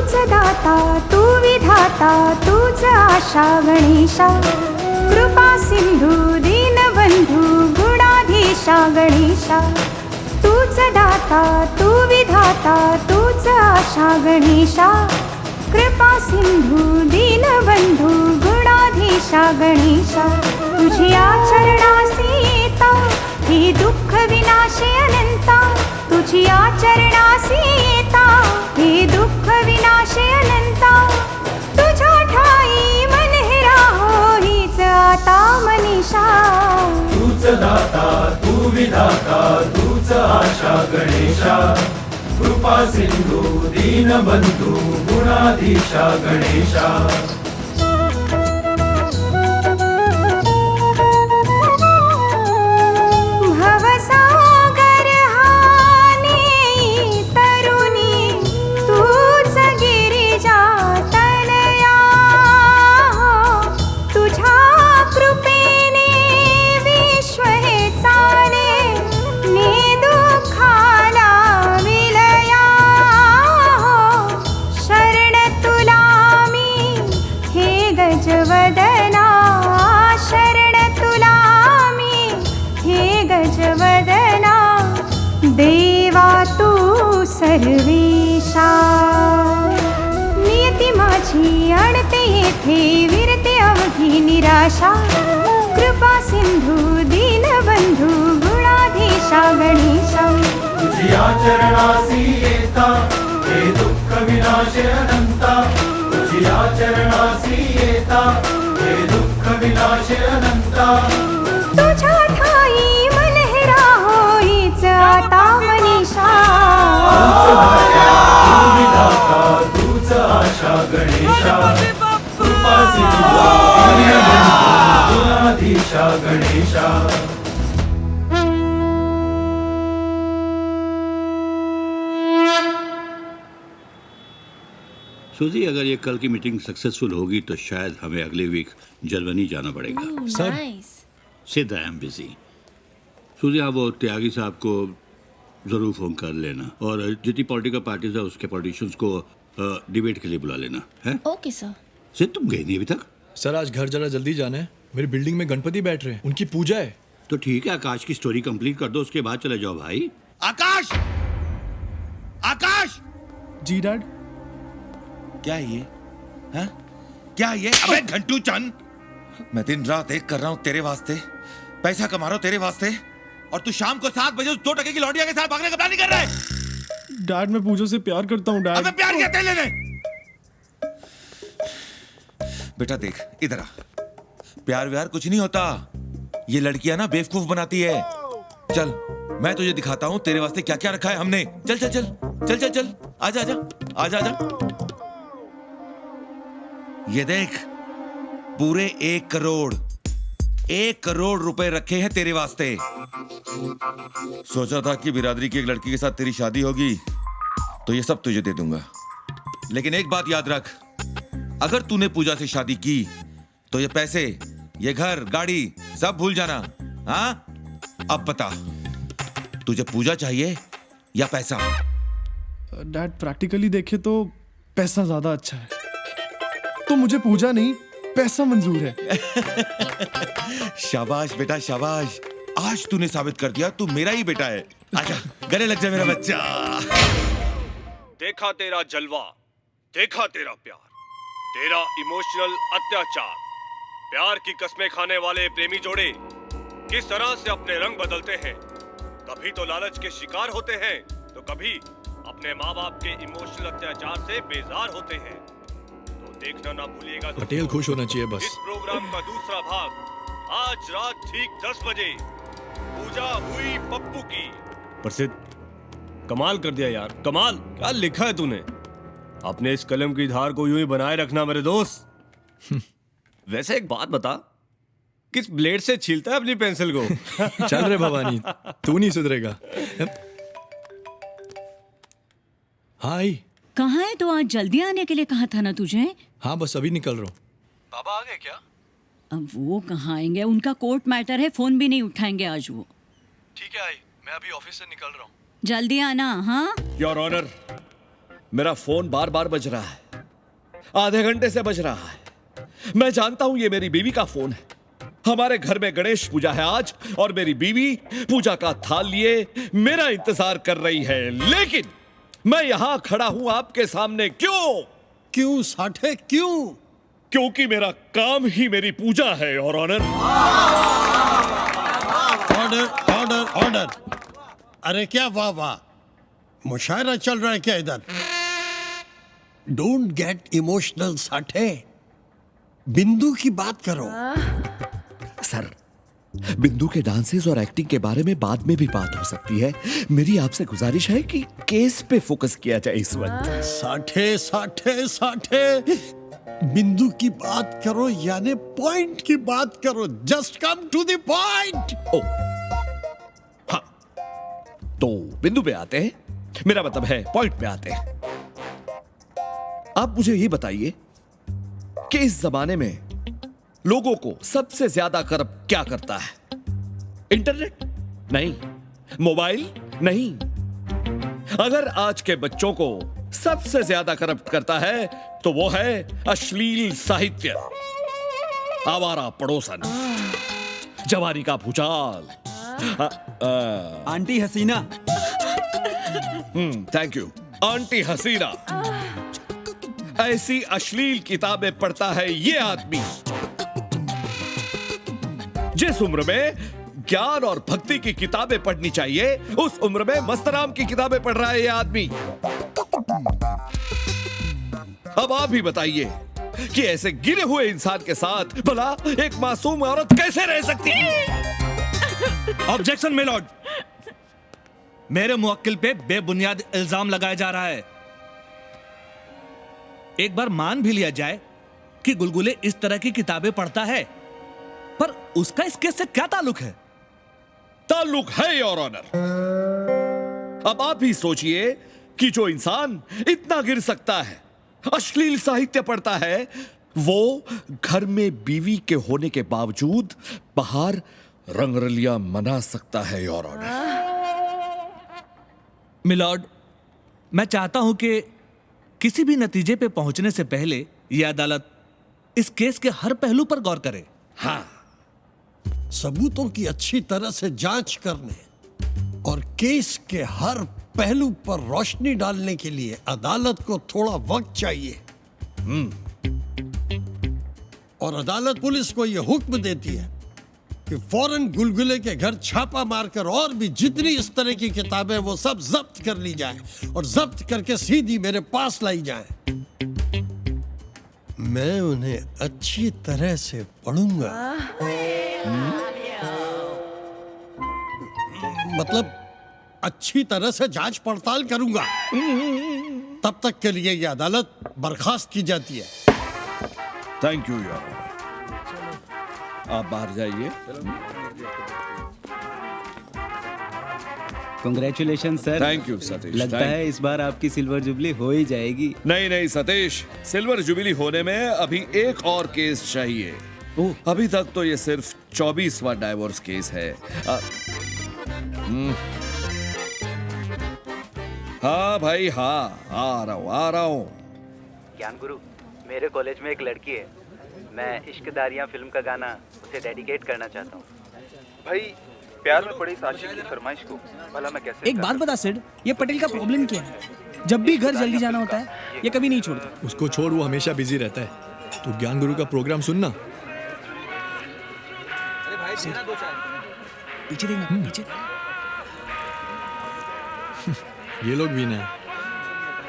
तूच दाता तू विधाता तूच आशा गणेशा कृपा सिंधू दीनबंधू गुणाधीशा गणेशा तूच दाता तू विधाता तूच आशा गणेशा कृपा सिंधू दीनबंधू गुणाधीशा गणेशा तुझ्या चरणासी येता हे दुःख विनाशे अनंता तुझ्या चरणासी येता हे दुःख विनाशे अनंता तुझ्या ठाई मन हे राहो हीच आता मनीषा तूच दाता तू विधाता तूच आशा गणेशा कृपा सिंधू दीनबंधू गुणाधीशा गणेशा भवसागर हानी तरुणी तूच गिरिजा तनया तुझ्या कृपेने विश्व हे चाले ने दुःखाला विलया शरण तुला मी हे गजवदना शरण तुला मी हे गजवदना देवा तू सर्वेशा नियती माझी अडते येथे विरते अवघी निराशा कृपा सिंधू दीनबंधू गुणाधीशा गणेशा तुझ्या चरणासी येता हे दुःख विनाशे अनंता तुझ्या चरणासी येता हे दुःख विनाशे अनंता तुझ्या ठाई मन हे राहो हीच आता मनीषा तू विधाता तूच आशा गणेशा कृपा सिंधू दीनबंधू गुणाधीशा गणेशा सूजी, अगर ये कल की मीटिंग सक्सेसफुल होगी तो शायद हमें अगले वीक जर्मनी जाना पड़ेगा। सर सिद्ध आई एम बिजी। सूजी, आप वो त्यागी साहब को जरूर फोन कर लेना और जितनी पॉलिटिकल पार्टीज है उसके पॉलिटिशियंस को डिबेट के लिए बुला लेना है। Okay sir. सिद्ध, तुम गई नहीं अभी तक? सर आज घर जरा जल्दी जाना है, मेरी बिल्डिंग में गणपति बैठ रहे हैं, उनकी पूजा है। तो ठीक है, आकाश की स्टोरी कंप्लीट कर दो, उसके बाद चले जाओ भाई। आकाश! आकाश! जी डैड। क्या है ये? हाँ? क्या है ये? अबे घंटू चंद! मैं दिन रात एक कर रहा हूँ तेरे वास्ते, पैसा कमा रहा हूँ तेरे वास्ते, और तू शाम को 7 बजे उस 2 टके की लौंडिया के साथ भागने का प्लान नहीं कर रहा है? डैड मैं पूजा से प्यार करता हूँ डैड। अबे प्यार क्या तेरे लेने? बेटा देख इधर आ, प्यार व्यार कुछ नहीं होता, ये लड़कियां ना बेवकूफ बनाती है। चल मैं तुझे दिखाता हूँ तेरे वास्ते क्या क्या रखा है हमने। चल चल चल चल चल चल आजा आजा आजा आजा। ये देख, पूरे 1 करोड़ रुपए रखे हैं तेरे वास्ते। सोचा था कि बिरादरी की एक लड़की के साथ तेरी शादी होगी तो ये सब तुझे दे दूंगा, लेकिन एक बात याद रख, अगर तूने पूजा से शादी की तो ये पैसे, ये घर, गाड़ी सब भूल जाना। हाँ? अब बता, तुझे पूजा चाहिए या पैसा? डैड प्रैक्टिकली देखे तो पैसा ज्यादा अच्छा है, तो मुझे पूजा नहीं पैसा मंजूर है। शाबाश बेटा शाबाश, आज तूने साबित कर दिया तू मेरा ही बेटा है। आजा गले लग जा मेरा बच्चा। देखा तेरा जलवा, देखा तेरा प्यार, तेरा इमोशनल अत्याचार। प्यार की कस्में खाने वाले प्रेमी जोड़े किस तरह से अपने रंग बदलते हैं। कभी तो लालच के शिकार होते हैं तो कभी अपने माँ बाप के इमोशनल अत्याचार से बेजार होते हैं। तो देखना ना भूलिएगा पटेल खुश होना चाहिए बस। इस प्रोग्राम का दूसरा भाग आज रात ठीक 10 बजे पूजा हुई पप्पू की। प्रसिद्ध कमाल कर दिया यार, कमाल। क्या लिखा है तूने? अपने इस कलम की धार को यूं ही बनाए रखना मेरे दोस्त। वैसे एक बात बता, किस ब्लेड से छीलता है अपनी पेंसिल को? चल रे भवानी, तू नहीं सुधरेगा। हाय। कहाँ है? तो आज जल्दी आने के लिए कहा था ना तुझे। हाँ बस अभी निकल रहा हूँ। बाबा आ गए क्या? अब वो कहाँ आएंगे, उनका कोर्ट मैटर है, फोन भी नहीं उठाएंगे आज वो। ठीक है आई, मैं अभी ऑफिस से निकल रहा हूँ। जल्दी आना। हाँ योर ऑनर, मेरा फोन बार बार बज रहा है, आधे घंटे से बज रहा है। मैं जानता हूं ये मेरी बीवी का फोन है। हमारे घर में गणेश पूजा है आज और मेरी बीवी पूजा का थाल लिए मेरा इंतजार कर रही है, लेकिन मैं यहां खड़ा हूं आपके सामने क्यों? क्यों साठे क्यों? क्योंकि मेरा काम ही मेरी पूजा है और ऑनर। Order order order. अरे क्या वाह वाह, मुशायरा चल रहा है क्या इधर? डोंट गेट इमोशनल साठे, बिंदु की बात करो। सर, बिंदु के डांसेस और एक्टिंग के बारे में बाद में भी बात हो सकती है। मेरी आपसे गुजारिश है कि केस पे फोकस किया जाए इस वक्त। साठे साठे साठे, बिंदु की बात करो यानी पॉइंट की बात करो। Just come to the point. ओ, हाँ, तो बिंदु पे आते हैं। मेरा मतलब है पॉइंट पे आते हैं। आप मुझे ये बताइए कि इस जमाने में लोगों को सबसे ज्यादा करप्ट क्या करता है? इंटरनेट? नहीं। मोबाइल? नहीं। अगर आज के बच्चों को सबसे ज्यादा करप्ट करता है तो वो है अश्लील साहित्य, आवारा पड़ोसन, जवानी का भूचाल, aunty Hasina. Thank you, aunty Hasina. ऐसी अश्लील किताबें पढ़ता है ये आदमी। जिस उम्र में ज्ञान और भक्ति की किताबें पढ़नी चाहिए, उस उम्र में मस्तराम की किताबें पढ़ रहा है ये आदमी। अब आप ही बताइए कि ऐसे गिरे हुए इंसान के साथ भला एक मासूम औरत कैसे रह सकती है? ऑब्जेक्शन मिलॉर्ड, मेरे मुवक्किल पे बेबुनियाद इल्जाम लगाया जा रहा है। एक बार मान भी लिया जाए कि गुलगुले इस तरह की किताबें पढ़ता है, पर उसका इस केस से क्या ताल्लुक है? ताल्लुक है योर ऑनर। अब आप ही सोचिए कि जो इंसान इतना गिर सकता है, अश्लील साहित्य पढ़ता है, वो घर में बीवी के होने के बावजूद बाहर रंगरलियां मना सकता है योर ऑनर। मिलॉर्ड, मैं चाहता हूं कि किसी भी नतीजे पे पहुंचने से पहले यह अदालत इस केस के हर पहलू पर गौर करे। हाँ, सबूतों की अच्छी तरह से जांच करने और केस के हर पहलू पर रोशनी डालने के लिए अदालत को थोड़ा वक्त चाहिए। और अदालत पुलिस को यह हुक्म देती है कि फौरन गुलगुले के घर छापा मारकर और भी जितनी इस तरह की किताबें वो सब जब्त कर ली जाए और जब्त करके सीधी मेरे पास लाई जाए। मैं उन्हें अच्छी तरह से पढ़ूंगा। मतलब अच्छी तरह से जांच पड़ताल करूंगा। तब तक के लिए यह अदालत बर्खास्त की जाती है। थैंक यू यार, आप बाहर जाइए। Congratulation sir. Thank you Satish. लगता है इस बार आपकी सिल्वर जुबली हो ही जाएगी। नहीं नहीं सतीश, सिल्वर जुबिली होने में अभी एक और केस चाहिए। अभी तक तो ये सिर्फ 24वां डाइवोर्स केस है। हाँ भाई हाँ, आ रहा हूँ। ज्ञान गुरु, मेरे कॉलेज में एक लड़की है, मैं इश्कदारियाँ फिल्म का गाना उसे डेडिकेट करना चाहता हूँ। भाई प्यार में पड़ी आशिक की फरमाइश को भला मैं कैसे? एक बात बता सिड, ये पटेल का प्रॉब्लम क्या है? जब भी घर जल्दी जाना होता है ये कभी नहीं छोड़ता। उसको छोड़, वो हमेशा बिजी रहता है। तू ज्ञान गुरु का प्रोग्राम सुनना। अरे भाई देना दो चाय। पीछे देखना, पीछे देखना। ये लोग भी ना,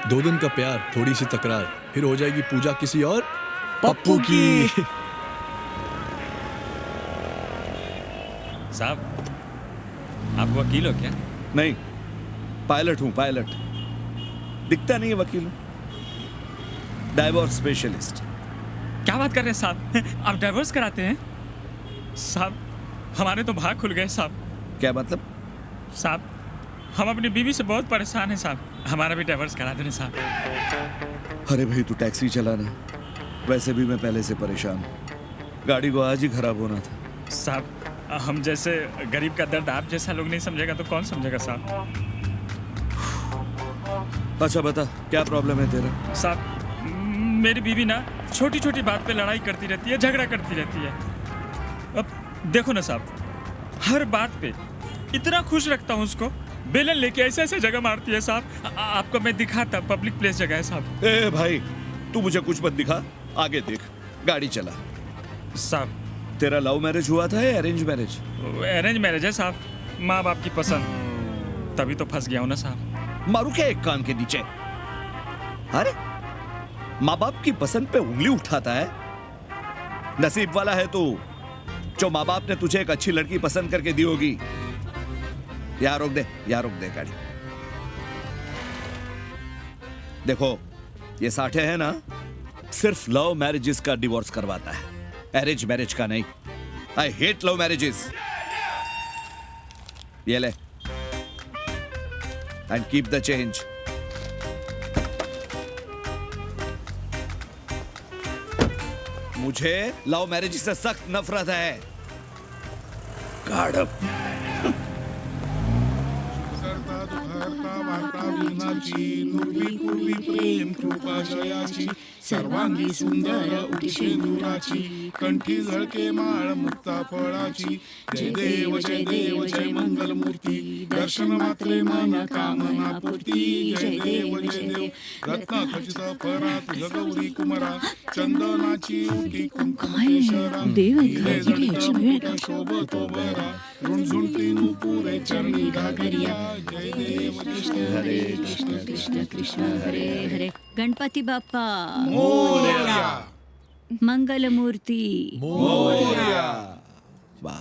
2 दिन का प्यार, थोड़ी सी तकरार, फिर हो जाएगी पूजा किसी और पप्पू की। साहब, आप वकील हो क्या? नहीं, पायलट हूं, पायलट। दिखता नहीं है वकील, डाइवोर्स स्पेशलिस्ट। क्या बात कर रहे हैं साहब? आप डाइवोर्स कराते हैं? साहब, हमारे तो भाग खुल गए साहब। क्या मतलब? साहब, हम अपनी बीवी से बहुत परेशान हैं साहब, हमारा भी डाइवोर्स करा देना साहब। अरे भाई तू टैक्सी चलाना, वैसे भी मैं पहले से परेशान हूं। गाड़ी को आज ही खराब होना था। साहब, हम जैसे गरीब का दर्द आप जैसा लोग नहीं समझेगा तो कौन समझेगा साहब? अच्छा बता, क्या प्रॉब्लम है तेरा? साहब मेरी बीवी ना छोटी छोटी बात पे लड़ाई करती रहती है, झगड़ा करती रहती है। अब देखो ना साहब, हर बात पे इतना खुश रखता हूँ उसको, बेलन लेके ऐसे ऐसे जगह मारती है साहब। आपको मैं दिखाता, पब्लिक प्लेस जगह है साहब। ए भाई, तू मुझे कुछ मत दिखा, आगे देख, गाड़ी चला। साहब तेरा लव मैरिज हुआ था या अरेंज मैरिज? अरेंज मैरिज है साहब, माँ बाप की पसंद, तभी तो फंस गया हूँ ना साहब। मारू क्या एक कान के नीचे? अरे माँ बाप की पसंद पे उंगली उठाता है? नसीब वाला है तू जो माँ बाप ने तुझे एक अच्छी लड़की पसंद करके दी होगी। यहाँ रोक दे, यहाँ रोक दे गाड़ी। देखो ये साठे है ना, सिर्फ लव मैरिजेस का डिवोर्स करवाता है, अरेंज मैरिज का नहीं। I hate love marriages. ये ले एंड कीप द चेंज। मुझे लव मैरिज से सख्त नफरत है। Guard up. प्रेम कृपाशयाची सर्वांगी सुंदर उटिशेंदुराची कंठी झळके माळ मुक्ता फळाची जय देव जय मंगल मूर्ती दर्शन मात्रे मन कामना पूर्ती जय देव रत्न खचित फरा तुझ गौरी कुमरा चंदनाची उटी कुंकुम केशरा शोभतो बरा रुणझुणती नुपुरे चरणी घागरिया जय देव हरे कृष्ण कृष्ण कृष्ण हरे हरे। गणपति बाप्पा मोरया, मंगल मूर्ती मोरया। वाह,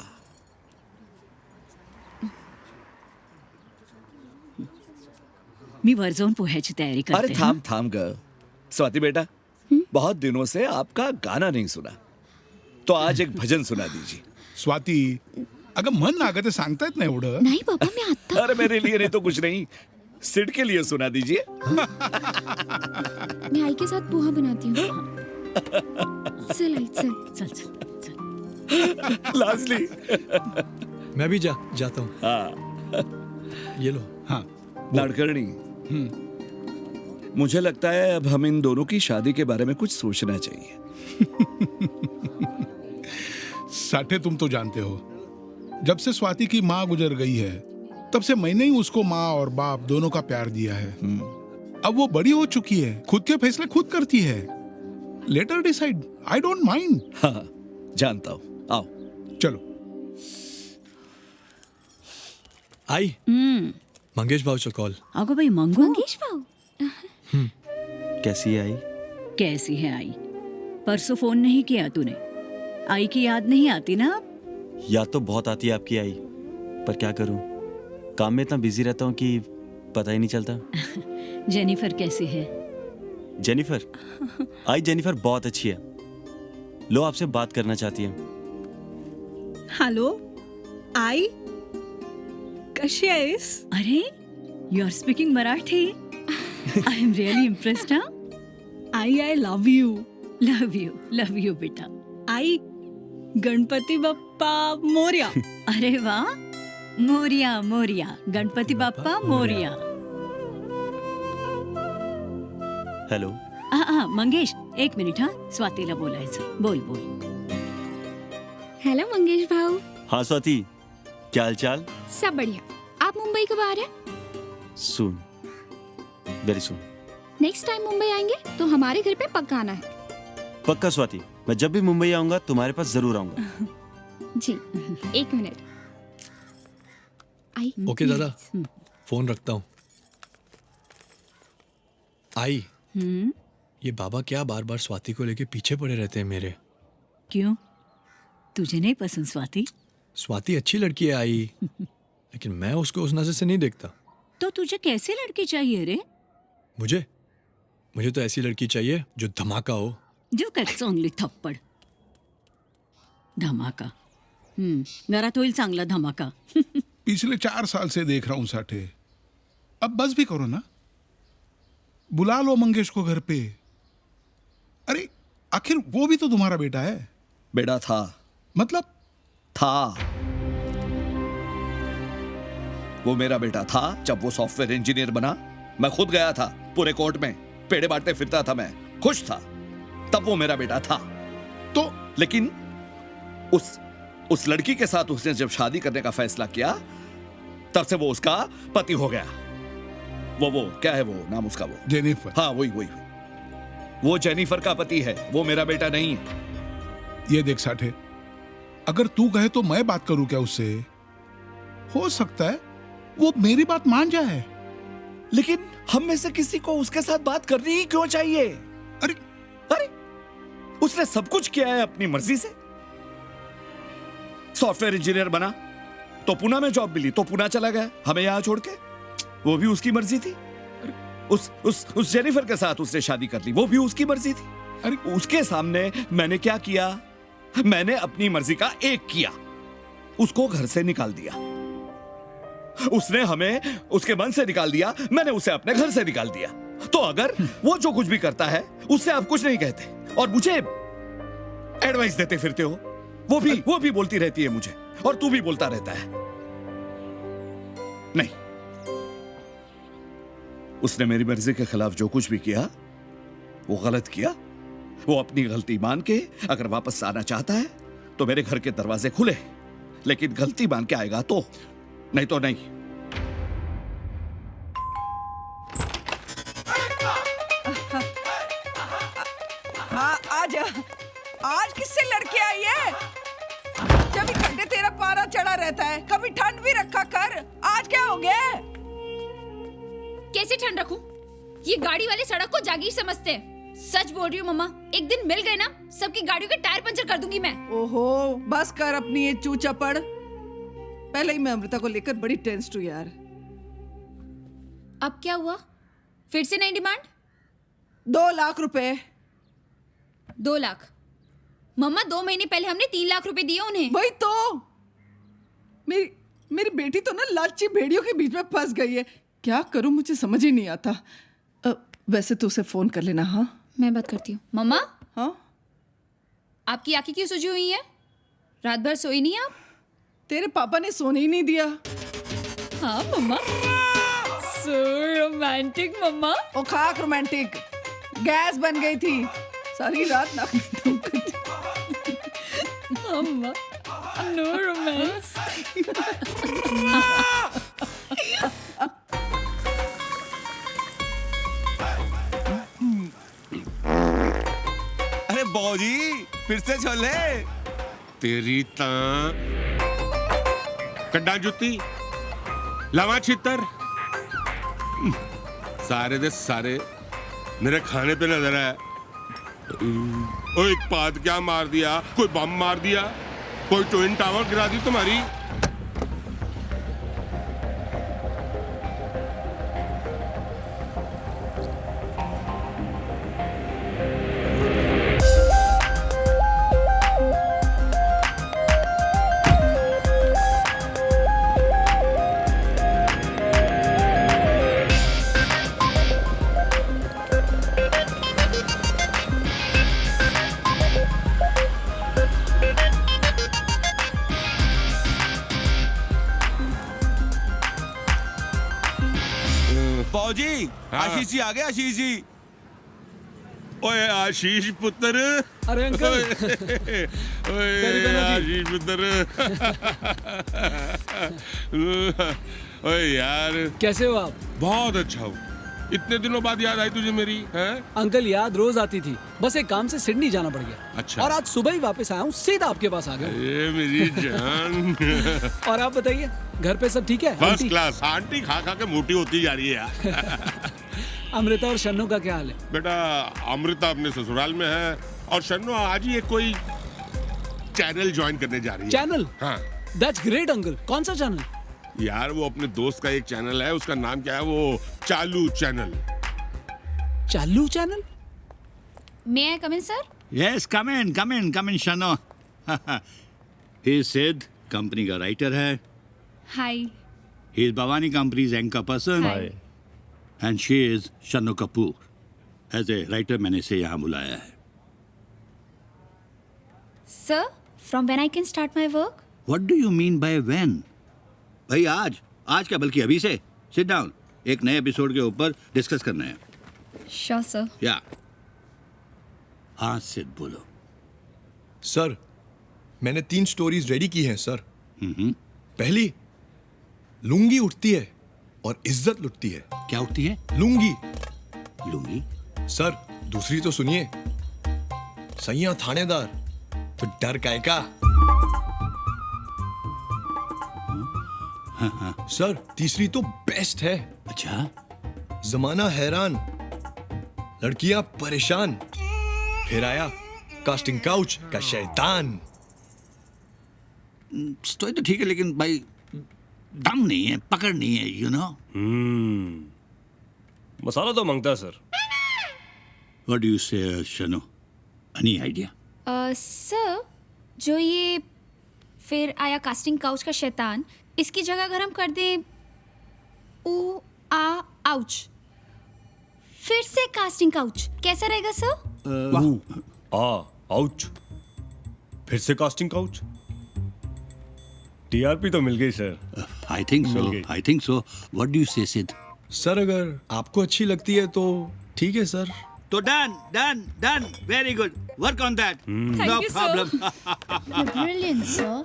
मी वर जाऊन पोह्याची तयारी करते। अरे थांब थांब ग स्वाति बेटा, बहुत दिनों से आपका गाना नहीं सुना, तो आज एक भजन सुना दीजिए। स्वाती, अगं मन लागत सांगतायत ना एवढं? नहीं पापा, मैं आता। अरे मेरे लिए नहीं तो कुछ नहीं, सिड के लिए सुना दीजिए। मैं आई के साथ पोहा बनाती हूँ। चल आई चल। चल चल। लाजली। मैं भी जाता हूँ। हाँ ये लो। हाँ लाड़कर्णी, मुझे लगता है अब हम इन दोनों की शादी के बारे में कुछ सोचना चाहिए। साठे, तुम तो जानते हो, जब से स्वाति की माँ गुजर गई है तब से मैंने ही उसको माँ और बाप दोनों का प्यार दिया है। अब वो बड़ी हो चुकी है, खुद के फैसले खुद करती है। Let her decide, I don't mind. हाँ जानता हूँ, आओ चलो। आई मंगेश भाऊचा कॉल। अगो भाई मंगू, मंगेश भाऊ कैसी है आई? कैसी है आई? परसों फोन नहीं किया तूने, आई की याद नहीं आती ना? याद तो बहुत आती है आपकी आई, पर क्या करूं, काम में इतना बिजी रहता हूं कि पता ही नहीं चलता। जेनिफर कैसी है? जेनिफर? आई जेनिफर बहुत अच्छी है, लो आपसे बात करना चाहती है। हॅलो आई, कशी आहेस? अरे you are speaking Marathi. I am really impressed. I I love you. Love you बेटा। आई गणपती बाप्पा मोरया। अरे वाह, मोरिया मोरिया, गणपति बाप्पा मोरिया। हेलो। मंगेश एक मिनिट, हाँ स्वातीला बोलायचं, बोल बोल। हेलो मंगेश भाऊ। हाँ स्वाति, क्या हाल चाल? सब बढ़िया। आप मुंबई कब आ रहे हैं? Soon, very soon. Next time Mumbai आएंगे तो हमारे घर पे पक्का आना है। पक्का स्वाति, मैं जब भी मुंबई आऊंगा तुम्हारे पास जरूर आऊंगा। जी, एक मिनट। आई। ओके दादा, फोन रखता हूँ। आई, ये बाबा क्या बार बार स्वाति को लेके पीछे पड़े रहते हैं मेरे? क्यों, तुझे नहीं पसंद स्वाति? स्वाति अच्छी लड़की है आई, लेकिन मैं उसको उस नजर से नहीं देखता। तो तुझे कैसी लड़की चाहिए रे? मुझे तो ऐसी लड़की चाहिए जो धमाका हो। जो काय चांगली थप्पड। धमाका, घरात होईल चांगला धमाका। पिछले 4 साल से देख रहा हूं साठे, अब बस भी करो ना, बुला लो मंगेश को घर पे। अरे आखिर वो भी तो तुम्हारा बेटा है। बेटा था? मतलब था। वो मेरा बेटा था जब वो सॉफ्टवेयर इंजीनियर बना, मैं खुद गया था पूरे कोर्ट में, पेड़े बांटते फिरता था, मैं खुश था, तब वो मेरा बेटा था। तो लेकिन उस लड़की के साथ उसने जब शादी करने का फैसला किया, तब से वो उसका पति हो गया। वो क्या है वो नाम उसका, वो जेनिफर। हाँ वही वो जेनिफर का पति है, वो मेरा बेटा नहीं है। ये देख साठे, अगर तू कहे तो मैं बात करूं क्या उससे? हो सकता है वो मेरी बात मान जाए। लेकिन हम में से किसी को उसके साथ बात करनी ही क्यों चाहिए? अरे उसने सब कुछ किया है अपनी मर्जी से। सॉफ्टवेयर इंजीनियर बना तो पुणे में जॉब मिली तो पुणे चला गया हमें यहां छोड़ के, वो भी उसकी मर्जी थी। उस जेनिफर के साथ उसने शादी कर ली, वो भी उसकी मर्जी थी। अरे उसके सामने मैंने क्या किया? मैंने अपनी मर्जी का एक किया, उसको घर से निकाल दिया। उसने हमें उसके मन से निकाल दिया, मैंने उसे अपने घर से निकाल दिया। तो अगर वो जो कुछ भी करता है उससे आप कुछ नहीं कहते और मुझे एडवाइस देते फिरते हो, वो भी बोलती रहती है मुझे, और तू भी बोलता रहता है। नहीं, उसने मेरी मर्जी के खिलाफ जो कुछ भी किया वो गलत किया। वो अपनी गलती मान के अगर वापस आना चाहता है तो मेरे घर के दरवाजे खुले, लेकिन गलती मान के आएगा तो, नहीं तो नहीं। आज किससे लड़के आई है? जब घंटे तेरा पारा चढ़ा रहता है, कभी ठंड भी रखा कर। आज क्या हो गया? कैसे ठंड रखूं? ये गाड़ी वाले सड़क को जागीर समझते हैं। सच बोल रही हूँ मम्मा, एक दिन मिल गए ना, सबकी गाड़ियों के टायर पंचर कर दूंगी मैं। ओहो, बस कर अपनी ये चूचा पड़। पहले ही मैं अमृता को लेकर बड़ी टेंस्ड हूँ यार। अब क्या हुआ? फिर से नई डिमांड? 2 लाख रुपए। 2 लाख? मम्मा 2 महीने पहले हमने 3 लाख रुपए दिए उन्हें। वही तो, मेरी बेटी तो ना लालची भेड़ियों के बीच में फंस गई है। क्या करूं मुझे समझ ही नहीं आता। वैसे तो उसे फोन कर लेना। हाँ मैं बात करती हूँ। मम्मा, हाँ आपकी आंखें क्यों सूजी हुई हैं? रात भर सोई नहीं आप? तेरे पापा ने सोने ही नहीं दिया। हाँ मम्मा, सो रोमांटिक मम्मा। ओ खाक रोमांटिक, गैस बन गई थी, सारी रात नाक में दम करती। मम्मा, नो रोमांस। अरे बौजी, फिर से छोले। तेरी तां कड्डा जुत्ती लवा छितर सारे दे सारे मेरे खाने पे नजर है। ओ एक पाद क्या मार दिया, कोई बम मार दिया, कोई ट्विन टावर गिरा दी तुम्हारी। फौजी, आशीष जी आ गए। आशीष जी, ओए आशीष पुत्र। अरे अंकल। ओए आशीष पुत्र। ओए यार, कैसे हो आप? बहुत अच्छा हूँ। इतने दिनों बाद याद आई तुझे मेरी? हैं? अंकल याद रोज आती थी, बस एक काम से सिडनी जाना पड़ गया। अच्छा। और आज सुबह ही वापस आया हूँ, सीधा आपके पास आ गया। ये मेरी जान। और आप बताइए, घर पे सब ठीक है? First class. आंटी खा खा के मोटी होती जा रही है यार। अमृता और शन्नू का क्या हाल है? बेटा, अमृता अपने ससुराल में है और शन्नू आज ही एक कोई चैनल ज्वाइन करने जा रही है। चैनल? हाँ। That's great uncle. कौन सा चैनल? यार वो अपने दोस्त का एक चैनल है, उसका नाम क्या है, वो चालू चैनल। चालू channel? May I come in sir? Yes, come in Shanno. He Siddh, company का राइटर है। Hi. He is Bhavani company's anchor person. Hi. And she is Shannu Kapoor. As a writer मैंने इसे यहाँ बुलाया है। Sir, from when I can start my work? What do you mean by when? भाई आज क्या, बल्कि अभी से। Sit down. एक नए एपिसोड के ऊपर डिस्कस करना है। Sure sir. या हाँ सिद्ध बोलो। सर मैंने 3 स्टोरीज रेडी की हैं सर। पहली, लुंगी उठती है और इज्जत लुटती है। क्या उठती है? लुंगी। लुंगी? सर दूसरी तो सुनिए, सैया थानेदार तो डर काय का। सर तीसरी तो बेस्ट है। अच्छा। जमाना हैरान, लड़कियां परेशान, फिर आया कास्टिंग काउच का शैतान। स्टोरी तो ठीक है लेकिन भाई दम नहीं है, पकड़ नहीं है, यू नो। मसाला तो मांगता है सर। व्हाट डू यू से शनो? Any idea? सर जो ये फिर आया कास्टिंग काउच का शैतान, इसकी जगह अगर हम कर दें ऊ आ आउच, फिर से कास्टिंग काउच, कैसा रहेगा सर? आउच, फिर से कास्टिंग काउच। टीआरपी तो मिल गई sir. I think so. What do you से सिद्ध? सर अगर आपको अच्छी लगती है तो ठीक है सर। तो done, very good, work on that, no problem. Brilliant sir.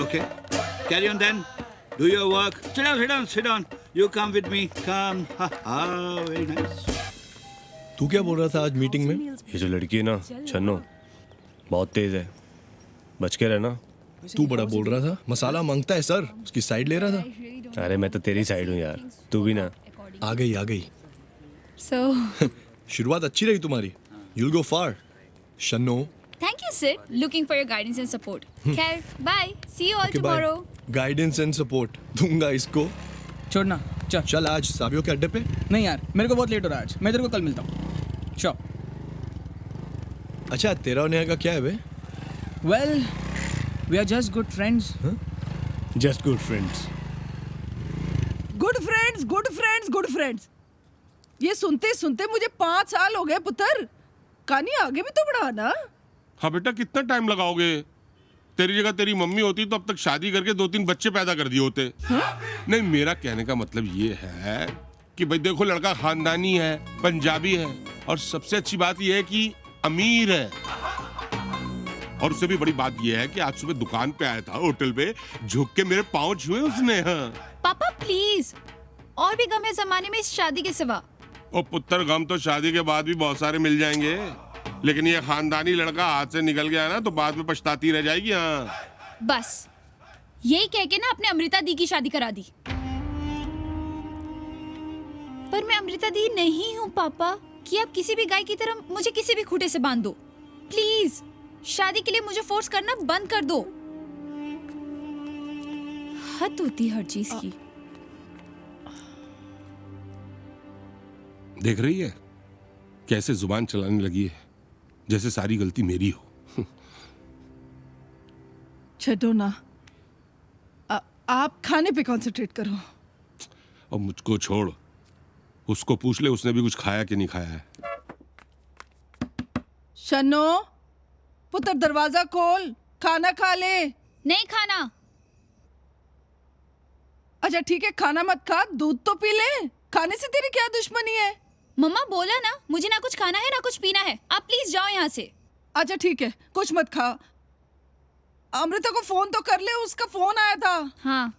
Okay, carry on then. Do your work. Sit down. You come with me. Come. Very nice. तू क्या बोल रहा था आज मीटिंग में? ये जो लड़की है ना छन्नो, बहुत तेज है, बच के रहना। तू बड़ा बोल रहा था, मसाला मांगता है सर, उसकी साइड ले रहा था। अरे मैं तो तेरी साइड हूँ यार, तू भी ना। आ गई। So शुरुआत अच्छी रही तुम्हारी। You'll go far, शन्नो। Thank you, sir. Looking for your guidance and support. Khair, bye. See you all tomorrow. Guidance and support दूंगा इसको। छोड़ना, चल आज साबियो के अड्डे पे। नहीं यार, मेरे को बहुत लेट हो रहा है आज, मैं तेरे को कल मिलता हूँ। श्योर। अच्छा तेरा और नेहा का क्या है बे? Well we are just good friends. Just good friends. Good friends. ये सुनते सुनते मुझे 5 साल हो गए पुत्र। कहानी आगे भी तो बढ़ा ना। हाँ बेटा, कितना टाइम लगाओगे? तेरी जगह तेरी मम्मी होती तो अब तक शादी करके 2-3 बच्चे पैदा कर दिए होते। नहीं, मेरा कहने का मतलब ये है कि भाई देखो, लड़का खानदानी है, पंजाबी है, और सबसे अच्छी बात ये है कि अमीर है। और उससे भी बड़ी बात ये है कि आज सुबह दुकान पे आया था, होटल पे झुक के मेरे पाँव छुए उसने। हाँ पापा प्लीज, और भी गम है जमाने में इस शादी के सिवा। ओ पुत्र, गम तो शादी के बाद भी बहुत सारे मिल जाएंगे, लेकिन ये खानदानी लड़का हाथ से निकल गया ना तो बाद में पछताती रह जाएगी। हाँ बस यही कह के ना अपने अमृता दी की शादी करा दी। पर मैं अमृता दी नहीं हूँ पापा कि आप किसी भी गाय की तरह मुझे किसी भी खूंटे से बांध दो। प्लीज शादी के लिए मुझे फोर्स करना बंद कर दो। हद होती हर चीज की। देख रही है कैसे जुबान चलाने लगी है, जैसे सारी गलती मेरी हो। छोड़ो ना, आप खाने पे कंसंट्रेट करो। और मुझको छोड़, उसको पूछ ले उसने भी कुछ खाया कि नहीं खाया है। शनो पुत्र, दरवाजा खोल, खाना खा ले। नहीं खाना। अच्छा ठीक है, खाना मत खा, दूध तो पी ले। खाने से तेरी क्या दुश्मनी है? मम्मा बोला ना, मुझे ना कुछ खाना है ना कुछ पीना है। आप प्लीज जाओ यहाँ से। अच्छा ठीक है, कुछ मत खा। अमृता को फोन तो कर ले, उसका फोन आया था। हाँ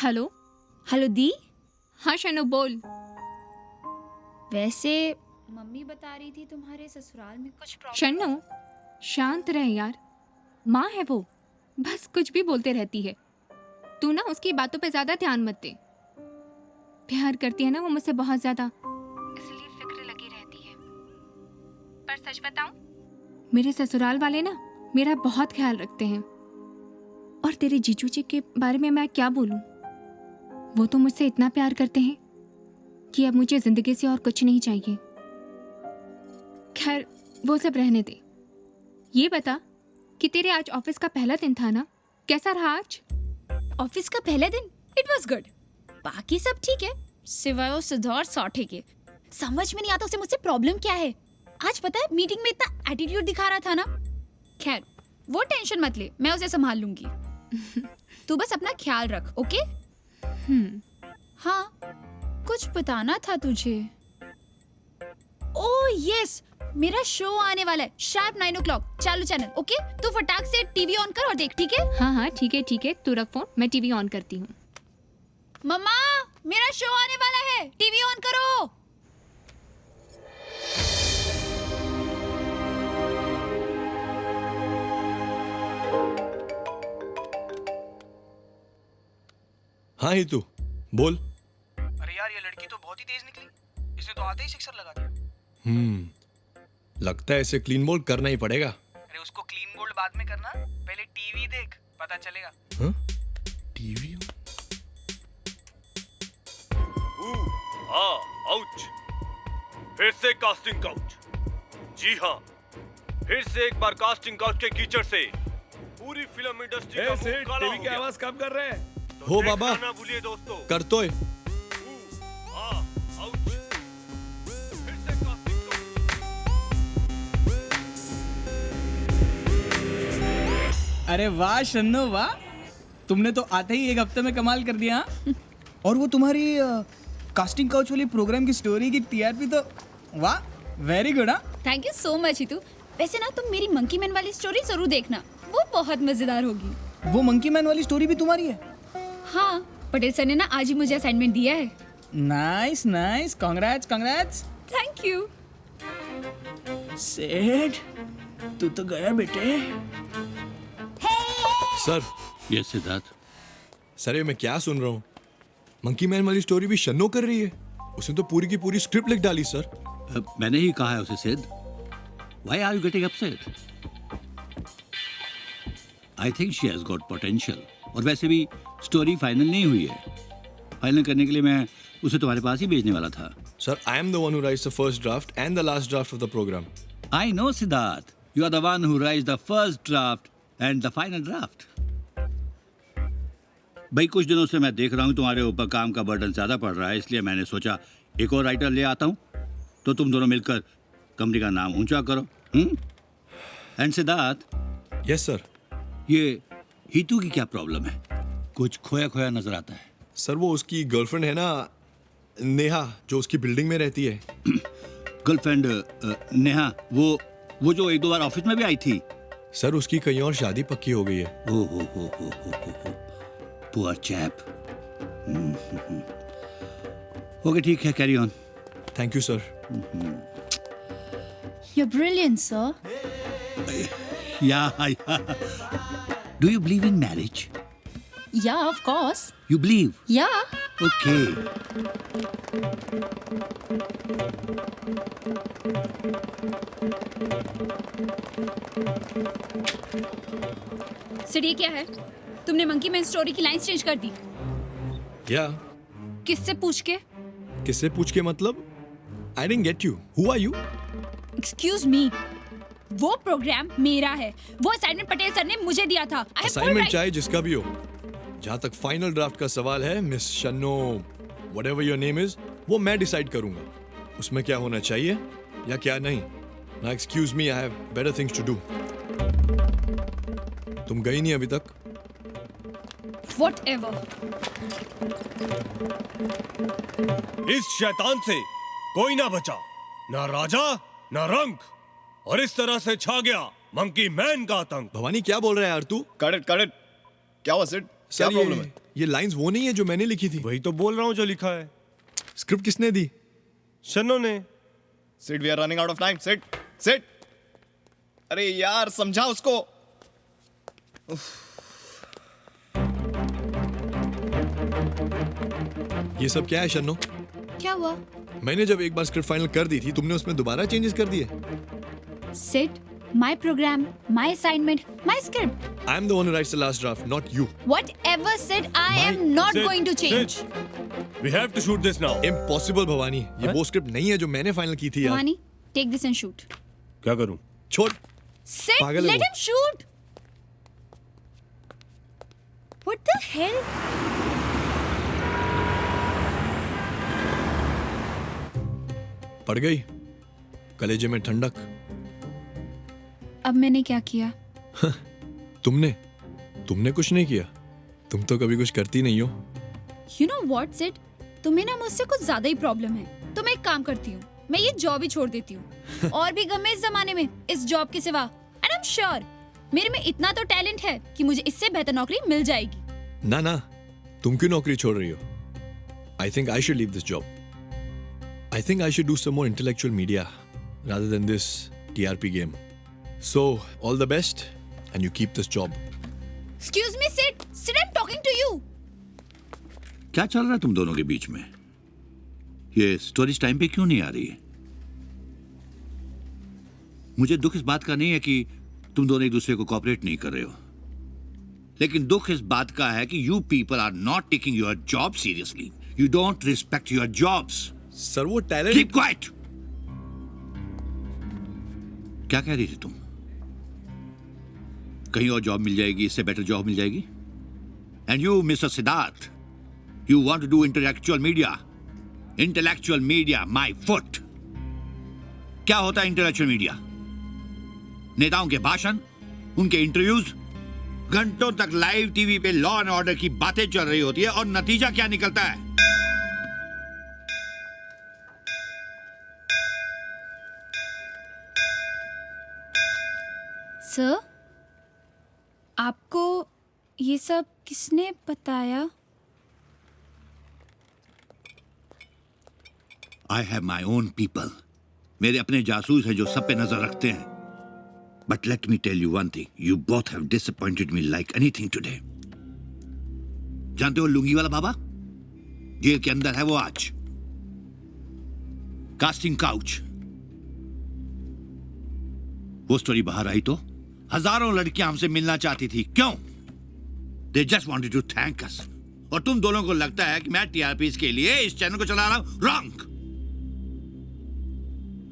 हेलो हेलो दी। हाँ शनो बोल। वैसे मम्मी बता रही थी तुम्हारे ससुराल में कुछ शनो शांत रह यार, माँ है वो, बस कुछ भी बोलते रहती है। तू ना उसकी बातों पे ज्यादा ध्यान मत दे। प्यार करती है ना वो मुझसे बहुत ज्यादा, इसलिए फिक्र लगी रहती है। पर सच बताऊं, मेरे ससुराल वाले ना मेरा बहुत ख्याल रखते हैं। और तेरे जीजू जी के बारे में मैं क्या बोलूं, वो तो मुझसे इतना प्यार करते हैं कि अब मुझे जिंदगी से और कुछ नहीं चाहिए। खैर वो सब रहने दे। ये बता कि तेरे आज ऑफिस का पहला दिन था ना, कैसा रहा आज? ऑफिस का पहला दिन इट वाज गुड। बाकी सब ठीक है, सिवाय उस सिद्धार्थ साठे के। समझ में नहीं आता उसे मुझसे प्रॉब्लम क्या है। आज पता है मीटिंग में इतना एटीट्यूड दिखा रहा था ना। खैर वो टेंशन मत ले, मैं उसे संभाल लूंगी। तू बस अपना ख्याल रख, ओके? हाँ, कुछ बताना था तुझे। ओह यस, मेरा शो आने वाला है शार्प 9 o'clock, चालू चैनल, ओके? तू फटाक से टीवी ऑन कर और देख, ठीक है? हाँ हाँ ठीक है, तू रख फोन, मैं टीवी ऑन करती हूँ। मम्मा, मेरा शो आने वाला है, टीवी ऑन करो। हाँ ही तू बोल। अरे यार ये लड़की तो बहुत ही तेज निकली, इसने तो आते ही सिक्सर लगा दिया। लगता है इसे क्लीन बोल्ड करना ही पड़ेगा। अरे उसको क्लीन बोल्ड बाद में करना, पहले टीवी देख, पता चलेगा। हाँ? टीवी? हाँ, आउच। फिर से कास्टिंग काउच। जी हाँ, फिर से एक बार कास्टिंग काउच के कीचड़ से पूरी फिल्म इंडस्ट्री का मुंह काला टीवी की आवाज कम कर रहे हैं। हो बाबा, ना भूलिए दोस्तों। कर तो है। हाँ, आउच। फिर से कास्टिंग काउच। अरे वाह शन्नो वाह, तुमने तो आते ही एक हफ्ते में कमाल कर दिया। और वो तुम्हारी कास्टिंग काउच वाली प्रोग्राम की स्टोरी की टीआरपी तो वाह, वेरी गुड। हाँ, थैंक यू सो मच हितू। वैसे ना तुम मेरी मंकी मैन वाली स्टोरी जरूर देखना, वो बहुत मजेदार होगी। वो मंकी मैन वाली स्टोरी भी तुम्हारी है? हाँ, पटेल सर ने ना आज ही मुझे असाइनमेंट दिया है। Nice nice, congrats congrats. Thank you. सेठ, तू तो गया बेटे। सर। यस सिद्धार्थ। सर ये मैं क्या सुन रहा हूँ? मंकी मैन वाली स्टोरी भी शन्नो कर रही है। उसने तो पूरी की पूरी स्क्रिप्ट लिख डाली सर। मैंने ही कहा है उसे सिद्ध। Why are you getting upset? I think she has got potential. और वैसे भी स्टोरी फाइनल नहीं हुई है। फाइनल करने के लिए मैं उसे तुम्हारे पास ही भेजने वाला था। Sir, I am the one who writes the first draft and the last draft of the program. I know Siddharth. You are the one who writes the first draft and the final draft. भाई कुछ दिनों से मैं देख रहा हूँ तुम्हारे ऊपर काम का बर्डन ज्यादा पड़ रहा है, इसलिए मैंने सोचा एक और राइटर ले आता हूँ, तो तुम दोनों मिलकर कंपनी का नाम ऊंचा करो। एंड सिद्धार्थ। Yes sir. ये हितू की क्या प्रॉब्लम है? कुछ खोया खोया नजर आता है। सर वो उसकी गर्लफ्रेंड है ना, नेहा, जो उसकी बिल्डिंग में रहती है। गर्लफ्रेंड नेहा, वो जो एक दो बार ऑफिस में भी आई थी। सर उसकी कहीं और शादी पक्की हो गई है। हो पुअर चैप। ओके ठीक है, carry on. Thank you sir. You're brilliant, sir. Yeah. Do you believe in marriage? Yeah, of course. You believe? Yeah. Okay. Sid, ये क्या है? तुमने मंकी मैन स्टोरी की लाइंस चेंज कर दी। या किससे पूछ के? किससे पूछ के मतलब? I didn't get you. Who are you? Excuse me. वो प्रोग्राम मेरा है। वो असाइनमेंट पटेल सर ने मुझे दिया था। असाइनमेंट चाहे जिसका भी हो, जहाँ तक फाइनल ड्राफ्ट का सवाल है, मिस शन्नो, whatever your name is, वो मैं डिसाइड करूंगा। उसमें क्या होना चाहिए या क्या नहीं। Now excuse me, I have better things to do. तुम गई नहीं अभी तक? Whatever. इस शैतान से कोई ना बचा, ना राजा ना रंक, और इस तरह से छा गया मंकी मैन का आतंक। भवानी क्या बोल रहा है यार तू? कट क्या हुआ सिड? क्या प्रॉब्लम है? ये लाइंस वो नहीं है जो मैंने लिखी थी। वही तो बोल रहा हूँ जो लिखा है। स्क्रिप्ट किसने दी? शन्नो ने। Sid, we are running out of time. Sid. अरे यार समझा उसको। ये सब क्या है शन्नो? क्या हुआ? मैंने जब एक बार स्क्रिप्ट फाइनल कर दी थी, तुमने उसमें दोबारा चेंजेस कर दिए। Sid, my program, my assignment, my script. I am the one who writes the last draft, not you. Whatever, Sid, I am not going to change. We have to shoot this now. Impossible, Bhavani. ये वो script नहीं है जो मैंने final की थी यार। Bhavani, take this and shoot. क्या करूं? छोड़। Sid, पागल है let वो। him shoot. What the hell? पड़ गई। कलेजे में ठंडक। अब मैंने क्या किया? तुमने कुछ नहीं किया। तुम तो कभी कुछ करती नहीं हो। You know what, Sid? तुम्हें ना मुझसे कुछ ज्यादा ही प्रॉब्लम है। तो मैं एक काम करती हूँ, मैं ये जॉब ही छोड़ देती हूँ। और भी गम है इस जमाने में इस जॉब के सिवा। एंड आई एम श्योर मेरे में इतना तो टैलेंट है कि मुझे इससे बेहतर नौकरी मिल जाएगी। ना, तुम क्यों नौकरी छोड़ रही हो? I think I should leave this job. I think I should do some more intellectual media rather than this TRP game. So, all the best and you keep this job. Excuse me, Sid. Sid, I'm talking to you. क्या चल रहा है तुम दोनों के बीच में? ये stories time पे क्यों नहीं आ रही है? मुझे दुख इस बात का नहीं है कि तुम दोनों एक दूसरे को कोऑपरेट नहीं कर रहे हो, लेकिन दुख इस बात का है कि you people are not taking your job seriously. You don't respect your jobs. Sir वो टैलेंट. Keep quiet. क्या कह रही थी तुम? कहीं और जॉब मिल जाएगी, इससे बेटर जॉब मिल जाएगी. And you mister Siddharth, you want to do intellectual media. Intellectual media my foot. क्या होता है इंटेलेक्चुअल मीडिया? नेताओं के भाषण, उनके इंटरव्यूज, घंटों तक लाइव टीवी पे लॉ एंड ऑर्डर की बातें चल रही होती है और नतीजा क्या निकलता है? सर, आपको ये सब किसने बताया? I have my own people. मेरे अपने जासूस हैं जो सब पे नजर रखते हैं. But let me tell you one thing, you both have disappointed me like anything today. जानते हो लुंगी वाला बाबा जेल के अंदर है वो आज. कास्टिंग काउच, वो स्टोरी बाहर आई तो हजारों लड़कियां हमसे मिलना चाहती थी. क्यों? They just wanted to thank us. और तुम दोनों को लगता है कि मैं टीआरपीस के लिए इस चैनल को चला रहा हूं. रॉन्ग.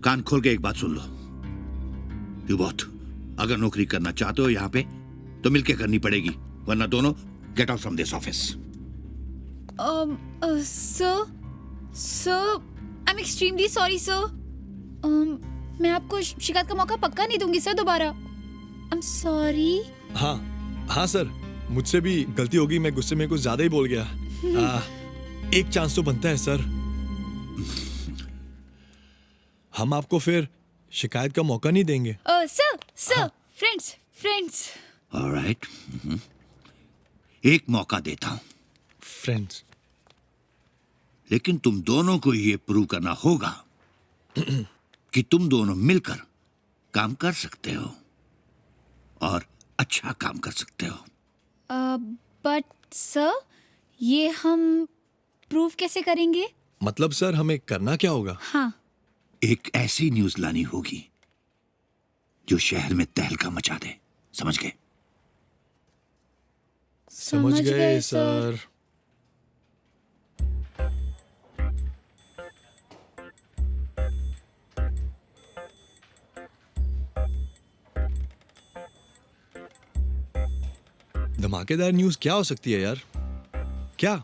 कान खोल के एक बात सुन लो. यू बोथ अगर नौकरी करना चाहते हो यहां पे तो मिलके करनी पड़ेगी, वरना दोनों get out from this office. Sir, I am extremely sorry sir. मैं आपको शिकायत का मौका पक्का नहीं दूंगी सर दोबारा. I am sorry. हाँ सर, मुझसे भी गलती होगी. मैं गुस्से में कुछ ज्यादा ही बोल गया. एक चांस तो बनता है सर. हम आपको फिर शिकायत का मौका नहीं देंगे. Sir, friends. ऑलराइट, एक मौका देता हूं. फ्रेंड्स. लेकिन तुम दोनों को ये प्रूव करना होगा कि तुम दोनों मिलकर काम कर सकते हो और अच्छा काम कर सकते हो. बट सर, ये हम प्रूव कैसे करेंगे? मतलब सर हमें करना क्या होगा? हाँ, एक ऐसी न्यूज लानी होगी जो शहर में तहलका मचा दे. समझ गए? समझ गए सर. धमाकेदार न्यूज क्या हो सकती है यार? क्या?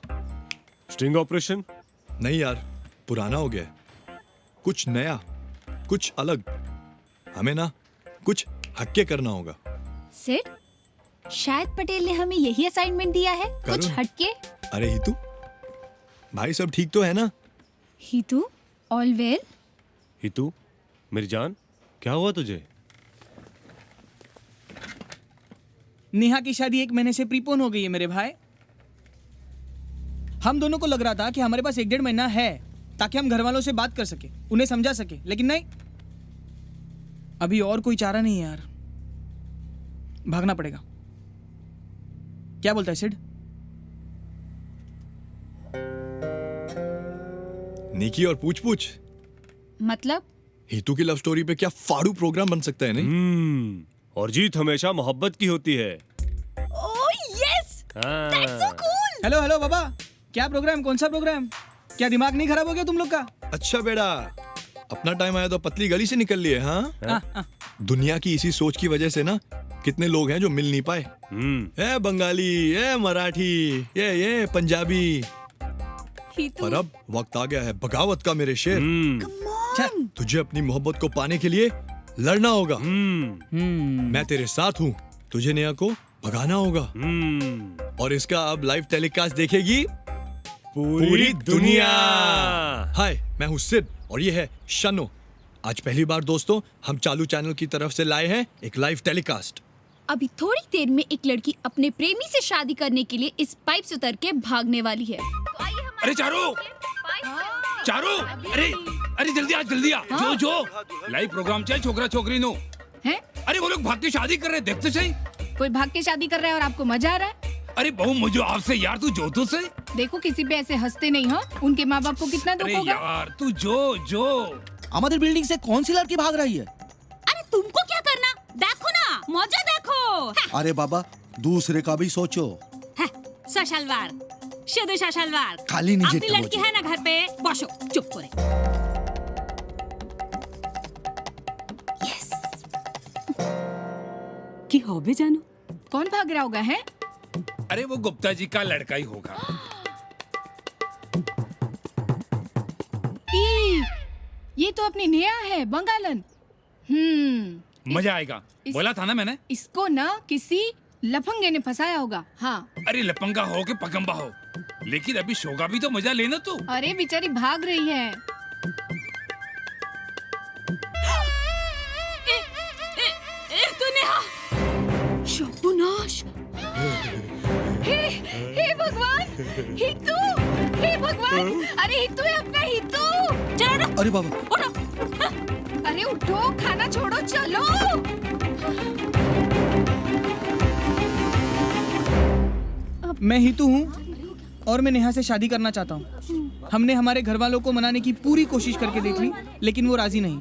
Sting operation? नहीं यार, पुराना हो गया. कुछ नया, कुछ अलग. हमें ना कुछ हटके करना होगा. सिड, शायद पटेल ने हमें यही असाइनमेंट दिया है. कुछ हटके. अरे हितू, भाई सब ठीक तो है ना? हितू, ऑल वेल? हितू, मेरी जान, क्या हुआ तुझे? नेहा की शादी 1 महीने से प्रीपोन हो गई है मेरे भाई. हम दोनों को लग रहा था कि हमारे पास 1-1.5 महीना है ताकि हम घर वालों से बात कर सके, उन्हें समझा सके, लेकिन नहीं, अभी और कोई चारा नहीं है यार. भागना पड़ेगा. क्या बोलता है सिड? निकी और पूछ मतलब? हितू की लव स्टोरी पे क्या फाड़ू प्रोग्राम बन सकता है नहीं? और जीत हमेशा मोहब्बत की होती है. Oh yes, that's so cool. Hello बाबा, क्या प्रोग्राम? कौन सा प्रोग्राम? क्या दिमाग नहीं खराब हो गया तुम लोग का? अच्छा बेटा, अपना टाइम आया तो पतली गली से निकल लिए. हाँ? दुनिया की इसी सोच की वजह से ना कितने लोग हैं जो मिल नहीं पाए. ए बंगाली, ए मराठी, ये पंजाबी. पर अब वक्त आ गया है बगावत का मेरे शेर. तुझे अपनी मोहब्बत को पाने के लिए लड़ना होगा। मैं तेरे साथ हूँ। तुझे नेहा को भगाना होगा। और इसका अब लाइव टेलीकास्ट देखेगी पूरी दुनिया। हाय, मैं हूँ सिड और ये है शनो। आज पहली बार दोस्तों हम चालू चैनल की तरफ से लाए हैं एक लाइव टेलीकास्ट। अभी थोड़ी देर में एक लड़की अपने प्रेमी से शादी करने के लिए इस पाइप से उतर के भागने वाली है। अरे चारू, चारू, अरे जल्दी आ, जल्दी आ। जो जो लाइव प्रोग्राम चल छोकरा छोकरी नो हैं? अरे वो लोग भाग के शादी कर रहे, देख तो सही। कोई भाग के शादी कर रहा है और आपको मजा आ रहा है? अरे बहू मुझे आपसे यार, तू जो तो सही। देखो किसी पे ऐसे हंसते नहीं हो, उनके माँ बाप को कितना दुख अरे होगा। यार तू जो जो हमारी बिल्डिंग से कौन सी लड़की भाग रही है? अरे तुमको क्या करना, देखो ना, मजा देखो। अरे बाबा, दूसरे का भी सोचो। सशलवार, शुद्ध सशलवार। खाली नहीं अपनी जेते लड़की है ना घर पे, बसो चुप करे। की हो भी जानू कौन भाग रहा होगा है? अरे वो गुप्ता जी का लड़का ही होगा। ये तो अपनी नेहा है, बंगालन। मजा आएगा, बोला था ना मैंने। इसको ना किसी लफंगे ने फंसाया होगा। हाँ। अरे लपंगा हो के पगंबा हो, लेकिन अभी शो का भी तो मजा लेना तू। अरे बेचारी भाग रही है। शोपुनाश। हे भगवान, हितू, हे भगवान, अरे हितू है अपना हितू। चलो। अरे बाबा। उठो। अरे उठो, खाना छोड़ो, चलो। मैं हितू हूँ और मैं नेहा से शादी करना चाहता हूँ। हमने हमारे घर वालों को मनाने की पूरी कोशिश करके देख ली, लेकिन वो राजी नहीं।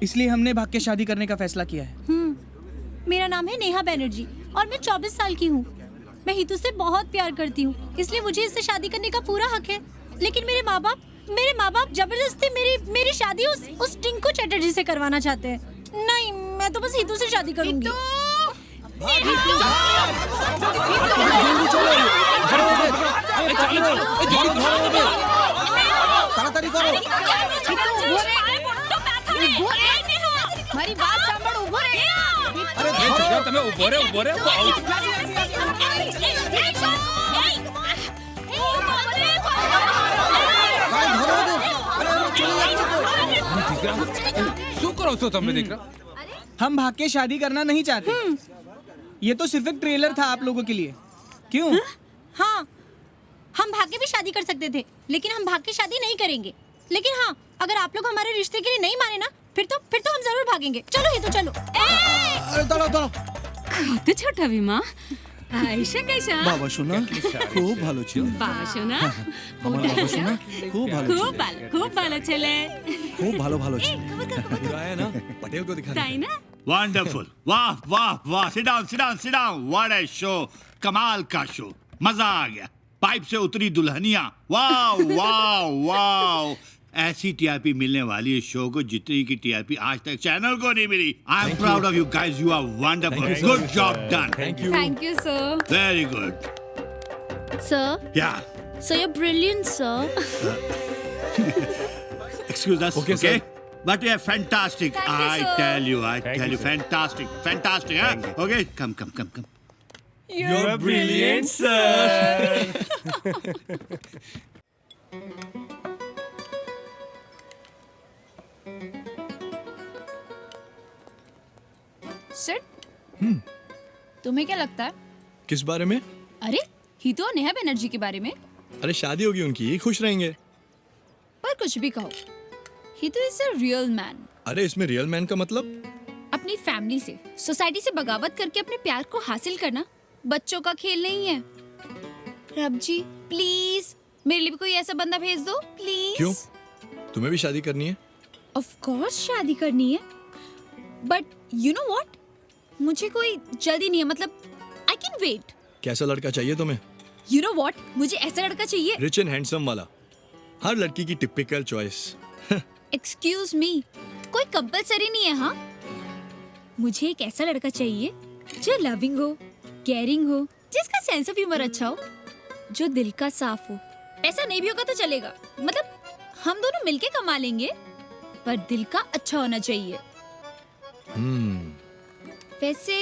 इसलिए हमने भाग के शादी करने का फैसला किया है। मेरा नाम है नेहा बनर्जी और मैं 24 साल की हूँ। मैं हितू से बहुत प्यार करती हूँ, इसलिए मुझे इससे शादी करने का पूरा हक है। लेकिन मेरे माँ बाप जबरदस्ती मेरी शादी उस टिंकू चैटर्जी से करवाना चाहते हैं। नहीं, मैं तो बस हितू से शादी करूंगी। મારી વાત સાંભળ, ઊભો રહે. અરે તમે ઊભો રહે, ઊભો રહે. શું કરો છો તમે દીકરા? हम भाग के शादी करना नहीं चाहते। ये तो सिर्फ एक ट्रेलर था आप लोगों के लिए। क्यों? हाँ, हम भाग के भी शादी कर सकते थे, लेकिन हम भाग के शादी नहीं करेंगे। लेकिन हाँ, अगर आप लोग हमारे रिश्ते के लिए नहीं माने ना, फिर तो हम जरूर भागेंगे। चलो ही तो चलो। अरे दाঁড়াও কত ছোট বিমা, আয়েশা कैसा? বাবা শোনা খুব ভালো ছিল। বাবা শোনা আমার বাবা শোনা খুব ভালো ছিল। খুব ভালো ছেলে। খুব ভালো ছিল। पूरा है ना, पटेल को दिखाना। তাই না? वंडरफुल, वाह वाह वाह। Sit down, sit down, sit down. What a show, कमाल का शो, मजा आ गया। पाइप से उतरी दुल्हनिया, वाह वाह वाह। ऐसी टीआरपी मिलने वाली इस शो को जितनी की टीआरपी आज तक चैनल को नहीं मिली। I am proud of you guys, you are wonderful, good job done. Thank you, sir. Very good. Sir, या so you're brilliant, sir. excuse us, Okay, okay? sir. But you're fantastic. Thank you, I sir. tell you, Thank you, sir. fantastic, fantastic. Huh? Okay, come. You're brilliant, sir. Sir, तुम्हें क्या लगता है? किस बारे में? अरे हितू और नेहा बनर्जी के बारे में। अरे शादी होगी उनकी, खुश रहेंगे। पर कुछ भी कहो, हितू इज अ रियल मैन। अरे इसमें रियल मैन का मतलब? अपनी फैमिली से, सोसाइटी से बगावत करके अपने प्यार को हासिल करना बच्चों का खेल नहीं है। रब जी प्लीज मेरे लिए भी कोई ऐसा बंदा भेज दो प्लीज। क्यों? तुम्हें भी शादी करनी है? ऑफ कोर्स शादी करनी है, बट यू नो व्हाट, मुझे कोई जल्दी नहीं है, मतलब आई कैन वेट। कैसा लड़का चाहिए तुम्हें? यू नो व्हाट, मुझे ऐसा लड़का चाहिए रिच एंड हैंडसम वाला, हर लड़की की टिपिकल चॉइस। एक्सक्यूज मी, कोई कंपलसरी नहीं है। हाँ, मुझे एक ऐसा लड़का चाहिए जो लविंग हो, केयरिंग हो, जिसका सेंस ऑफ ह्यूमर अच्छा हो, जो दिल का साफ हो। ऐसा नहीं भी होगा तो चलेगा, मतलब हम दोनों मिलके कमा लेंगे, पर दिल का अच्छा होना चाहिए। वैसे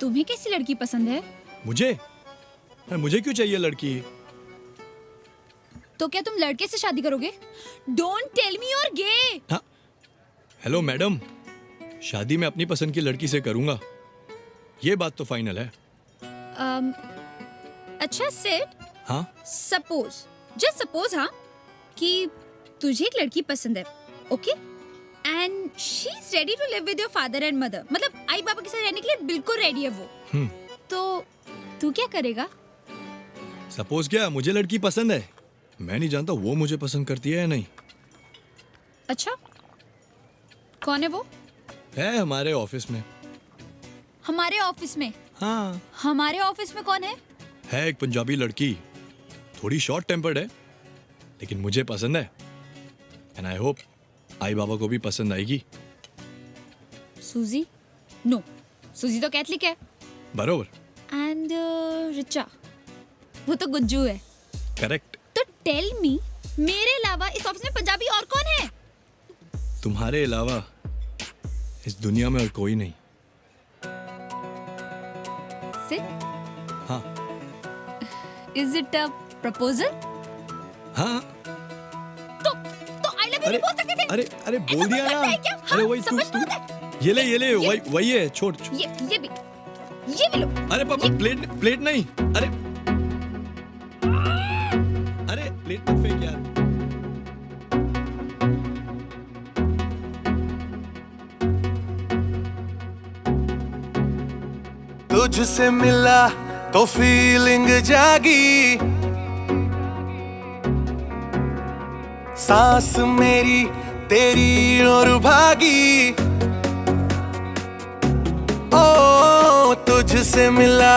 तुम्हें कैसी लड़की पसंद है? मुझे क्यों चाहिए लड़की? तो क्या तुम लड़के से शादी करोगे? Don't tell me you are gay. Hello madam, शादी मैं अपनी पसंद की लड़की से करूंगा, ये बात तो फाइनल है। अच्छा सेठ, हाँ सपोज, जस्ट सपोज, हाँ, कि तुझे एक लड़की पसंद है, okay, and she is ready to live with your father and mother, मतलब आई पापा के साथ रहने के लिए बिल्कुल रेडी है वो। तो तू क्या करेगा? सपोज क्या, मुझे लड़की पसंद है, मैं नहीं जानता वो मुझे पसंद करती है या नहीं। अच्छा, कौन है वो? है हमारे ऑफिस में। हमारे ऑफिस में? हाँ। हमारे ऑफिस में कौन है? है एक पंजाबी लड़की, थोड़ी शॉर्ट टेम्पर्ड है, लेकिन मुझे पसंद है, एंड आई होप आई बाबा को भी पसंद आएगी। सूजी? नो, सूजी तो कैथलिक है। बरोबर। एंड रिचा, वो तो गुज्जू है। करेक्ट। तो टेल मी, मेरे अलावा इस ऑफिस में पंजाबी और कौन है? तुम्हारे अलावा इस दुनिया में और कोई नहीं। सिट? हाँ। Is it a proposal? हाँ। तो आई लव यू नहीं बोल सकते थे? अरे बोल दिया ना। अरे वही तू ये ले वही है, छोड़। ये भी लो। अरे पापा, प्लेट नहीं। अरे प्लेट मत फेंक यार। तुझसे मिला तो फीलिंग जागी, सांस मेरी तेरी ओर भागी। ओ तुझसे मिला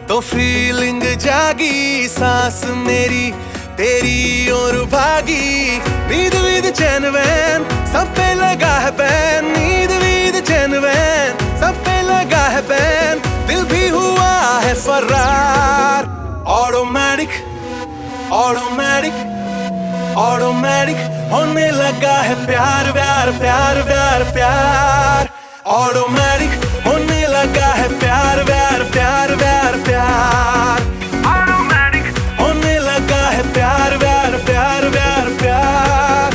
तो फीलिंग जागी, सांस मेरी तेरी ओर भागी। नींद वीद चैन वैन सब पे लगा है बैन, नींद वीद चैन वैन सब पे लगा है बैन। दिल भी हुआ है फरार, ऑटोमेटिक ऑटोमेटिक ऑटोमेटिक होने लगा है प्यार प्यार प्यार प्यार प्यार। ऑटोमेटिक होने लगा है प्यार प्यार प्यार प्यार प्यार। ऑटोमेटिक होने लगा है प्यार प्यार प्यार प्यार प्यार।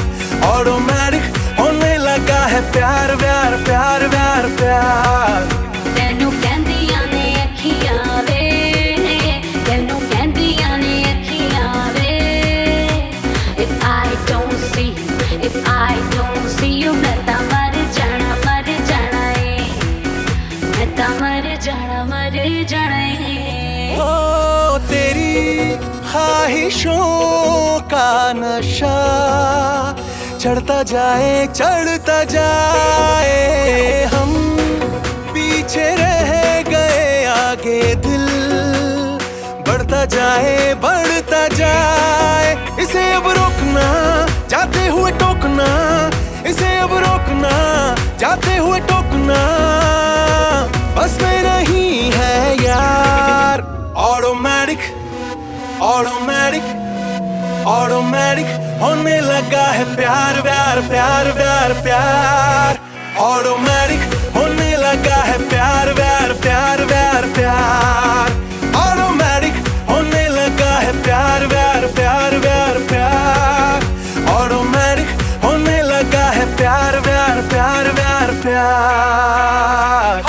ऑटोमेटिक होने लगा है प्यार प्यार प्यार प्यार प्यार। तेनू कहंदियां ने अखियां वे, तेनू कहंदियां ने अखियां वे। If I don't see you, मैं ता मर जाना है, मैं ता मर जाना है। ओ तेरी ख्वाहिशों का नशा चढ़ता जाए, हम पीछे रह गए, आगे दिल बढ़ता जाए। इसे अब रोकना जाते हुए टोकना, इसे अब रोकना जाते हुए टोकना बस में नहीं है यार। ऑटोमेटिक ऑटोमेटिक ऑटोमेटिक होने लगा है प्यार प्यार प्यार प्यार प्यार। ऑटोमेटिक होने लगा है प्यार प्यार प्यार प्यार प्यार। ऑटोमेटिक होने लगा है प्यार प्यार प्यार प्यार प्यार। ऑटोमेटिक होने लगा है प्यार प्यार प्यार प्यार प्यार।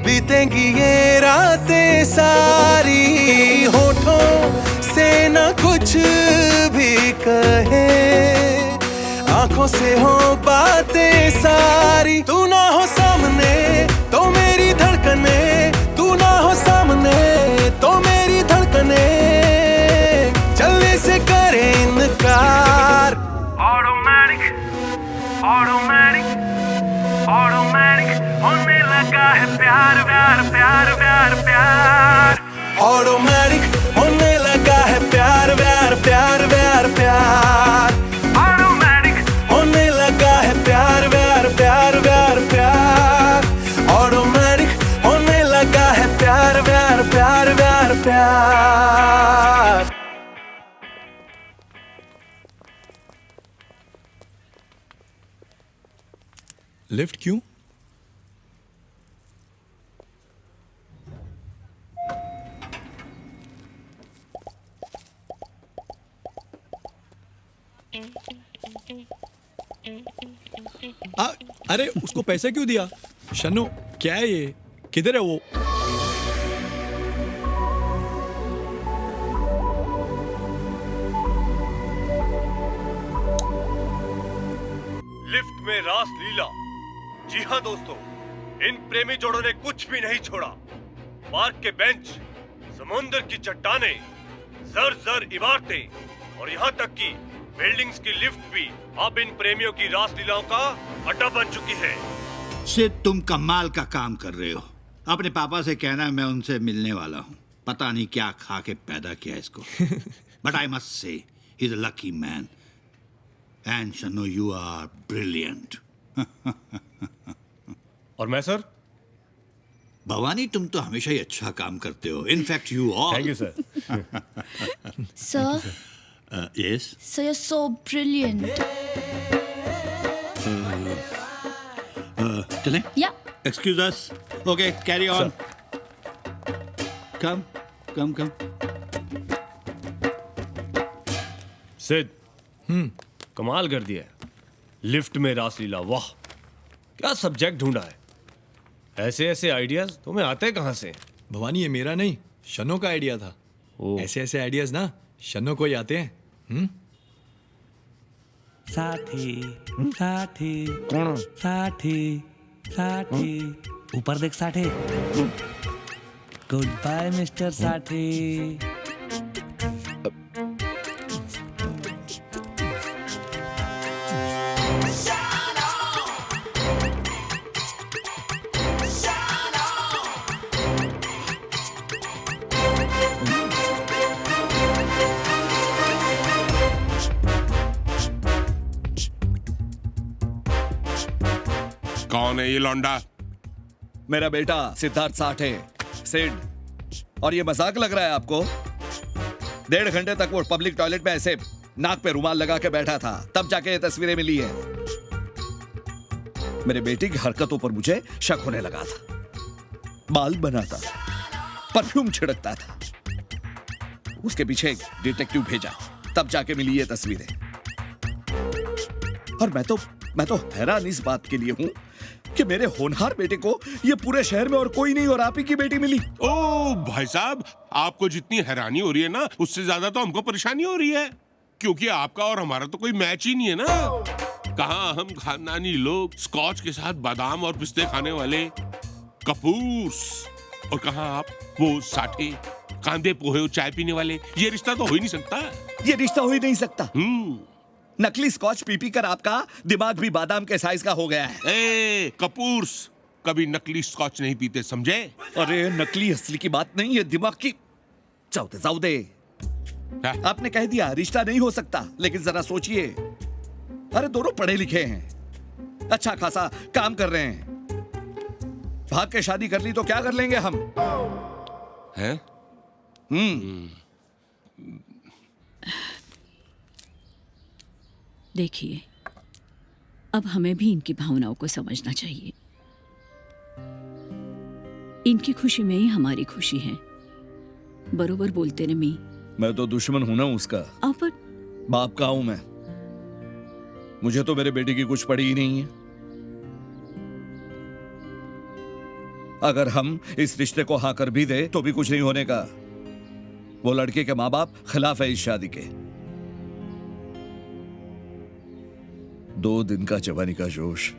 बीतेंगी ये रातें सारी, होठों से न कुछ भी कहे, आंखों से हो बातें सारी। तू ना हो सामने तो मेरी धड़कने, तू ना हो सामने तो मेरी धड़कने चलने से करे इनकार। ऑटोमेटिक ऑटोमेटिक ऑटोमेटिक होने लगा है प्यार प्यार प्यार प्यार प्यार। ऑटोमेटिक होने लिफ्ट क्यों? अरे उसको पैसे क्यों दिया? शन्नो क्या है ये? किधर है वो? लिफ्ट में रास लीला। जी हाँ दोस्तों, इन प्रेमी जोड़ों ने कुछ भी नहीं छोड़ा। पार्क के बेंच, समुद्र की चट्टानें, जर जर इमारतें और यहाँ तक कि बिल्डिंग्स की लिफ्ट भी अब इन प्रेमियों की रास लीलाओं का अड्डा बन चुकी है। सिर्फ तुम कमाल का काम कर रहे हो। अपने पापा से कहना मैं उनसे मिलने वाला हूँ। पता नहीं क्या खा के पैदा किया इसको। But I must say he is a lucky man and शन्नो यू आर ब्रिलियंट। और मैं सर? भवानी तुम तो हमेशा ही अच्छा काम करते हो। In fact you all. Thank you sir. Sir, yes? So you're so brilliant. चलें? Yeah. Excuse us. Okay, carry on. Come. सिद, कमाल कर दिया। लिफ्ट में रासलीला, वाह क्या सब्जेक्ट ढूंढा है। ऐसे ऐसे आइडियाज तुम्हें आते कहाँ से? भवानी ये मेरा नहीं, शन्नो का आइडिया था। ऐसे ऐसे आइडियाज ना शन्नो को ही आते हैं। साठी कौन? साठी ऊपर देख साठी। गुड बाय मिस्टर साठी। कौन है ये लौंडा? मेरा बेटा सिद्धार्थ साठे, सिड। और ये मजाक लग रहा है आपको? 1.5 घंटे तक वो पब्लिक टॉयलेट में ऐसे नाक पे रुमाल लगा के बैठा था, तब जाके ये तस्वीरें मिली है। मेरे बेटे की हरकतों पर मुझे शक होने लगा था। बाल बनाता, परफ्यूम छिड़कता था। उसके पीछे एक डिटेक्टिव भेजा, तब जाके मिली ये तस्वीरें। और मैं तो हैरान इस बात के लिए हूं कि मेरे होनहार बेटे को ये पूरे शहर में और कोई नहीं और आप ही की बेटी मिली। ओ भाई साहब, आपको जितनी हैरानी हो रही है ना, उससे ज्यादा तो हमको परेशानी हो रही है, क्योंकि आपका और हमारा तो कोई मैच ही नहीं है ना। कहाँ हम खानदानी लोग स्कॉच के साथ बादाम और पिस्ते खाने वाले कपूर्स, और कहाँ आप वो साठे कांदे पोहे और चाय पीने वाले। ये रिश्ता तो हो ही नहीं सकता। ये रिश्ता हो ही नहीं सकता। नकली स्कॉच पी कर आपका दिमाग भी बादाम के साइज का हो गया है। ए कपूर्स कभी नकली स्कॉच नहीं पीते, समझे? अरे नकली असली की बात नहीं है, दिमाग की। जाओ दे। आपने कह दिया रिश्ता नहीं हो सकता, लेकिन जरा सोचिए, अरे दोनों पढ़े लिखे हैं, अच्छा खासा काम कर रहे हैं। भाग के शादी कर ली तो क्या कर लेंगे हम? हैं? देखिए, अब हमें भी इनकी भावनाओं को समझना चाहिए। इनकी खुशी में ही हमारी खुशी है। बरोबर बोलते ने मी। मैं तो दुश्मन हूं ना उसका। अब बाप का हूं मैं। मुझे तो मेरे बेटे की कुछ पड़ी ही नहीं है। अगर हम इस रिश्ते को हाँ कर भी दे तो भी कुछ नहीं होने का। वो लड़के के माँ बाप खिलाफ है इस शादी के। 2 दिन का जवानी का जोश,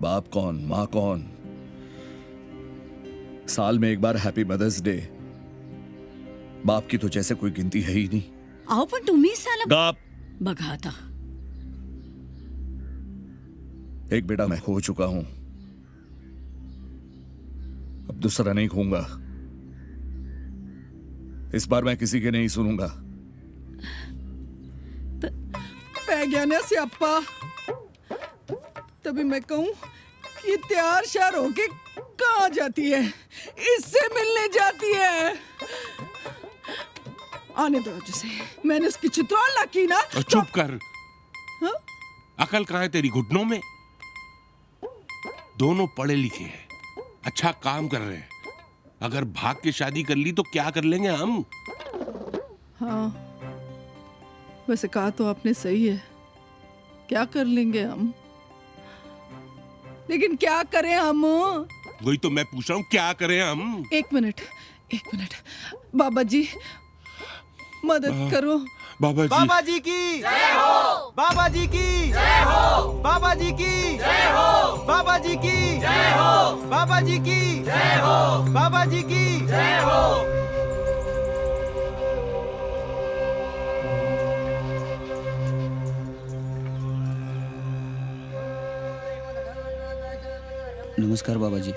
बाप कौन माँ कौन। साल में एक बार हैप्पी मदर्स डे, बाप की तो जैसे कोई गिनती है ही नहीं। आओ पण तुम्ही साला गाप बघा आता। एक बेटा मैं खो चुका हूं, अब दूसरा नहीं खोऊंगा। इस बार मैं किसी के नहीं सुनूंगा। पैज्ञाने से अप्पा, तभी मैं कहूं कि तैयार शार होके कहाँ जाती है? इससे मिलने जाती है। आने दो जैसे मैंने उसकी चित्रौल ना की ना। चुप कर। अकल कहाँ है तेरी घुटनों में? दोनों पढ़े लिखे हैं, अच्छा काम कर रहे हैं। अगर भाग के शादी कर ली तो क्या कर लेंगे हम? हाँ, वैसे कहा तो आपने सही है, क्या कर लेंगे हम, लेकिन क्या करें हम? वही तो मैं पूछ रहा हूँ, क्या करें हम? एक मिनट, बाबा जी मदद करो। बाबा जी की जय हो, बाबा जी की जय हो, बाबा जी की जय हो, बाबा जी की जय हो, बाबा जी की जय हो, बाबा जी की जय हो। नमस्कार बाबा जी।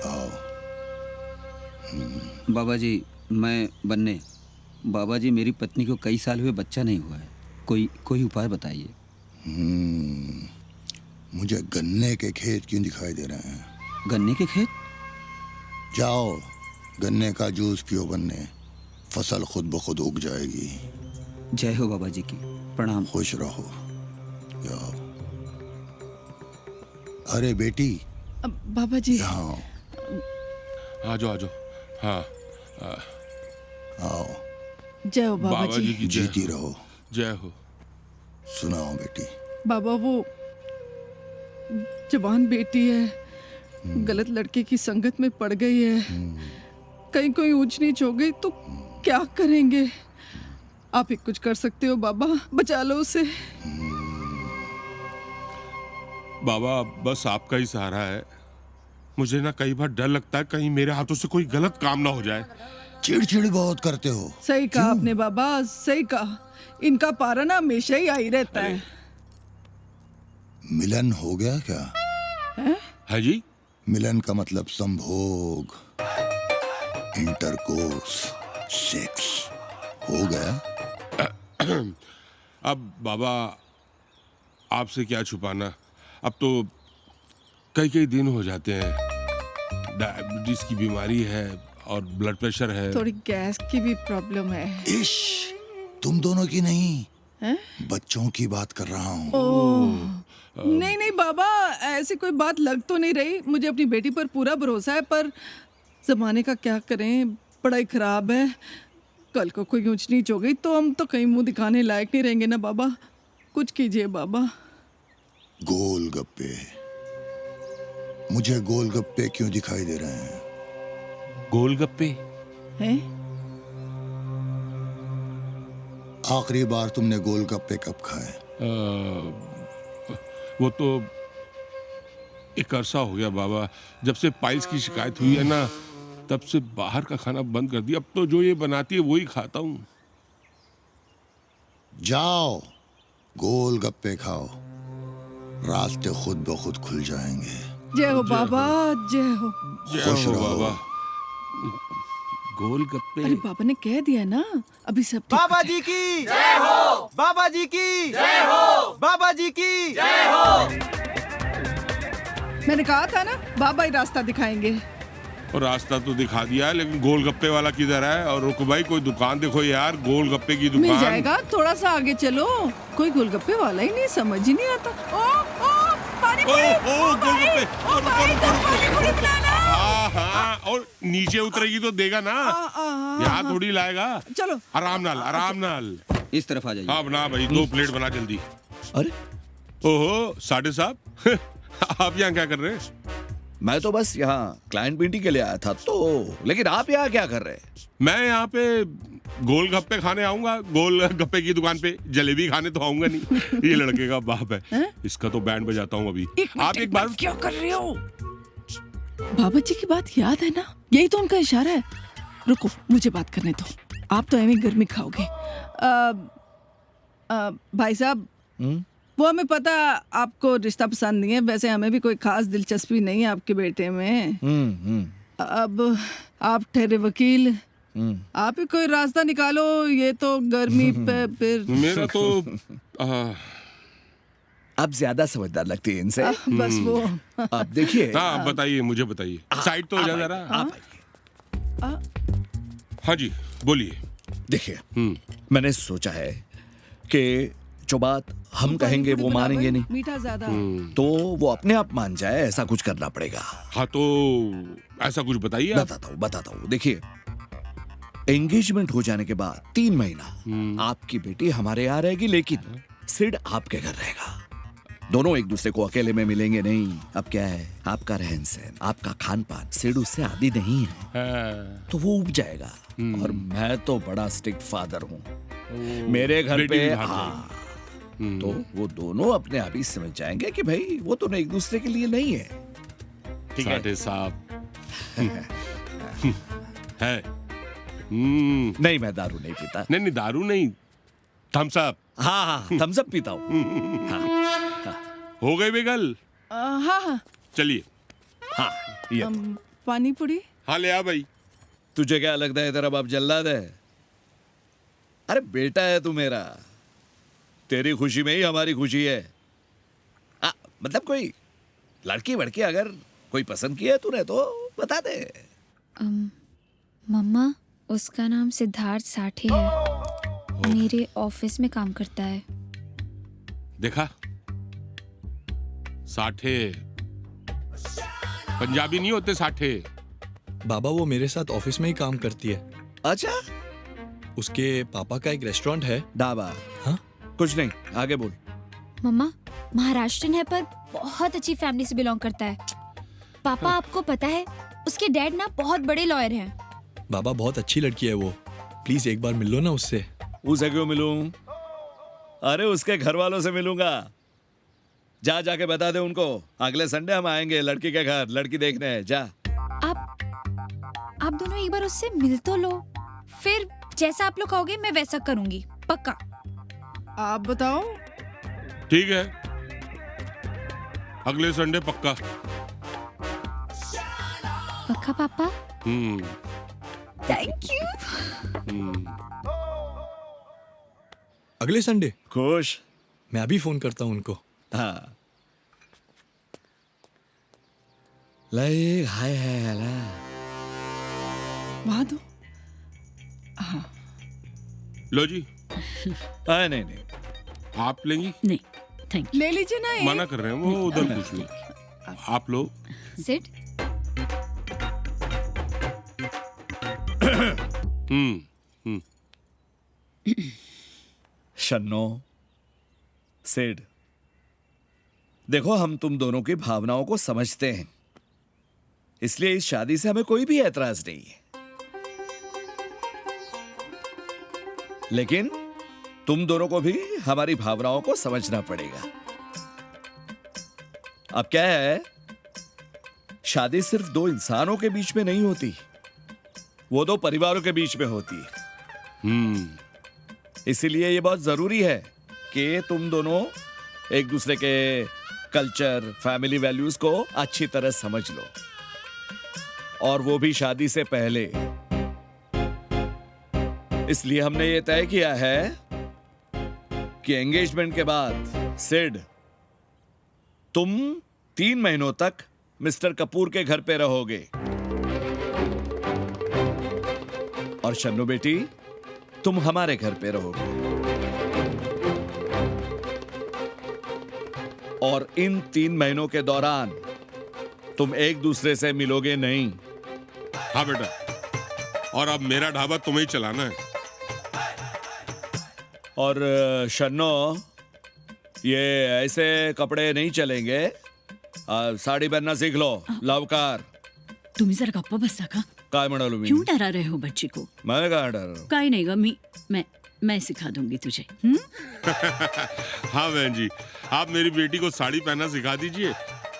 बाबा जी मैं बन्ने। बाबा जी मेरी पत्नी को कई साल हुए बच्चा नहीं हुआ है, कोई उपाय बताइए। मुझे गन्ने के खेत क्यों दिखाई दे रहे हैं? गन्ने के खेत? जाओ गन्ने का जूस पियो बन्ने, फसल खुद ब खुद उग जाएगी। जय हो बाबा जी की, प्रणाम। खुश रहो। जाओ। अरे बेटी बाबा जी आओ। आ जाओ। हाँ आओ। जय हो बाबा जी की जय। जीती रहो। जय हो। सुनाओ बेटी। बाबा वो जवान बेटी है, गलत लड़के की संगत में पड़ गई है, कहीं कोई ऊंच नीच हो गई तो क्या करेंगे? आप ही कुछ कर सकते हो बाबा, बचा लो उसे। बाबा बस आपका ही सहारा है। मुझे ना कई बार डर लगता है कहीं मेरे हाथों से कोई गलत काम ना हो जाए। चिड़चिड़ बहुत करते हो। सही कहा आपने बाबा, सही कहा। इनका पारा ना हमेशा ही आई रहता है। मिलन हो गया क्या? है जी? मिलन का मतलब संभोग, इंटरकोर्स, सेक्स हो गया? अब बाबा आपसे क्या छुपाना, अब तो कई दिन हो जाते हैं। डायबिटीज की बीमारी है और ब्लड प्रेशर है। थोड़ी गैस की भी प्रॉब्लम है। इश, तुम दोनों की नहीं, हैं? बच्चों की बात कर रहा हूँ। नहीं बाबा, ऐसी कोई बात लग तो नहीं रही। मुझे अपनी बेटी पर पूरा भरोसा है, पर जमाने का क्या करें, पढ़ाई खराब है। कल को कोई ऊंच नीच हो गई तो हम तो कहीं मुंह दिखाने लायक नहीं रहेंगे ना बाबा। कुछ कीजिए बाबा। गोलगप्पे, मुझे गोलगप्पे क्यों दिखाई दे रहे हैं? गोलगप्पे हैं? आखिरी बार तुमने गोलगप्पे कब खाए? वो तो एक अरसा हो गया बाबा, जब से पाइल्स की शिकायत हुई है ना, तब से बाहर का खाना बंद कर दिया। अब तो जो ये बनाती है वही खाता हूँ। जाओ गोलगप्पे खाओ, रास्ते खुद ब खुद खुल जाएंगे। जय हो बाबा, जय हो। खुश रहो बाबा। गोलगप्पे। अरे बाबा ने कह दिया ना, अभी सब ठीक बाबा हो जी की जय हो, बाबा जी की जय हो, बाबा जी की जय हो। मैंने कहा था ना, बाबा ही रास्ता दिखाएंगे। और रास्ता तो दिखा दिया है, लेकिन गोलगप्पे वाला किधर है? और रुको भाई, कोई दुकान देखो यार, गोलगप्पे की दुकान। मिल जाएगा, थोड़ा सा आगे चलो। कोई गोलगप्पे वाला ही नहीं, समझ ही नहीं आता। ओ पानी पूरी, गोलगप्पे। पानी पूरी पिलाना। हाँ, और नीचे उतरेगी तो देगा ना, यहाँ थोड़ी लाएगा। चलो आराम नाल। इस तरफ आ जाइए। हाँ बना भाई, 2 प्लेट बना जल्दी। अरे ओहो साढ़े साहब, आप यहाँ क्या कर रहे हैं? मैं तो बस यहाँ क्लाइंट मीटिंग के लिए आया था, तो लेकिन आप यहाँ क्या कर रहे हैं? मैं यहाँ पे गोलगप्पे खाने आऊंगा। गोलगप्पे की दुकान पे जलेबी खाने तो आऊंगा नहीं। ये लड़के का बाप है, इसका तो बैंड बजाता हूँ अभी। आप एक बार क्या कर रहे हो? बाबा जी की बात याद है ना, यही तो उनका इशारा है। रुको, मुझे बात करने दो। आप तो ऐਵੇਂ गर्मी खाओगे। भाई साहब, वो हमें पता आपको रिश्ता पसंद नहीं है, वैसे हमें भी कोई खास दिलचस्पी नहीं है आपके बेटे में। अब आप ठहरे वकील, आप ही कोई रास्ता निकालो। ये तो गर्मी पे फिर मेरा तो आप ज्यादा समझदार लगती है इनसे। बस वो आप देखिए। हाँ बताइए, मुझे बताइए। साइड तो हो जा जरा। हाँ जी बोलिए। देखिए, मैंने सोचा है कि जो बात हम कहेंगे वो मानेंगे नहीं, मीठा ज्यादा। तो वो अपने आप मान जाए, ऐसा कुछ करना पड़ेगा। हाँ तो ऐसा कुछ बताइए। बताता हूँ। देखिए, एंगेजमेंट हो जाने के बाद 3 महीना आपकी बेटी हमारे यहाँ रहेगी, लेकिन सिड आपके घर रहेगा। दोनों एक दूसरे को अकेले में मिलेंगे नहीं। अब क्या है, आपका रहन सहन, आपका खान पान सिड उससे आदी नहीं है, तो वो उब जाएगा। और मैं तो बड़ा स्ट्रिक्ट फादर हूँ, मेरे घर पे तो वो दोनों अपने आप ही समझ जाएंगे कि भाई वो दोनों एक दूसरे के लिए नहीं है। ठीक है साहब। है नहीं, मैं दारू नहीं पीता। नहीं दारू नहीं, थम्स अप। हाँ, थम्स अप पीता हूँ। हो गई बेगल? हाँ। चलिए। हाँ, ये पानी पूरी। हाँ ले आ भाई। तुझे क्या लगता है तेरा बाप जल्लाद है? अरे बेटा है तू मेरा, तेरी खुशी में ही हमारी खुशी है। मतलब कोई लड़की वड़की अगर कोई पसंद किया है तूने तो बता दे। मम्मा, उसका नाम सिद्धार्थ साठे है, मेरे ऑफिस में काम करता है। देखा, साठे पंजाबी नहीं होते साठे। बाबा वो मेरे साथ ऑफिस में ही काम करती है। अच्छा, उसके पापा का एक रेस्टोरेंट है, ढाबा। हाँ, कुछ नहीं, आगे बोल। मम्मा, महाराष्ट्रन है पर बहुत अच्छी फैमिली से बिलोंग करता है। पापा, आपको पता है उसके डैड ना बहुत बड़े लॉयर हैं। बाबा बहुत अच्छी लड़की है वो, प्लीज एक बार मिल लो ना उससे। उसे क्यों मिलूं? अरे उसके घर वालों से मिलूंगा। जाके बता दे उनको, अगले संडे हम आएंगे लड़की के घर, लड़की देखने। जा। आप दोनों एक बार उससे मिल तो लो, फिर जैसा आप लोग कहोगे मैं वैसा करूंगी, पक्का। आप बताओ। ठीक है, अगले संडे पक्का। पक्का पापा? Thank you. अगले संडे? खुश। मैं अभी फोन करता हूँ उनको। हाँ, लाइक हाय है वहां तो। हाँ। लो जी। नहीं, आप लेंगी? नहीं, थैंक ले लीजिए ना। मना कर रहे हैं वो, उधर कुछ नहीं। आप लो। सिड। शन्नो, सिड, देखो हम तुम दोनों की भावनाओं को समझते हैं, इसलिए इस शादी से हमें कोई भी ऐतराज नहीं है। लेकिन तुम दोनों को भी हमारी भावनाओं को समझना पड़ेगा। अब क्या है, शादी सिर्फ 2 इंसानों के बीच में नहीं होती, वो 2 परिवारों के बीच में होती है। इसीलिए ये बहुत जरूरी है कि तुम दोनों एक दूसरे के कल्चर, फैमिली वैल्यूज को अच्छी तरह समझ लो, और वो भी शादी से पहले। इसलिए हमने ये तय किया है कि एंगेजमेंट के बाद सिड, तुम 3 महीनों तक मिस्टर कपूर के घर पे रहोगे, और शन्नू बेटी तुम हमारे घर पे रहोगे। और इन 3 महीनों के दौरान तुम एक दूसरे से मिलोगे नहीं। हाँ बेटा, और अब मेरा ढाबा तुम्हें ही चलाना है। और शन्नो, ये ऐसे कपड़े नहीं चलेंगे, साड़ी पहनना सीख लो, लवकार। तुम्ही जर गप्प बसता का? काय म्हणालो मी? क्यों डरा रहे हो बच्ची को? मैं कहाँ डर रहा हूँ? काय नहीं ग, मैं सिखा दूंगी तुझे। हाँ बहन जी, आप मेरी बेटी को साड़ी पहनना सिखा दीजिए,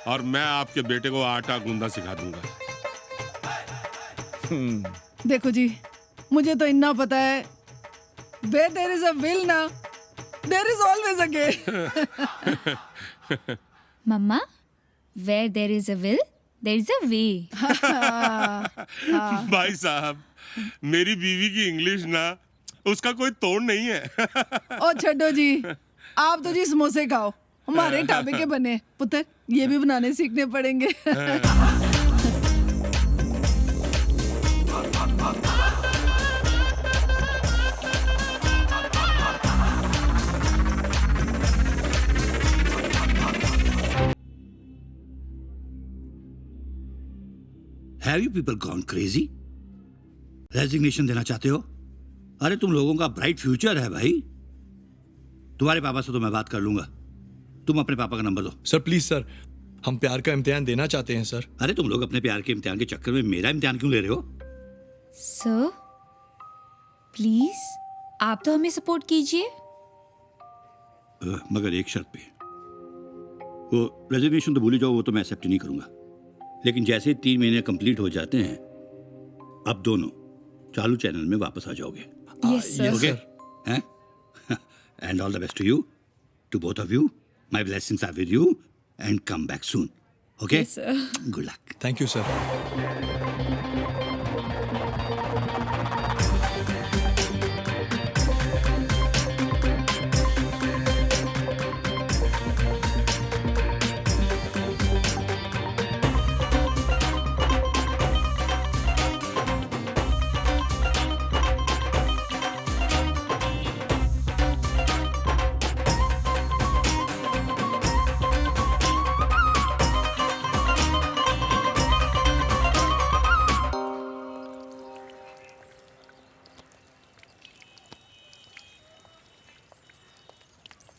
और मैं आपके बेटे को आटा गूंदा सिखा दूंगा। देखो जी, मुझे तो इतना पता है, where there is a will ना, there is always a way। Mamma, where there is a will, there is a way। भाई साहब, मेरी बीवी की इंग्लिश ना, उसका कोई तोड़ नहीं है। ओ छड्डो जी, आप तो जी समोसे खाओ, हमारे ढाबे के बने। पुत्र, ये भी बनाने सीखने पड़ेंगे। Have you people gone crazy? Resignation देना चाहते हो? अरे तुम लोगों का ब्राइट फ्यूचर है भाई। तुम्हारे पापा से तो मैं बात कर लूंगा। तुम अपने पापा का नंबर दो। सर प्लीज सर, हम प्यार का इम्तिहान देना चाहते हैं सर। अरे तुम लोग अपने प्यार के इम्तिहान के चक्कर में मेरा इम्तिहान क्यों ले रहे हो? सर प्लीज आप तो हमें सपोर्ट कीजिए। मगर एक शर्त पे। वो रेजिग्नेशन तो भूल ही जाओ, वो तो मैं एक्सेप्ट नहीं करूंगा। लेकिन जैसे 3 महीने कंप्लीट हो जाते हैं, अब दोनों चालू चैनल में वापस आ जाओगे। Yes sir. ओके हैं? And all the best to you, to both of you. My blessings are with you and come back soon. Okay, good luck. Thank you sir.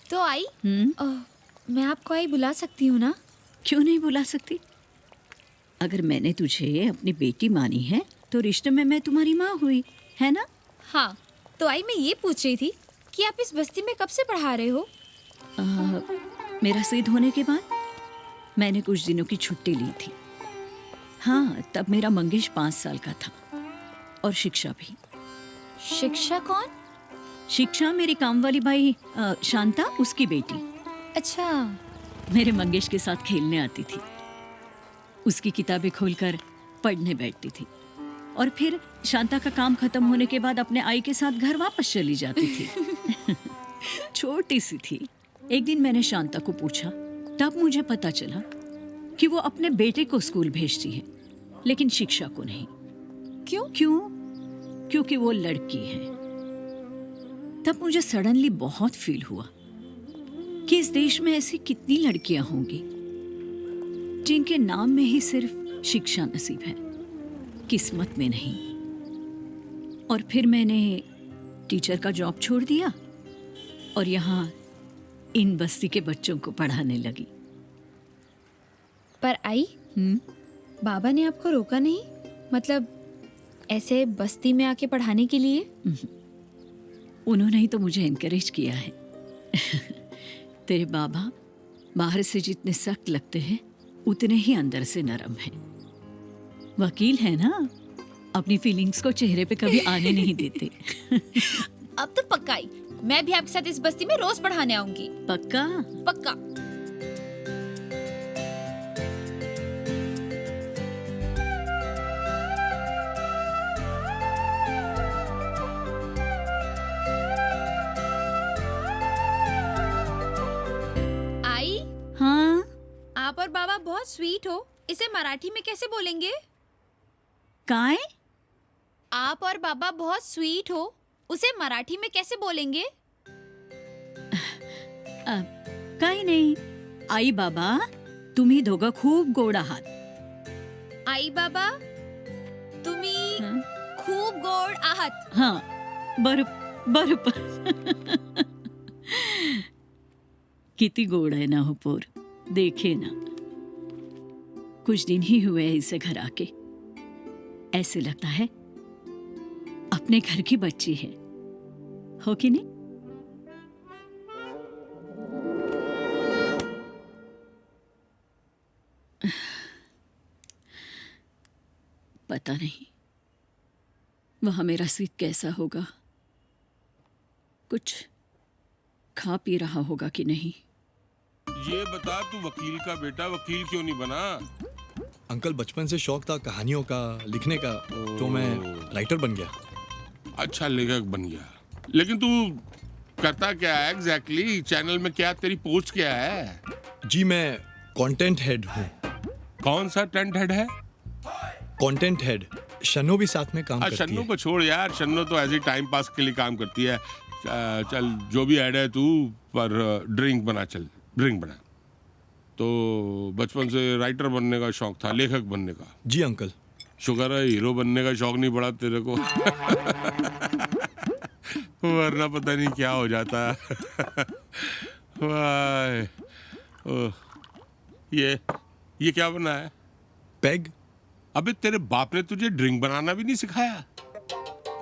तो आई मैं आपको आई बुला सकती हूँ ना? क्यों नहीं बुला सकती? अगर मैंने तुझे अपनी बेटी मानी है तो रिश्ते में मैं तुम्हारी माँ हुई, है ना? हाँ, तो आई मैं ये पूछ रही थी कि आप इस बस्ती में कब से पढ़ा रहे हो? मेरा सिद्ध होने के बाद मैंने कुछ दिनों की छुट्टी ली थी। हाँ, तब मेरा मंगेश 5 साल का था और शिक्षा भी। शिक्षा कौन? शिक्षा मेरी काम वाली भाई शांता, उसकी बेटी। अच्छा। मेरे मंगेश के साथ खेलने आती थी, उसकी किताबें खोलकर पढ़ने बैठती थी और फिर शांता का काम खत्म होने के बाद अपने आई के साथ घर वापस चली जाती थी। छोटी सी थी। एक दिन मैंने शांता को पूछा, तब मुझे पता चला कि वो अपने बेटे को स्कूल भेजती है लेकिन शिक्षा को नहीं। क्यों? क्योंकि वो लड़की है। तब मुझे सडनली बहुत फील हुआ कि इस देश में ऐसी कितनी लड़कियां होंगी जिनके नाम में ही सिर्फ शिक्षा नसीब है, किस्मत में नहीं। और फिर मैंने टीचर का जॉब छोड़ दिया और यहाँ इन बस्ती के बच्चों को पढ़ाने लगी। पर आई बाबा ने आपको रोका नहीं? मतलब ऐसे बस्ती में आके पढ़ाने के लिए? उन्होंने ही तो मुझे एनकरेज किया है। तेरे बाबा बाहर से जितने सख्त लगते हैं उतने ही अंदर से नरम हैं। वकील है ना, अपनी फीलिंग्स को चेहरे पे कभी आने नहीं देते। अब तो पक्का आई, मैं भी आपके साथ इस बस्ती में रोज पढ़ाने आऊंगी। पक्का? पक्का। आई? हाँ? आप और बाबा बहुत स्वीट हो, इसे मराठी में कैसे बोलेंगे? काय? आप और बाबा बहुत स्वीट हो, उसे मराठी में कैसे बोलेंगे? काही नाही। आई बाबा, तुम्ही दोघं खूप गोड आहात। आई बाबा, तुम्ही खूप गोड आहात। हाँ, बरोबर। किती गोड है ना हो पोर, देखे ना। कुछ दिन ही हुए इसे घर आके, ऐसे लगता है अपने घर की बच्ची है, हो कि नहीं? पता नहीं वहां मेरा सीत कैसा होगा, कुछ खा पी रहा होगा कि नहीं। ये बता, तू वकील का बेटा वकील क्यों नहीं बना? अंकल, बचपन से शौक था कहानियों का, लिखने का, तो मैं राइटर बन गया। अच्छा, लेखक बन गया। लेकिन तू करता क्या है एग्जैक्टली? चैनल में क्या तेरी पोस्ट क्या है? जी मैं कंटेंट हेड हूँ। कौन सा टेंट हेड है? Content head. शन्नो भी साथ में काम करती है। शन्नो को छोड़ यार, शन्नो तो ऐसे टाइम पास के लिए काम करती है। चल जो भी हेड है तू, पर ड्रिंक बना, चल ड्रिंक बना। तो बचपन से राइटर बनने का शौक था, लेखक बनने का? जी अंकल। शुक्र है हीरो बनने का शौक नहीं पड़ा तेरे को। वरना पता नहीं क्या हो जाता। वाह, ये क्या बना है? पैग। अबे तेरे बाप ने तुझे ड्रिंक बनाना भी नहीं सिखाया?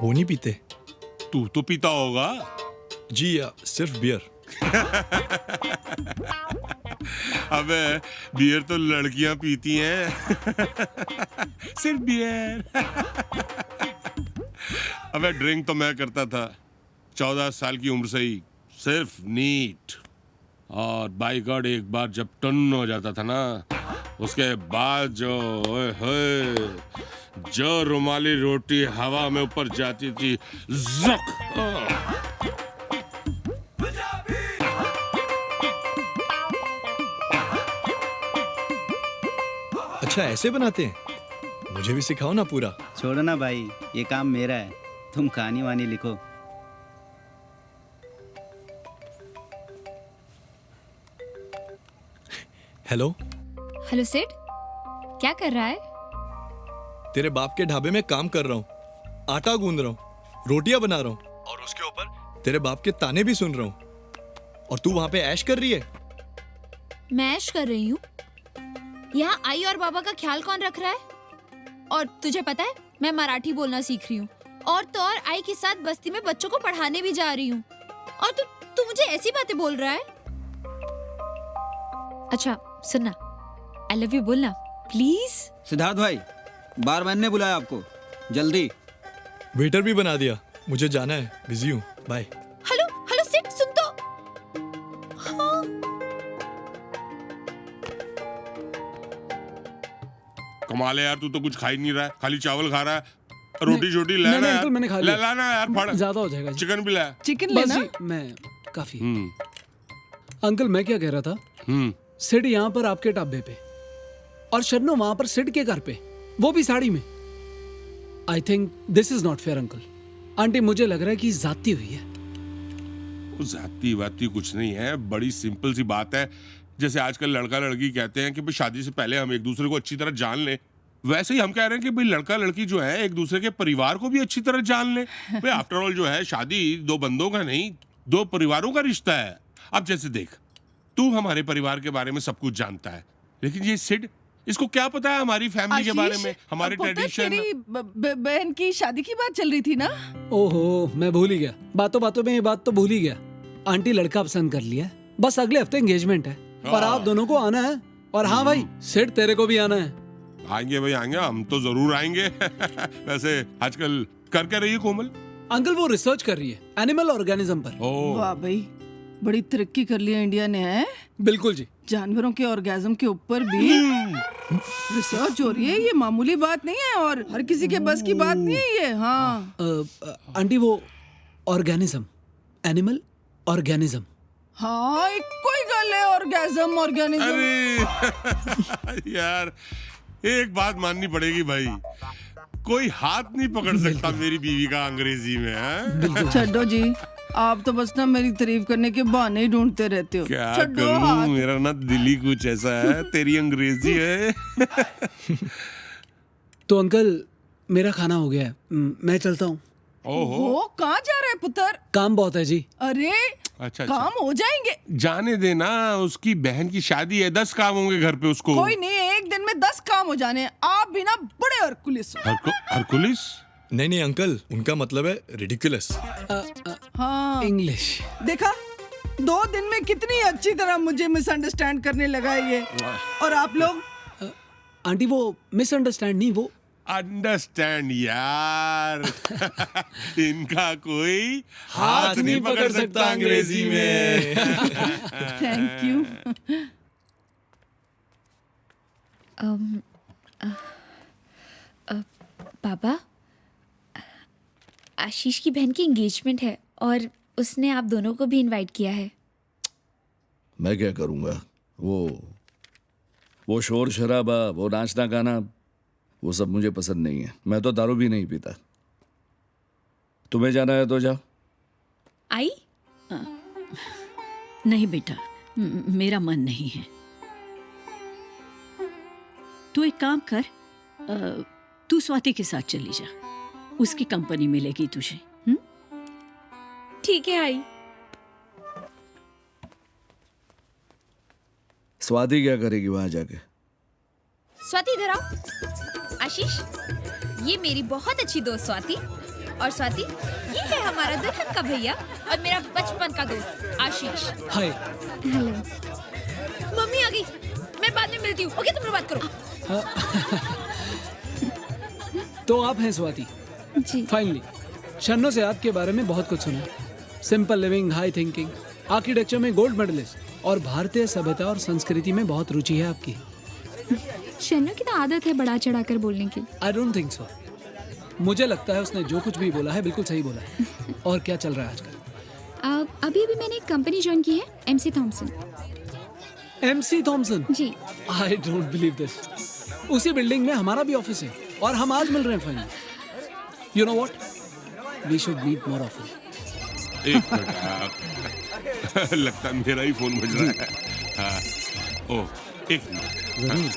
वो नहीं पीते। तू तो पीता होगा। जी या सिर्फ बियर। अबे बियर तो लड़कियां पीती हैं। सिर्फ बियर। अबे ड्रिंक तो मैं करता था 14 साल की उम्र से ही, सिर्फ नीट। और बाय गॉड एक बार जब टन हो जाता था ना, उसके बाद जो ओए होए, जो रुमाली रोटी हवा में ऊपर जाती थी, ज़क। अच्छा ऐसे बनाते हैं? मुझे भी सिखाओ ना पूरा। छोड़ो ना भाई, ये काम मेरा है, तुम कहानी वानी लिखो। हेलो। हेलो सेठ, क्या कर रहा है? तेरे बाप के ढाबे में काम कर रहा हूँ, आटा गूंद रहा हूँ, रोटियां बना रहा हूँ, और उसके ऊपर तेरे बाप के ताने भी सुन रहा हूँ। और तू वहां पे ऐश कर रही है। मैं ऐश कर रही हूँ? यहाँ आई और बाबा का ख्याल कौन रख रहा है? और तुझे पता है मैं मराठी बोलना सीख रही हूँ, और तो और आई के साथ बस्ती में बच्चों को पढ़ाने भी जा रही हूँ, और तू मुझे ऐसी बातें बोल रहा है? अच्छा सुनना, आई लव यू बोलना प्लीज। सिद्धार्थ भाई, बारमैन ने बुलाया आपको, जल्दी। वेटर भी बना दिया, मुझे जाना है, बिजी हूँ, बाय। हेलो हेलो सेठ, सुन तो। हाँ। कमाल है यार, तू तो कुछ खा ही नहीं रहा है, खाली चावल खा रहा है। रोटी छोटी ले नहीं, अंकल, मैंने खा लिया। लाना यार, फड़। ज्यादा हो जाएगा। चिकन भी ला। चिकन बस लेना? जी, मैं काफी। अंकल मैं क्या कह रहा था, सिड यहाँ पर आपके ढाबे पे और शन्नो वहां पर सिड के घर पे, वो भी साड़ी में। I think this is not fair uncle. Aunty मुझे लग रहा है कि जाती हुई है। जाती वाती कुछ नहीं है, बड़ी सिंपल सी बात है। जैसे आजकल लड़का लड़की कहते हैं कि भाई शादी से पहले हम एक दूसरे को अच्छी तरह जान लें, वैसे ही हम कह रहे हैं कि भाई लड़का लड़की जो है एक दूसरे के परिवार को भी अच्छी तरह जान ले। भाई आफ्टर ऑल जो है शादी दो बंदों का नहीं, दो परिवारों का रिश्ता है। अब जैसे देख, तू हमारे परिवार के बारे में सब कुछ जानता है, लेकिन ये सिड, इसको क्या पता है हमारी फैमिली के बारे में, हमारे ट्रेडिशन। तेरी बहन की शादी की बात चल रही थी ना? ओहो, मैं भूल ही गया, बातों बातों में ये बात तो भूल ही गया। आंटी लड़का पसंद कर लिया है, बस अगले हफ्ते एंगेजमेंट है और आप दोनों को आना है। और हाँ भाई, सिड तेरे को भी आना है। आएंगे भाई आएंगे, हम तो जरूर आएंगे। वैसे आजकल कर क्या रही है कोमल? अंकल वो रिसर्च कर रही है एनिमल ऑर्गेनिज्म पर। वाह भाई, बड़ी तरक्की कर लिया इंडिया ने, है? बिल्कुल जी। जानवरों के ऑर्गेज्म के ऊपर भी रिसर्च हो रही है, ये मामूली बात नहीं है और हर किसी के बस की बात नहीं है ये। हाँ आंटी वो ऑर्गेनिज्म, एनिमल ऑर्गेनिज्म। हाँ, कोई गल है ऑर्गेज्म ऑर्गेनिज्म। अरे यार एक बात माननी पड़ेगी भाई, कोई हाथ नहीं पकड़ सकता मेरी बीवी का अंग्रेजी में, है? छड्डो जी, आप तो बस ना मेरी तारीफ करने के बहाने ही ढूंढते रहते हो। क्या करूं, मेरा ना दिल ही कुछ ऐसा है, तेरी अंग्रेजी है। तो अंकल मेरा खाना हो गया है, मैं चलता हूँ। ओहो, कहाँ जा रहे हैं पुत्र? काम बहुत है जी। अरे अच्छा, काम हो जाएंगे, जाने देना, उसकी बहन की शादी है, 10 काम होंगे घर पे उसको। कोई नहीं, एक दिन में 10 काम हो जाने हैं। आप भी ना बड़े हरकुलिस हो। हरकुलिस? नहीं अंकल, उनका मतलब है रिडिकुलस। हाँ इंग्लिश। देखा, 2 दिन में कितनी अच्छी तरह मुझे मिसअंडरस्टैंड करने लगा ये। और आप लोग? आंटी वो मिसअंडरस्टैंड नहीं, वो अंडरस्टैंड यार। इनका कोई हाथ नहीं पकड़ सकता अंग्रेजी में। Thank you. बाबा, आशीष की बहन की एंगेजमेंट है और उसने आप दोनों को भी इनवाइट किया है। मैं क्या करूंगा, वो शोर शराबा, वो नाचना गाना, वो सब मुझे पसंद नहीं है। मैं तो दारू भी नहीं पीता। तुम्हें जाना है तो जाओ। आई? नहीं बेटा, मेरा मन नहीं है। तू एक काम कर, तू स्वाति के साथ चली जा, उसकी कंपनी मिलेगी तुझे। ठीक है आई। स्वाति क्या करेगी वहां जाके? स्वाति इधर आओ। आशीष, ये मेरी बहुत अच्छी दोस्त स्वाति, और स्वाति ये है हमारा दुल्हन का भैया और मेरा बचपन का दोस्त आशीष। हाय। हेलो। मम्मी आ गई, मैं बाद में मिलती हूँ। ओके, तुम लोग बात करो। तो आप हैं स्वाति? जी। फाइनली शन्नो से आपके बारे में बहुत कुछ सुना। Simple living, high thinking, architecture में गोल्ड मेडलिस्ट और भारतीय सभ्यता और संस्कृति में बहुत रुचि है आपकी। शन्नो की तो आदत है बढ़ा चढ़ा कर बोलने की। I don't think so. मुझे लगता है उसने जो कुछ भी बोला है बिल्कुल सही बोला है। और क्या चल रहा है आजकल? अभी मैंने एक कंपनी ज्वाइन की है, MC थॉमसन। MC Thomson? जी। I don't believe this. उसी बिल्डिंग में हमारा भी ऑफिस है और हम आज मिल रहे हैं finally. You know what, we should meet more often. एक मिनट, लगता है मेरा ही फोन बज रहा है। हाँ। ओह, एक मिनट।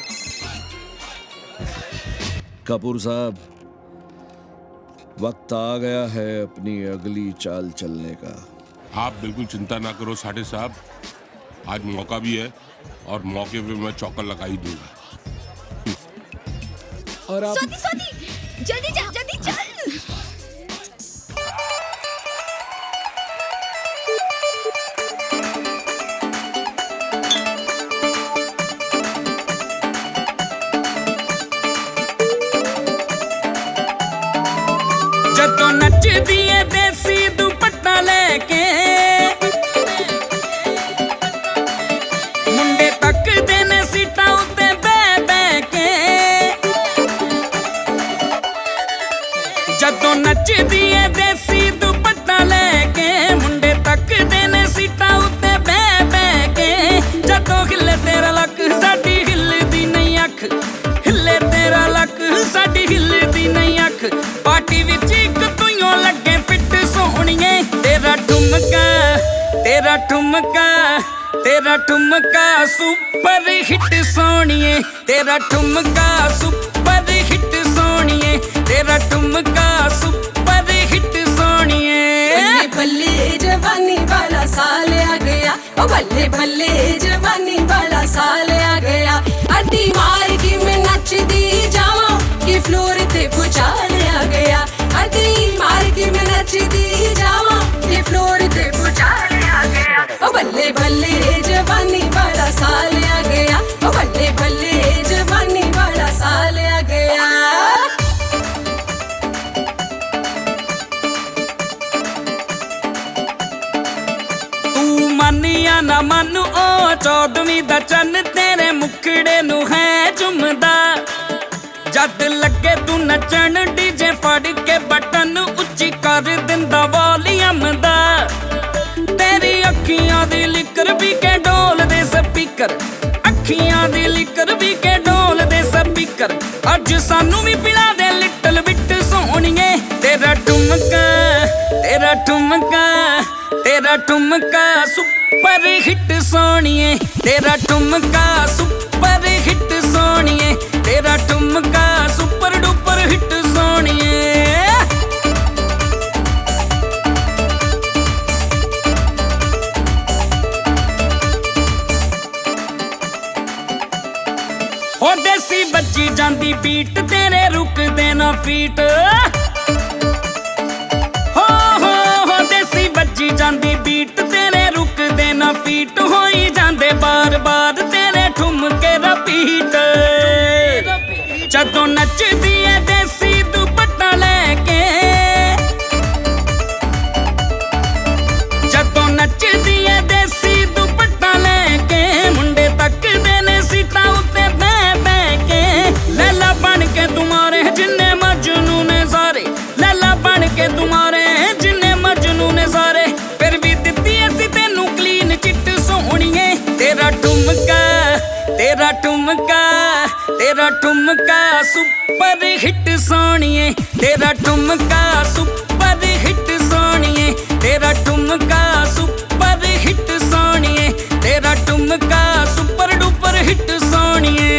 कपूर साहब, वक्त आ गया है अपनी अगली चाल चलने का। आप बिल्कुल चिंता ना करो साठे साहब, आज मौका भी है और मौके पे मैं चौका लगा ही दूंगा। और आप स्वाति, जल्दी चल, जल्दी चल। जदों नचदी है देसी दुपट्टा लेके, मुंडे तकदे ने सीटां उत्ते बह बह के। जदों नचदी है देसी दुपट्टा लेके, मुंडे तकदे ने सीटां उत्ते बह बह के। जदों हिले तेरा लक साडी हिलदी नहीं अख, हिले तेरा लक साडी हिलदी नहीं अख। पार्टी विच लगे फिट सोहणिए, तेरा ठुमका, तेरा ठुमका, तेरा ठुमका सुपर हिट सोहणिए, तेरा ठुमका सुपर हिट सोहणिए, तेरा ठुमका सुपर हिट सोहणिए। बल्ले बल्ले जवानी वाला साल आ गया, ओ बल्ले बल्ले जवानी वाला साल आ गया। अड्डी मार के मैं नचदी जावां कि फ्लोर ते भुचाल आ गया। अड्डी मार के मैं नचदी जावां कि फ्लोर ते भुचाल आ गया। ओ बल्ले बल्ले जवानी वाला साल आ गया, ओ बल्ले बल्ले जवानी वाला साल आ गया। तू मन या ना मन ओ 14वीं दा चन्न तेरे मुखड़े नू है चुमदा। जद लगे तू नचन डीजे फड़ के बटन उच्ची कर दिंदा वॉल्यूम दा। तेरी अखियां दी लिकर भी के डोल दे स्पीकर, अखियां दी लिकर भी के डोल दे स्पीकर। अज सानू भी पिला दे लिटल बिट सोहणिए, तेरा ठुमका, तेरा ठुमका, तेरा ठुमका सुपर हिट सोहणिए, तेरा ठुमका सुपर हिट सोहणिए, तेरा ठुमका सुपर डुपर हिट सोहणिए। हो देसी बच्ची जांदी बीट, तेरे रुक देना फीट। हो देसी बच्ची जांदी बीट, तेरे रुक देना फीट। हो ही जांदे बार बार तेरे ठुमके रपीट। जदों नचदी है देसी दुपट्टा लेके, जदों नचदी है देसी दुपट्टा लेके। मुंडे तकदे ने सीटां उत्ते बह बह के। लैला बन के तुम्हारे जिन्ने मजनू ने सारे, लैला बन के तुम्हारे जिन्ने मजनू ने सारे। फिर भी दित्ती असी तेनू क्लीन चिट सोहणिए, तेरा ठुमका, तेरा ठुमका, तेरा ठुमका सुपर हिट सोहणिए, तेरा ठुमका सुपर हिट सोहणिए, तेरा ठुमका सुपर हिट सोहणिए, तेरा ठुमका सुपर डुपर हिट सोहणिए।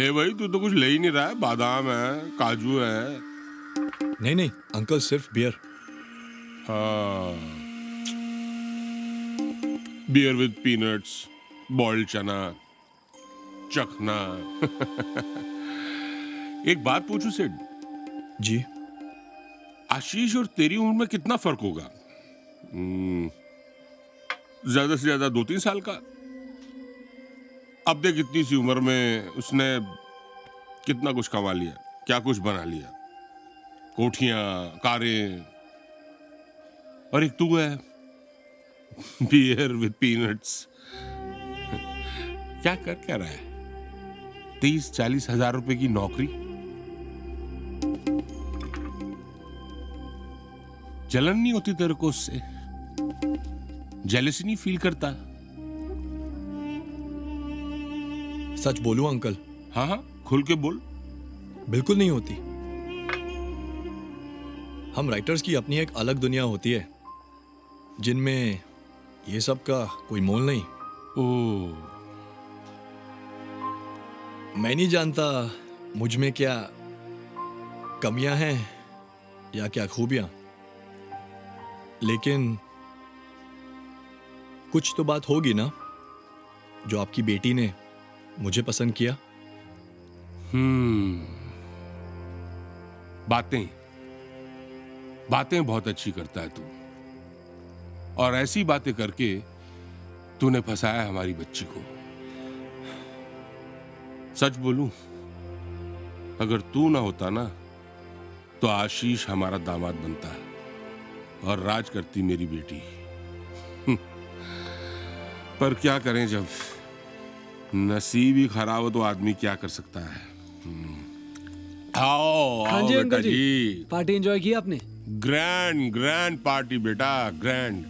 ले भाई, तू तो कुछ ले ही नहीं रहा है। बादाम है, काजू है। नहीं नहीं अंकल, सिर्फ बियर। हाँ, बियर विद पीनट्स, बॉइल्ड चना, चखना। एक बात पूछूं सेठ जी? आशीष और तेरी उम्र में कितना फर्क होगा? ज्यादा से ज्यादा 2-3 साल का। अब देख इतनी सी उम्र में उसने कितना कुछ कमा लिया, क्या कुछ बना लिया। कोठियां, कारें, और एक तू है बियर विद पीनट्स। क्या कर रहा है? 30-40 हजार रुपए की नौकरी। जलन नहीं होती तेरे को उससे? जेलसी नहीं फील करता? सच बोलूं अंकल? हाँ हाँ, खुल के बोल। बिल्कुल नहीं होती। हम राइटर्स की अपनी एक अलग दुनिया होती है जिनमें ये सब का कोई मोल नहीं। ओह, मैं नहीं जानता मुझ में क्या कमियां हैं या क्या खूबियां, लेकिन कुछ तो बात होगी ना जो आपकी बेटी ने मुझे पसंद किया। बातें बहुत अच्छी करता है तू, और ऐसी बातें करके तूने फंसाया हमारी बच्ची को। सच बोलूं, अगर तू ना होता ना तो आशीष हमारा दामाद बनता और राज करती मेरी बेटी। पर क्या करें, जब नसीब ही खराब हो तो आदमी क्या कर सकता है। आओ हाँ आओ जी बेटा अंकल जी। पार्टी एंजॉय की आपने? ग्रैंड पार्टी बेटा, ग्रैंड।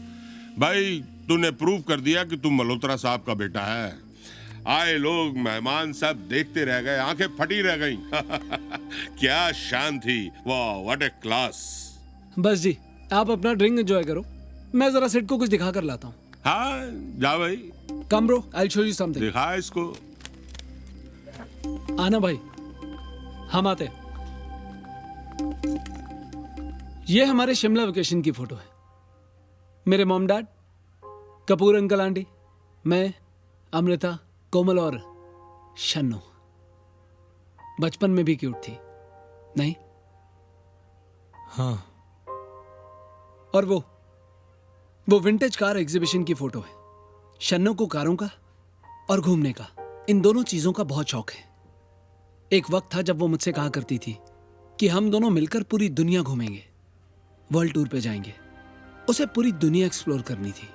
भाई तूने प्रूव कर दिया कि तू मल्होत्रा साहब का बेटा है। आए लोग, मेहमान सब देखते रह गए, आंखें फटी रह गईं। क्या शान थी, वाह व्हाट ए क्लास। बस जी, आप अपना ड्रिंक एंजॉय करो, मैं जरा सेट को कुछ दिखा कर लाता हूँ। हाँ जा भाई। कम bro, I will show you something. दिखा इसको। आना भाई, हम आते हैं। ये हमारे शिमला वेकेशन की फोटो है। मेरे mom dad, Kapoor uncle aunty, मैं, अमृता, कोमल और शन्नू। बचपन में भी क्यूट थी, नहीं? हाँ। और वो विंटेज कार एग्जीबिशन की फोटो है। शन्नू को कारों का और घूमने का, इन दोनों चीजों का बहुत शौक है। एक वक्त था जब वो मुझसे कहा करती थी कि हम दोनों मिलकर पूरी दुनिया घूमेंगे, वर्ल्ड टूर पे जाएंगे। उसे पूरी दुनिया एक्सप्लोर करनी थी।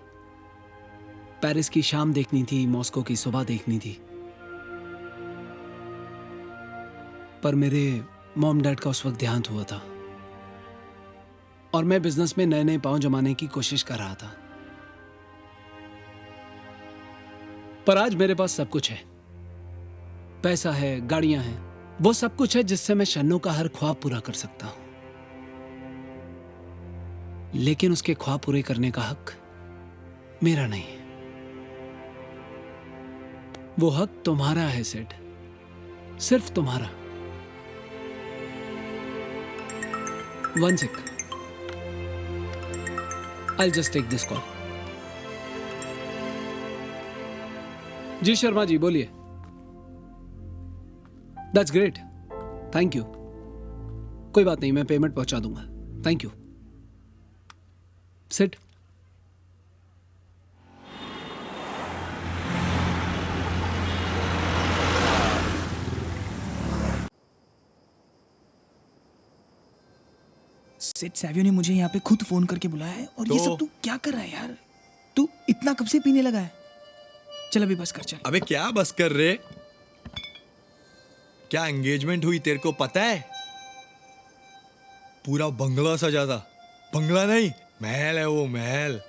पेरिस की शाम देखनी थी, मॉस्को की सुबह देखनी थी। पर मेरे मॉम डैड का उस वक्त देहांत हुआ था और मैं बिजनेस में नए नए पांव जमाने की कोशिश कर रहा था। पर आज मेरे पास सब कुछ है, पैसा है, गाड़ियां हैं, वो सब कुछ है जिससे मैं शन्नू का हर ख्वाब पूरा कर सकता हूं। लेकिन उसके ख्वाब पूरे करने का हक मेरा नहीं है। वो हक तुम्हारा है सेठ, सिर्फ तुम्हारा। One sec, I'll just take this call. जी शर्मा जी बोलिए। That's great. Thank you. कोई बात नहीं, मैं पेमेंट पहुंचा दूंगा। Thank you. Sit. सेठ सैवियो ने मुझे यहाँ पे खुद फोन करके बुलाया है, और ये सब तू क्या कर रहा है यार? तू इतना कब से पीने लगा है? चल अभी बस कर, चल। अबे क्या बस कर रे? क्या एंगेजमेंट हुई तेरे को पता है? पूरा बंगला सजा था। बंगला नहीं, महल है वो, महल।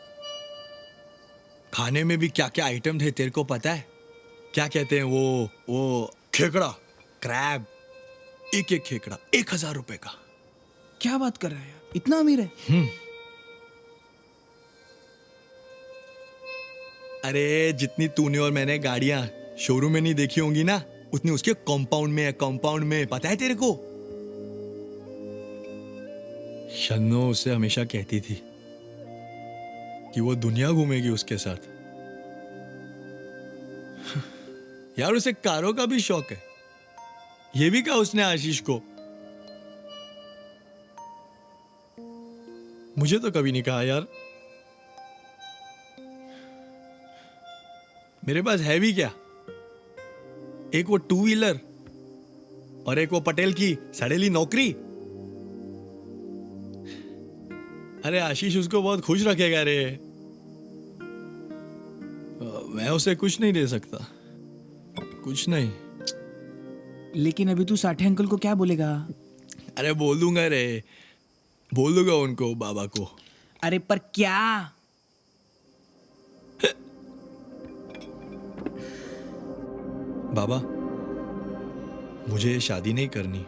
खाने में भी क्या क्या आइटम थे तेरे को पता है? क्या कहते हैं वो खेकड़ा, क्रैब, एक खेकड़ा 1000 रुपए का। क्या बात कर रहा है यार, इतना अमीर है? अरे जितनी तूने और मैंने गाड़ियां शोरूम में नहीं देखी होंगी ना, उतनी उसके कंपाउंड में है, कंपाउंड में, पता है तेरे को? शन्नो उससे हमेशा कहती थी कि वो दुनिया घूमेगी उसके साथ। यार उसे कारों का भी शौक है, ये भी कहा उसने आशीष को। मुझे तो कभी नहीं कहा यार। मेरे पास है भी क्या, एक वो 2 व्हीलर और एक वो पटेल की सड़ेली नौकरी। अरे आशीष उसको बहुत खुश रखेगा रे। मैं उसे कुछ नहीं दे सकता, कुछ नहीं। लेकिन अभी तू साठे अंकल को क्या बोलेगा? अरे बोल दूंगा रे, बोल दूंगा उनको, बाबा को। अरे पर क्या? बाबा मुझे ये शादी नहीं करनी।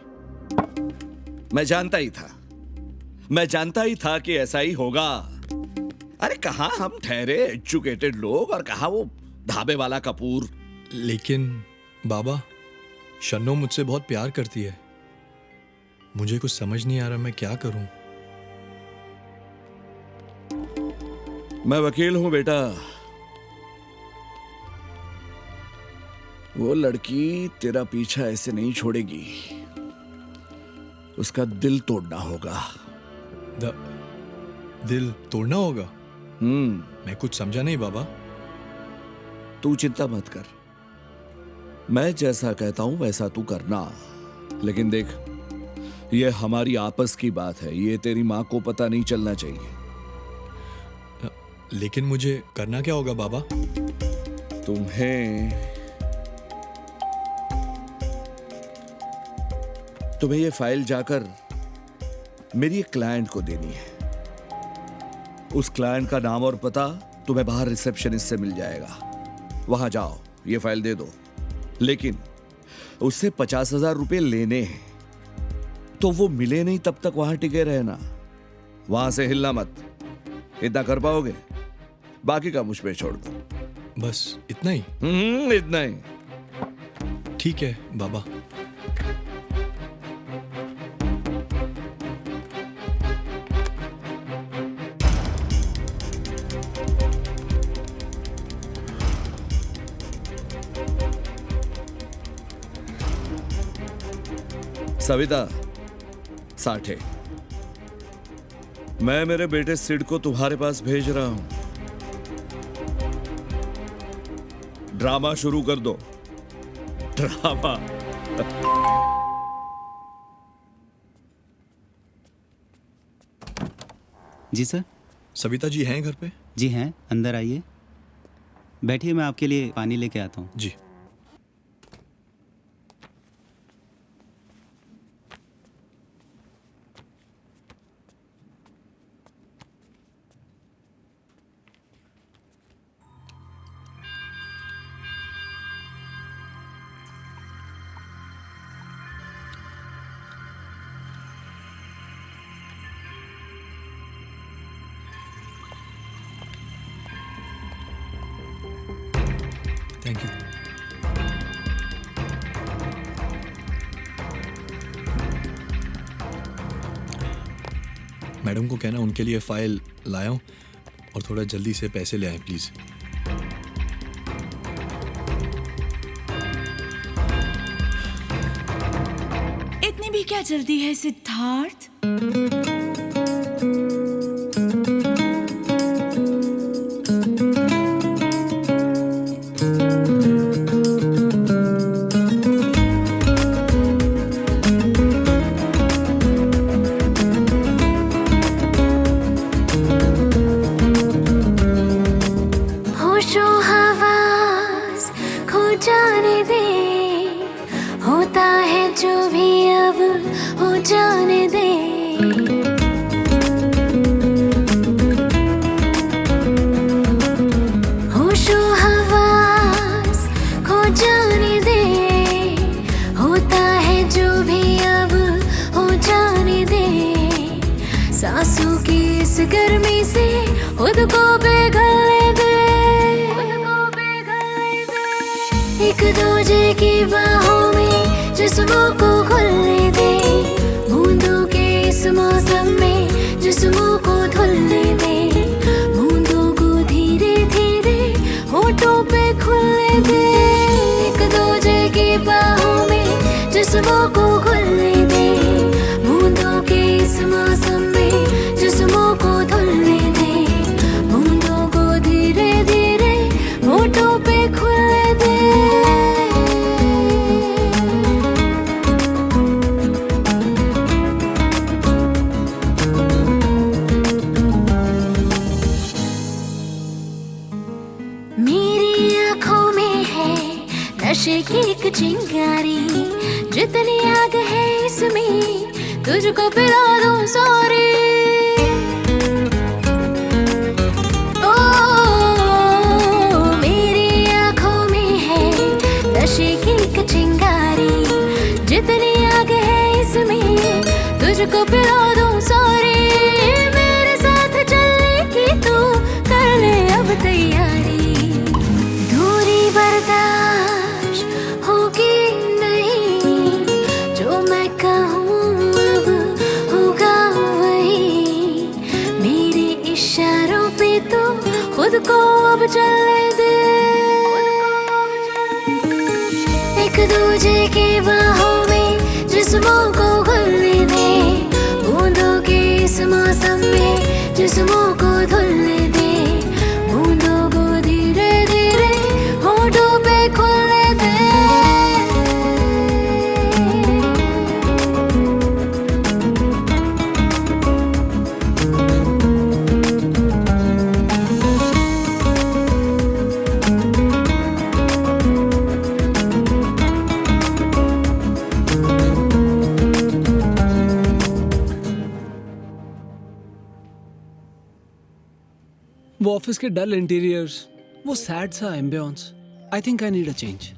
मैं जानता ही था कि ऐसा ही होगा। अरे कहाँ हम ठहरे एजुकेटेड लोग और कहाँ वो ढाबे वाला कपूर। लेकिन बाबा शन्नो मुझसे बहुत प्यार करती है, मुझे कुछ समझ नहीं आ रहा मैं क्या करूं। मैं वकील हूं बेटा। वो लड़की तेरा पीछा ऐसे नहीं छोड़ेगी, उसका दिल तोड़ना होगा। दिल तोड़ना होगा? मैं कुछ समझा नहीं बाबा। तू चिंता मत कर, मैं जैसा कहता हूं वैसा तू करना। लेकिन देख, ये हमारी आपस की बात है, ये तेरी मां को पता नहीं चलना चाहिए। लेकिन मुझे करना क्या होगा बाबा? तुम्हें ये फाइल जाकर मेरी एक क्लाइंट को देनी है। उस क्लाइंट का नाम और पता तुम्हें बाहर रिसेप्शनिस्ट से मिल जाएगा। वहां जाओ, ये फाइल दे दो, लेकिन उससे 50,000 रुपए लेने हैं। तो वो मिले नहीं तब तक वहां टिके रहना, वहां से हिलना मत। इतना कर पाओगे? बाकी का मुझ पे छोड़ दो। बस इतना ही? इतना ही। ठीक है बाबा। सविता, साठे, मैं मेरे बेटे सिड को तुम्हारे पास भेज रहा हूं। ड्रामा शुरू कर दो, ड्रामा। जी सर। सविता जी हैं घर पे? जी हैं, अंदर आइए, बैठिए, मैं आपके लिए पानी लेके आता हूँ। जी। Thank you. मैडम को कहना उनके लिए फाइल लाया हूं और थोड़ा जल्दी से पैसे ले आए प्लीज। इतनी भी क्या जल्दी है सिद्धार्थ? सांसों की इस गर्मी से खुद को पिघलने दे, एक एक दूजे की बाहों में जिस्मों को खुलने दे, बूंदों के इस मौसम में जिस्मों को धुलने दे, बूंदों को धीरे धीरे होठों पे खुलने दे। एक दूजे की बाहों में जिस्मों को खुलने दे, बूंदों के इस मौसम में जिस्मों को धुलने दे, बूंदों को धीरे धीरे होठों पे खुलने दे। मेरी आँखों में है नशे की एक चिंगारी, जितनी आग है इसमें तुझको पिला दूं सारी। ओ मेरी आँखों में है नशे की एक चिंगारी, जितनी आग है इसमें तुझको पिला दूं सारी। मेरे साथ चलने की तू कर ले अब तैयारी, दूरी बर्दाश्त होगी नहीं, जो मैं कहूँ अब होगा वही। मेरे इशारों पे तो खुद को अब चलने दे। एक दूजे की बाहों में जिस्मों को खुलने दे, बूंदों के इस मौसम में जिस्मों को धुलने दे, बूंदों को धीरे धीरे होठों पे खुलने दे। वो ऑफिस के डल इंटीरियर्स, वो सैड सा ambience, I think I need a change.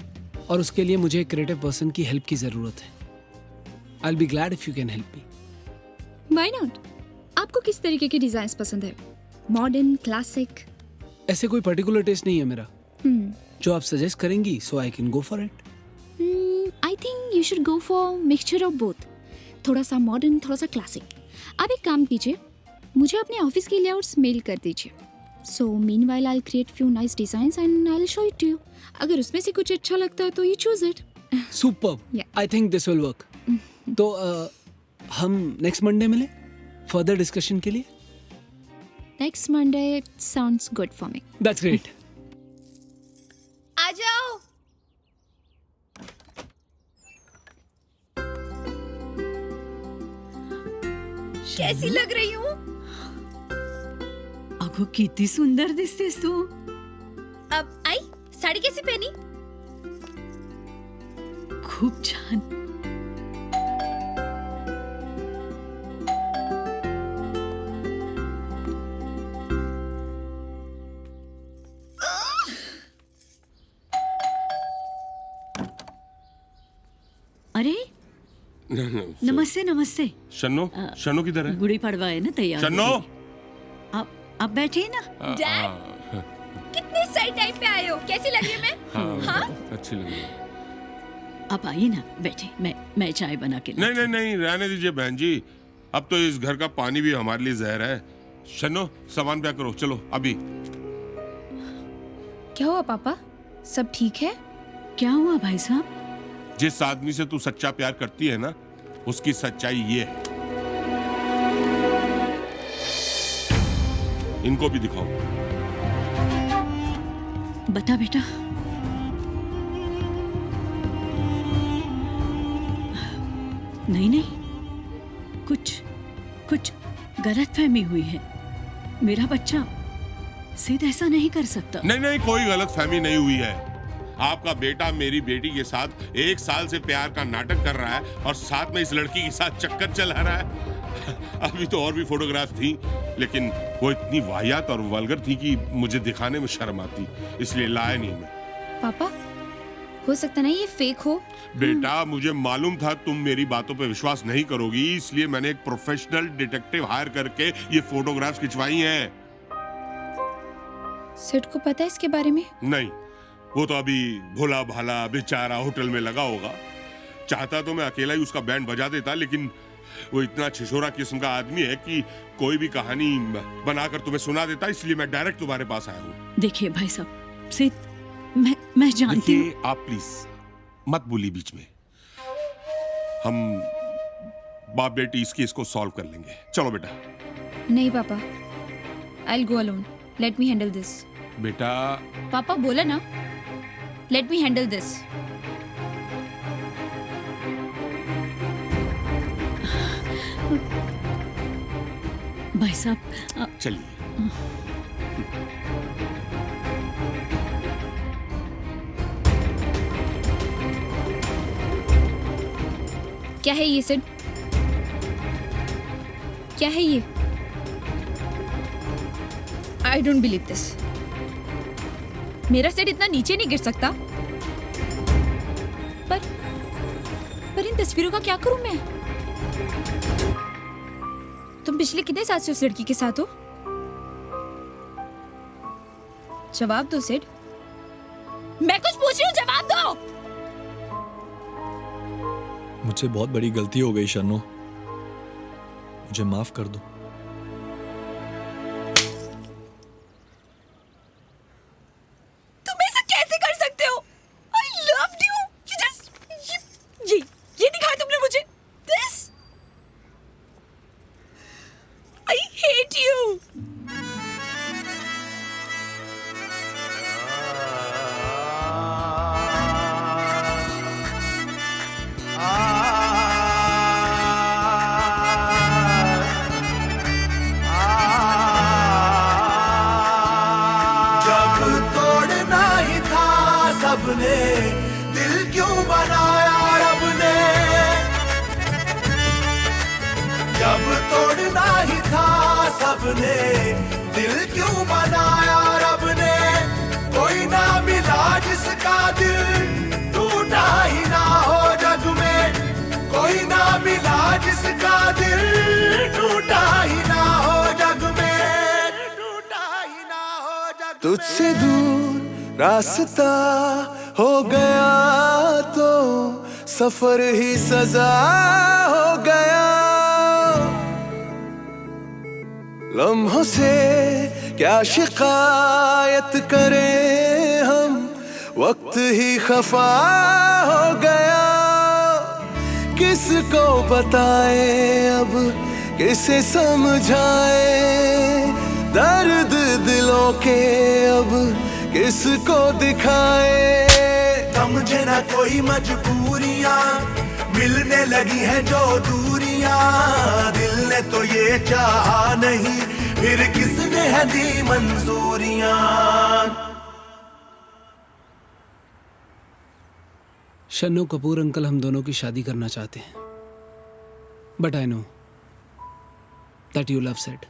और उसके लिए मुझे एक क्रिएटिव पर्सन की हेल्प की जरूरत है। I will be glad if you can help me. Why not? आपको किस तरीके के डिजाइन्स पसंद है? Modern, classic? ऐसे कोई पर्टिकुलर टेस्ट नहीं है मेरा। जो आप सजेस्ट करेंगी so I can go for it. I think you should go for mixture of both, थोड़ा सा मॉडर्न, थोड़ा सा क्लासिक। आप एक काम कीजिए, मुझे अपने ऑफिस के लेआउट्स मेल कर दीजिए। So meanwhile I'll create few nice designs and I'll show it to you. अगर उसमें से कुछ अच्छा लगता है तो you choose it. Superb. I think this will work. तो हम next Monday मिले further discussion के लिए? Next Monday sounds good for me. That's great. आ जाओ। कैसी लग रही हूँ? अगो किती सुंदर दिसतेस तू। अब आई साड़ी कैसी पहनी? खूप छान। अरे नमस्ते नमस्ते। शन्नो, शन्नो किधर है? गुड़ी पड़वा है ना तैयार। शन्नो, आप बैठिए ना। डैड, कितने सही टाइम पे आए हो। कैसी लग रही है मैं? हाँ? अच्छी लग रही है। आप आइए ना, बैठे। मैं चाय बना के नहीं नहीं नहीं, रहने दीजिए बहन जी। अब तो इस घर का पानी भी हमारे लिए जहर है। शन्नो, सामान पैक करो, चलो अभी। क्या हुआ पापा? सब ठीक है? क्या हुआ भाई साहब? जिस आदमी से तू सच्चा प्यार करती है ना, उसकी सच्चाई ये है। इनको भी दिखाओ। बता बेटा। नहीं नहीं, कुछ गलतफहमी हुई है। मेरा बच्चा सिद्ध ऐसा नहीं कर सकता। नहीं नहीं, कोई गलतफहमी नहीं हुई है। आपका बेटा मेरी बेटी के साथ 1 साल से प्यार का नाटक कर रहा है और साथ में इस लड़की के साथ चक्कर चला रहा है। अभी तो और भी फोटोग्राफ थी, लेकिन वो इतनी वाहियात और वल्गर थी कि मुझे दिखाने में शर्म आती, इसलिए लाया नहीं मैं। पापा, हो सकता नहीं ये फेक हो। बेटा, मुझे मालूम था तुम मेरी बातों पे विश्वास नहीं करोगी, इसलिए मैंने एक प्रोफेशनल डिटेक्टिव हायर करके ये फोटोग्राफ्स खिंचवाई हैं। सेठ को पता है इसके बारे में? नहीं, वो तो अभी भोला भाला बेचारा होटल में लगा होगा। चाहता तो मैं अकेला ही उसका बैंड बजा देता, लेकिन वो इतना छिछोरा किस्म का आदमी है कि कोई भी कहानी बनाकर तुम्हें सुना देता, इसलिए मैं डायरेक्ट तुम्हारे पास आया हूँ। देखिए भाई साहब, सिद्ध मैं जानती हूँ। देखिए आप प्लीज मत बोलिए बीच में। हम बाप बेटी इस केस को सॉल्व कर लेंगे। चलो बेटा। नहीं पापा, I'll go alone. Let me handle this. बेटा। पापा बोला ना, let me handle this. भाई साहब चलिए। क्या है ये सिड? क्या है ये? I don't believe this. मेरा सेट इतना नीचे नहीं गिर सकता। पर इन तस्वीरों का क्या करूं मैं? तुम पिछले कितने साल से उस लड़की के साथ हो? जवाब दो सिड। मैं कुछ पूछ रही हूँ, जवाब दो। मुझसे बहुत बड़ी गलती हो गई शन्नो, मुझे माफ कर दो। तुम ऐसा कैसे कर सकते हो? I loved you. You just ये दिखाया तुमने मुझे। This. I hate you. सबने दिल क्यों बनाया रब ने, जब तोड़ना ही था सबने दिल क्यों बनाया रब ने। कोई ना मिला जिसका दिल टूटा ही ना हो जग में, कोई ना मिला जिसका दिल टूटा ही ना हो जग में, टूटा ही ना हो जग में। तुझसे दूर रास्ता हो गया तो सफर ही सजा हो गया। लम्हों से क्या शिकायत करें हम, वक्त ही खफा हो गया। किसको बताए अब, किसे समझाए, दर्द दिलों के अब किसको दिखाए। समझे ना कोई मजबूरियां, मिलने लगी है जो दूरियां। दिल ने तो ये चाहा नहीं, फिर किसने है दी मंजूरियां। शन्नो कपूर अंकल हम दोनों की शादी करना चाहते हैं, but I know that you love Sid.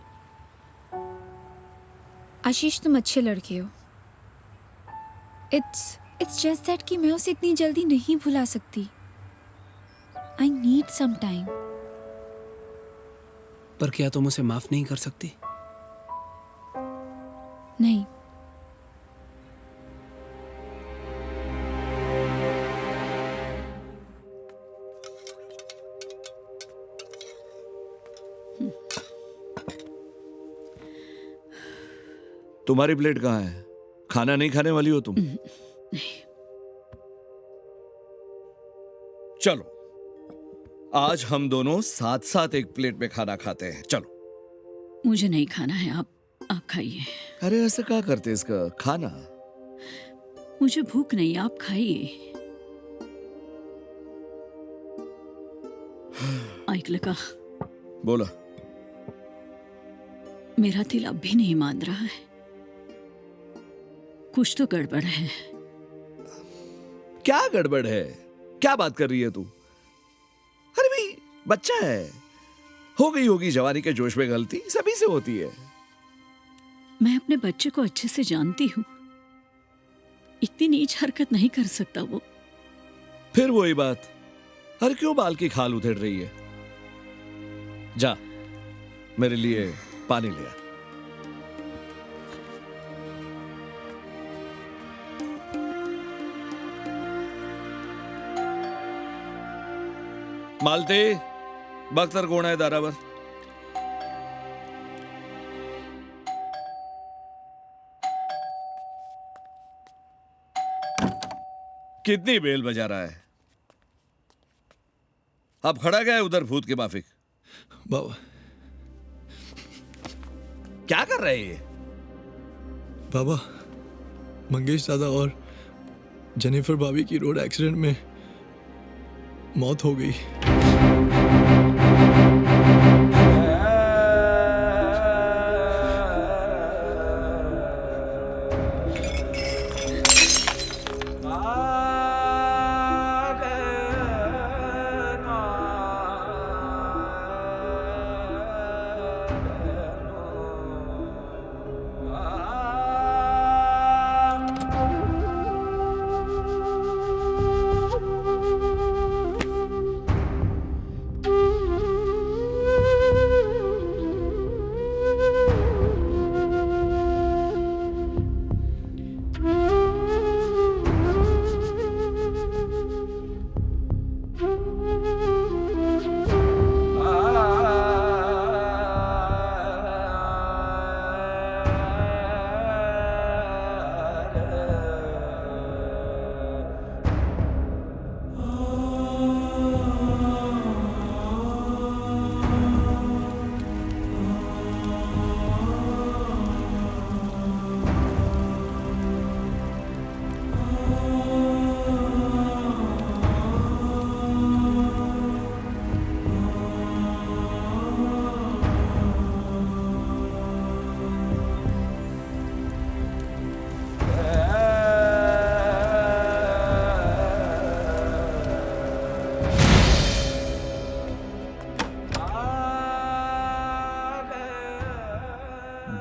Ashish तुम अच्छे लड़के हो। It's just that कि मैं उसे इतनी जल्दी नहीं भुला सकती। I need some time. पर क्या तुम उसे माफ नहीं कर सकती? नहीं। तुम्हारी प्लेट कहाँ है? खाना नहीं खाने वाली हो तुम? नहीं। चलो आज हम दोनों साथ साथ एक प्लेट में खाना खाते हैं। चलो। मुझे नहीं खाना है, आप खाइए। अरे ऐसा क्या करते इसका, खाना। मुझे भूख नहीं, आप खाइए। ऐकलं का? बोला। मेरा दिल अब भी नहीं मान रहा है, कुछ तो गड़बड़ है। क्या गड़बड़ है? क्या बात कर रही है तू? अरे भाई बच्चा है, हो गई होगी जवानी के जोश में गलती, सभी से होती है। मैं अपने बच्चे को अच्छे से जानती हूँ, इतनी नीच हरकत नहीं कर सकता वो। फिर वही बात, अरे क्यों बाल की खाल उधेड़ रही है? जा मेरे लिए पानी ले आ। मालती बख्तर कोण आहे दारावर? कितनी बेल बजा रहा है? अब खड़ा गया है उधर भूत के माफिक। बाबा क्या कर रहे हैं ये? बाबा, मंगेश दादा और जेनिफर भाभी की रोड एक्सीडेंट में मौत हो गई।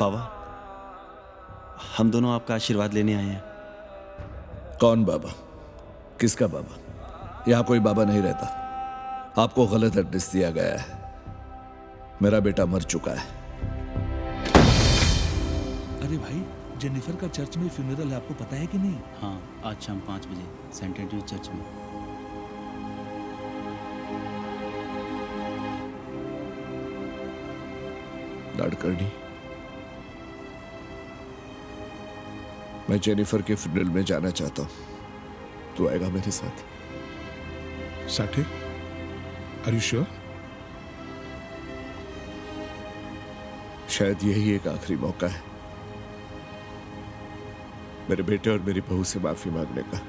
बाबा, हम दोनों आपका आशीर्वाद लेने आए हैं। कौन बाबा? किसका बाबा? यहां कोई बाबा नहीं रहता। आपको गलत एड्रेस दिया गया है। मेरा बेटा मर चुका है। अरे भाई, जेनिफर का चर्च में फ्यूनरल है, आपको पता है कि नहीं? हाँ, आज शाम 5 बजे सेंट एंड्रयूज चर्च में। लाड़कर्णी, मैं जेनिफर के फ्यूनरल में जाना चाहता हूं। तू आएगा मेरे साथ? Sathe, are you sure? शायद यही एक आखिरी मौका है मेरे बेटे और मेरी बहू से माफी मांगने का।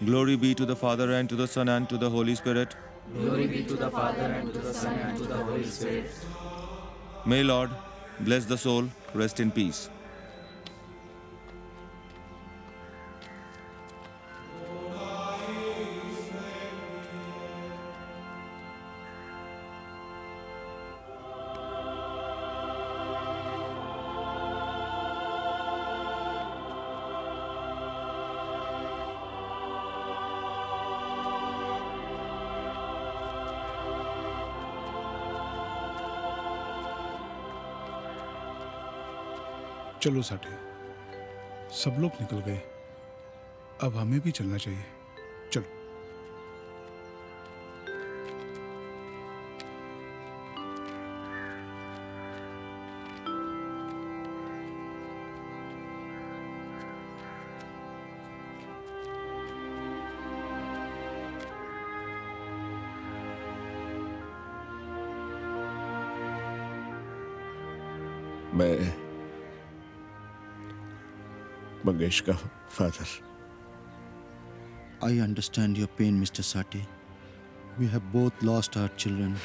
Glory be to the Father, and to the Son, and to the Holy Spirit. Glory be to the Father, and to the Son, and to the Holy Spirit. May Lord bless the soul, rest in peace. चलो साठे, सब लोग निकल गए, अब हमें भी चलना चाहिए। चलो। मैं मंगेश का father. I understand your pain, Mr. Sati. We have both lost our children.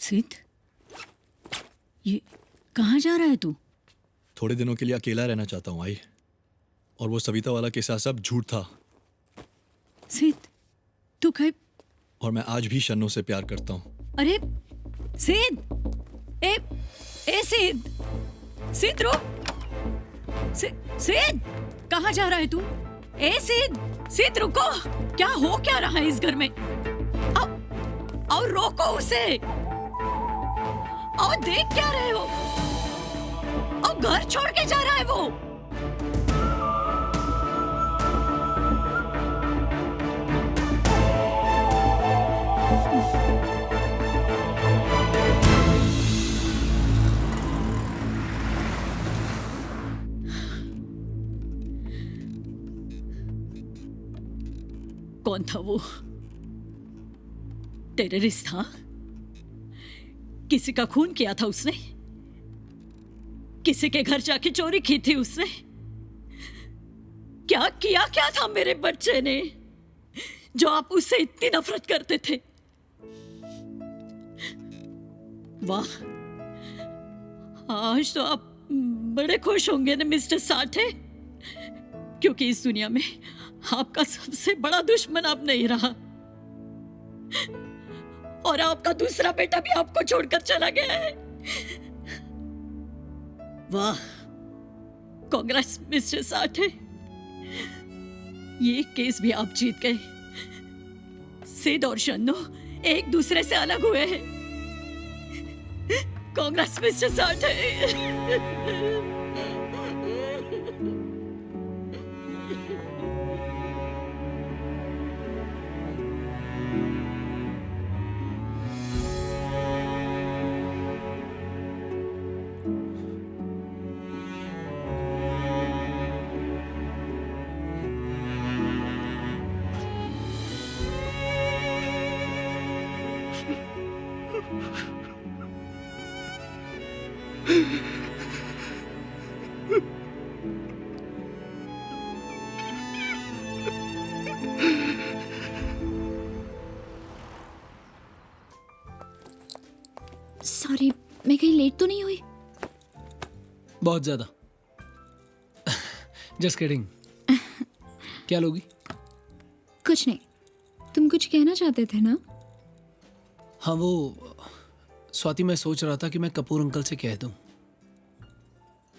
सिद्ध, ये कहाँ जा रहा है तू? थोड़े दिनों के लिए अकेला रहना चाहता हूँ आई। और वो सविता वाला किस्सा सब झूठ था। सिद्ध, तू कहीं... और मैं आज भी शन्नो से प्यार करता हूँ। अरे सिद्ध, ए सिद्ध, सिद्ध रुक। सिद्ध, कहाँ जा रहा है तू? ए सिद्ध, सिद्ध रुको। क्या हो क्या रहा है इस घर में? और रोको उसे। और देख क्या रहे हो? और घर छोड़ के जा रहा है वो। कौन था वो? टेररिस्ट था? किसी का खून किया था उसने? किसी के घर जाके चोरी की थी उसने? क्या किया क्या था मेरे बच्चे ने जो आप उससे इतनी नफरत करते थे? वाह, आज तो आप बड़े खुश होंगे ना मिस्टर साठे, क्योंकि इस दुनिया में आपका सबसे बड़ा दुश्मन अब नहीं रहा और आपका दूसरा बेटा भी आपको छोड़कर चला गया है। वाह, कांग्रेस मिस्टर साठे, ये केस भी आप जीत गए। सिद्ध और शन्नो एक दूसरे से अलग हुए हैं। कांग्रेस मिस्टर साठे। सॉरी, मैं कहीं लेट तो नहीं हुई? बहुत ज्यादा। Just kidding. क्या लोगी? कुछ नहीं। तुम कुछ कहना चाहते थे ना? हाँ, वो स्वाति, मैं सोच रहा था कि मैं कपूर अंकल से कह दूं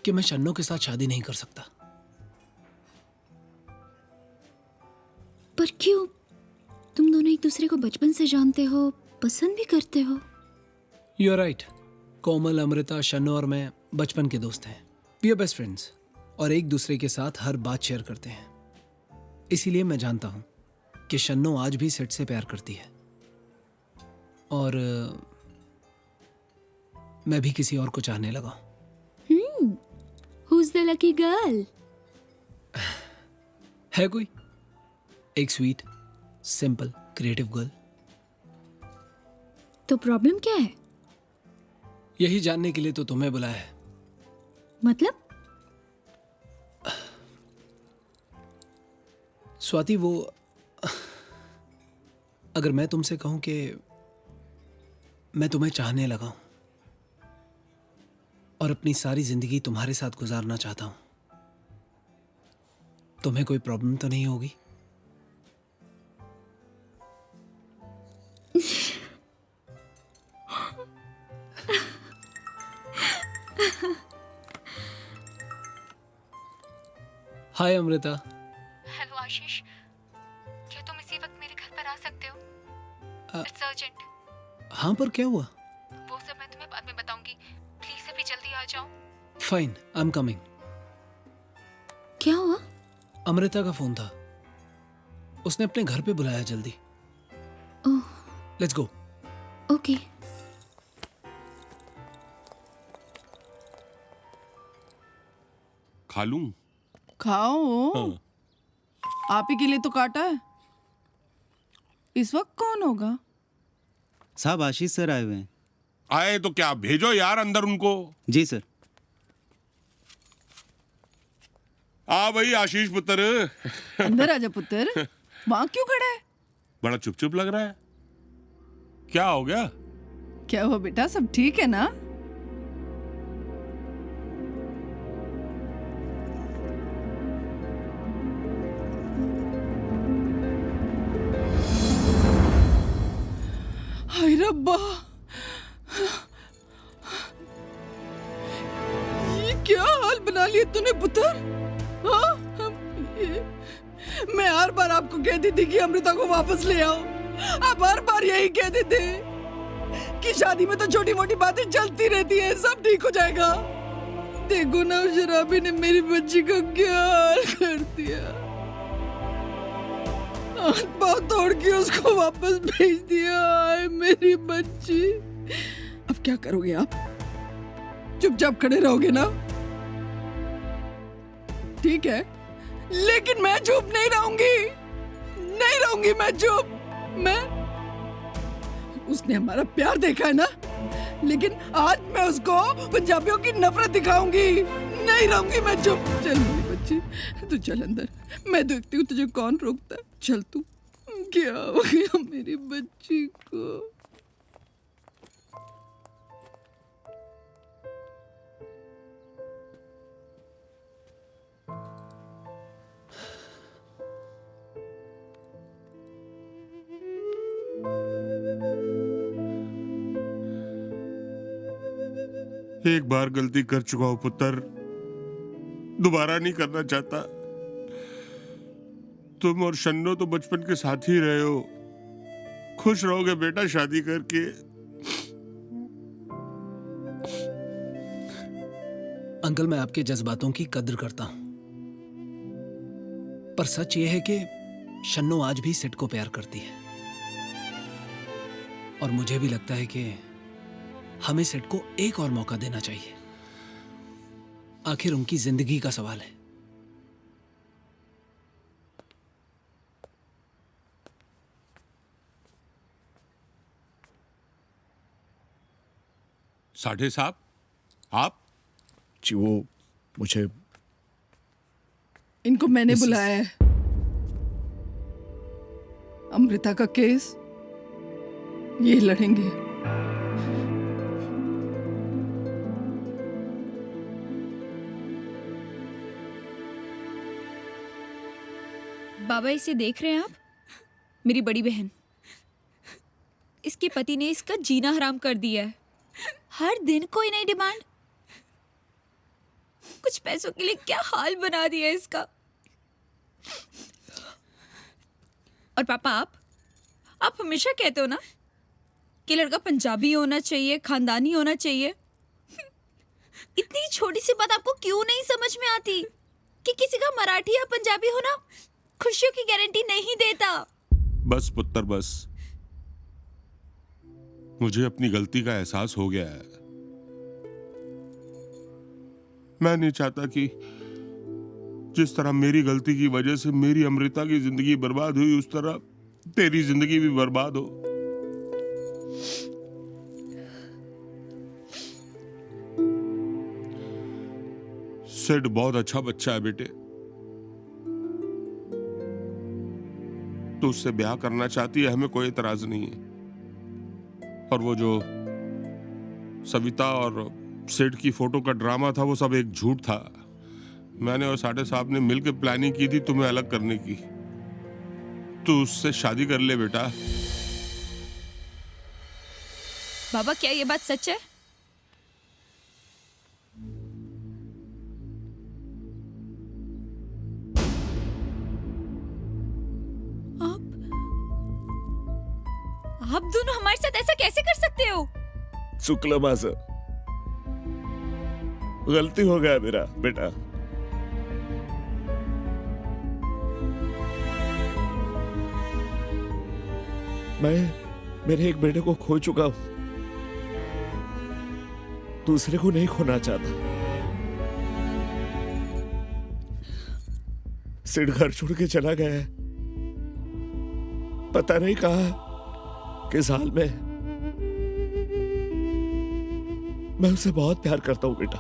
कि मैं शन्नो के साथ शादी नहीं कर सकता। पर क्यों? तुम दोनों एक दूसरे को बचपन से जानते हो, पसंद भी करते हो। You are right. Komal, Amrita, Shanno और मैं बचपन के दोस्त हैं। वी आर बेस्ट फ्रेंड्स और एक दूसरे के साथ हर बात शेयर करते हैं। इसीलिए मैं जानता हूं कि शन्नो आज भी सिड से प्यार करती है और मैं भी किसी और को चाहने लगा। Who's the lucky girl? है कोई एक स्वीट, सिंपल, क्रिएटिव गर्ल। तो प्रॉब्लम क्या है? यही जानने के लिए तो तुम्हें बुलाया है। मतलब? स्वाति, वो अगर मैं तुमसे कहूं कि मैं तुम्हें चाहने लगा हूं और अपनी सारी जिंदगी तुम्हारे साथ गुजारना चाहता हूं, तुम्हें कोई प्रॉब्लम तो नहीं होगी? हाय अमृता। हेलो आशीष, क्या तुम इसी वक्त मेरे घर पर आ सकते हो? It's urgent. हाँ, पर क्या हुआ? वो सब मैं तुम्हें बाद में बताऊंगी। प्लीज अभी जल्दी आ जाओ। Fine, I am coming. क्या हुआ? अमृता का फोन था। उसने अपने घर पे बुलाया जल्दी। ओह लेट्स गो। ओके। खा लूं? खाओ। हाँ। आप ही के लिए तो काटा है। इस वक्त कौन होगा? साहब आशीष सर आए हुए हैं। आए तो क्या, भेजो यार अंदर उनको। जी सर। आ भाई आशीष पुत्र। अंदर आजा पुत्र। वहां क्यों खड़ा है? बड़ा चुप चुप लग रहा है, क्या हो गया? क्या हुआ बेटा, सब ठीक है ना? हाय रब्बा, ये क्या हाल बना लिया तूने पुत्र? हाँ? मैं हर बार आपको कहती थी कि अमृता को वापस ले आओ। आप हर बार यही कहते थे कि शादी में तो छोटी मोटी बातें चलती रहती हैं, सब ठीक हो जाएगा। देखो ना उस शराबी ने मेरी बच्ची का क्या हाल कर दिया। हाथ पाँव तोड़ के उसको वापस भेज दिया। आए मेरी बच्ची। अब क्या करोगे आप? चुपचाप खड़े रहोगे ना? ठीक है, लेकिन मैं चुप नहीं रहूंगी। नहीं रहूंगी मैं चुप। उसने हमारा प्यार देखा है ना, लेकिन आज मैं उसको पंजाबियों की नफरत दिखाऊंगी। नहीं रहूंगी मैं चुप। चल मेरी बच्ची, तू चल अंदर, मैं देखती हूँ तुझे कौन रोकता है। चल तू। क्या हो गया मेरी बच्ची को? एक बार गलती कर चुका हूं पुत्र, दोबारा नहीं करना चाहता। तुम और शन्नो तो बचपन के साथ ही रहे हो, खुश रहोगे बेटा शादी करके। अंकल मैं आपके जज्बातों की कद्र करता हूं, पर सच ये है कि शन्नो आज भी सिड को प्यार करती है, और मुझे भी लगता है कि हमें सिड को एक और मौका देना चाहिए। आखिर उनकी जिंदगी का सवाल है। साढ़े साहब, आप? जी वो मुझे, इनको मैंने बुलाया है। अमृता का केस ये लड़ेंगे। बाबा इसे देख रहे हैं आप? मेरी बड़ी बहन, इसके पति ने इसका जीना हराम कर दिया है। हर दिन कोई नई डिमांड, कुछ पैसों के लिए क्या हाल बना दिया है इसका। और पापा आप हमेशा कहते हो ना कि लड़का पंजाबी होना चाहिए, खानदानी होना चाहिए। इतनी छोटी सी बात आपको क्यों नहीं समझ में आती कि किसी का मराठी या पंजाबी होना खुशियों की गारंटी नहीं देता। बस पुत्र बस, मुझे अपनी गलती का एहसास हो गया है। मैं नहीं चाहता कि जिस तरह मेरी गलती की वजह से मेरी अमृता की जिंदगी बर्बाद हुई, उस तरह तेरी जिंदगी भी बर्बाद हो। सिड बहुत अच्छा बच्चा है बेटे, तो उससे ब्याह करना चाहती है, हमें कोई एतराज नहीं है। और वो जो सविता और सिड की फोटो का ड्रामा था, वो सब एक झूठ था। मैंने और साढ़े साहब ने मिलकर प्लानिंग की थी तुम्हें अलग करने की। तू उससे शादी कर ले बेटा। बाबा क्या ये बात सच है? आप दोनों हमारे साथ ऐसा कैसे कर सकते हो? चुकलं माझं, गलती हो गया मेरा बेटा। मेरे एक बेटे को खो चुका हूं, दूसरे को नहीं खोना चाहता। सिड घर छोड़ के चला गया है, पता नहीं कहा किस हाल में। मैं उसे बहुत प्यार करता हूं बेटा।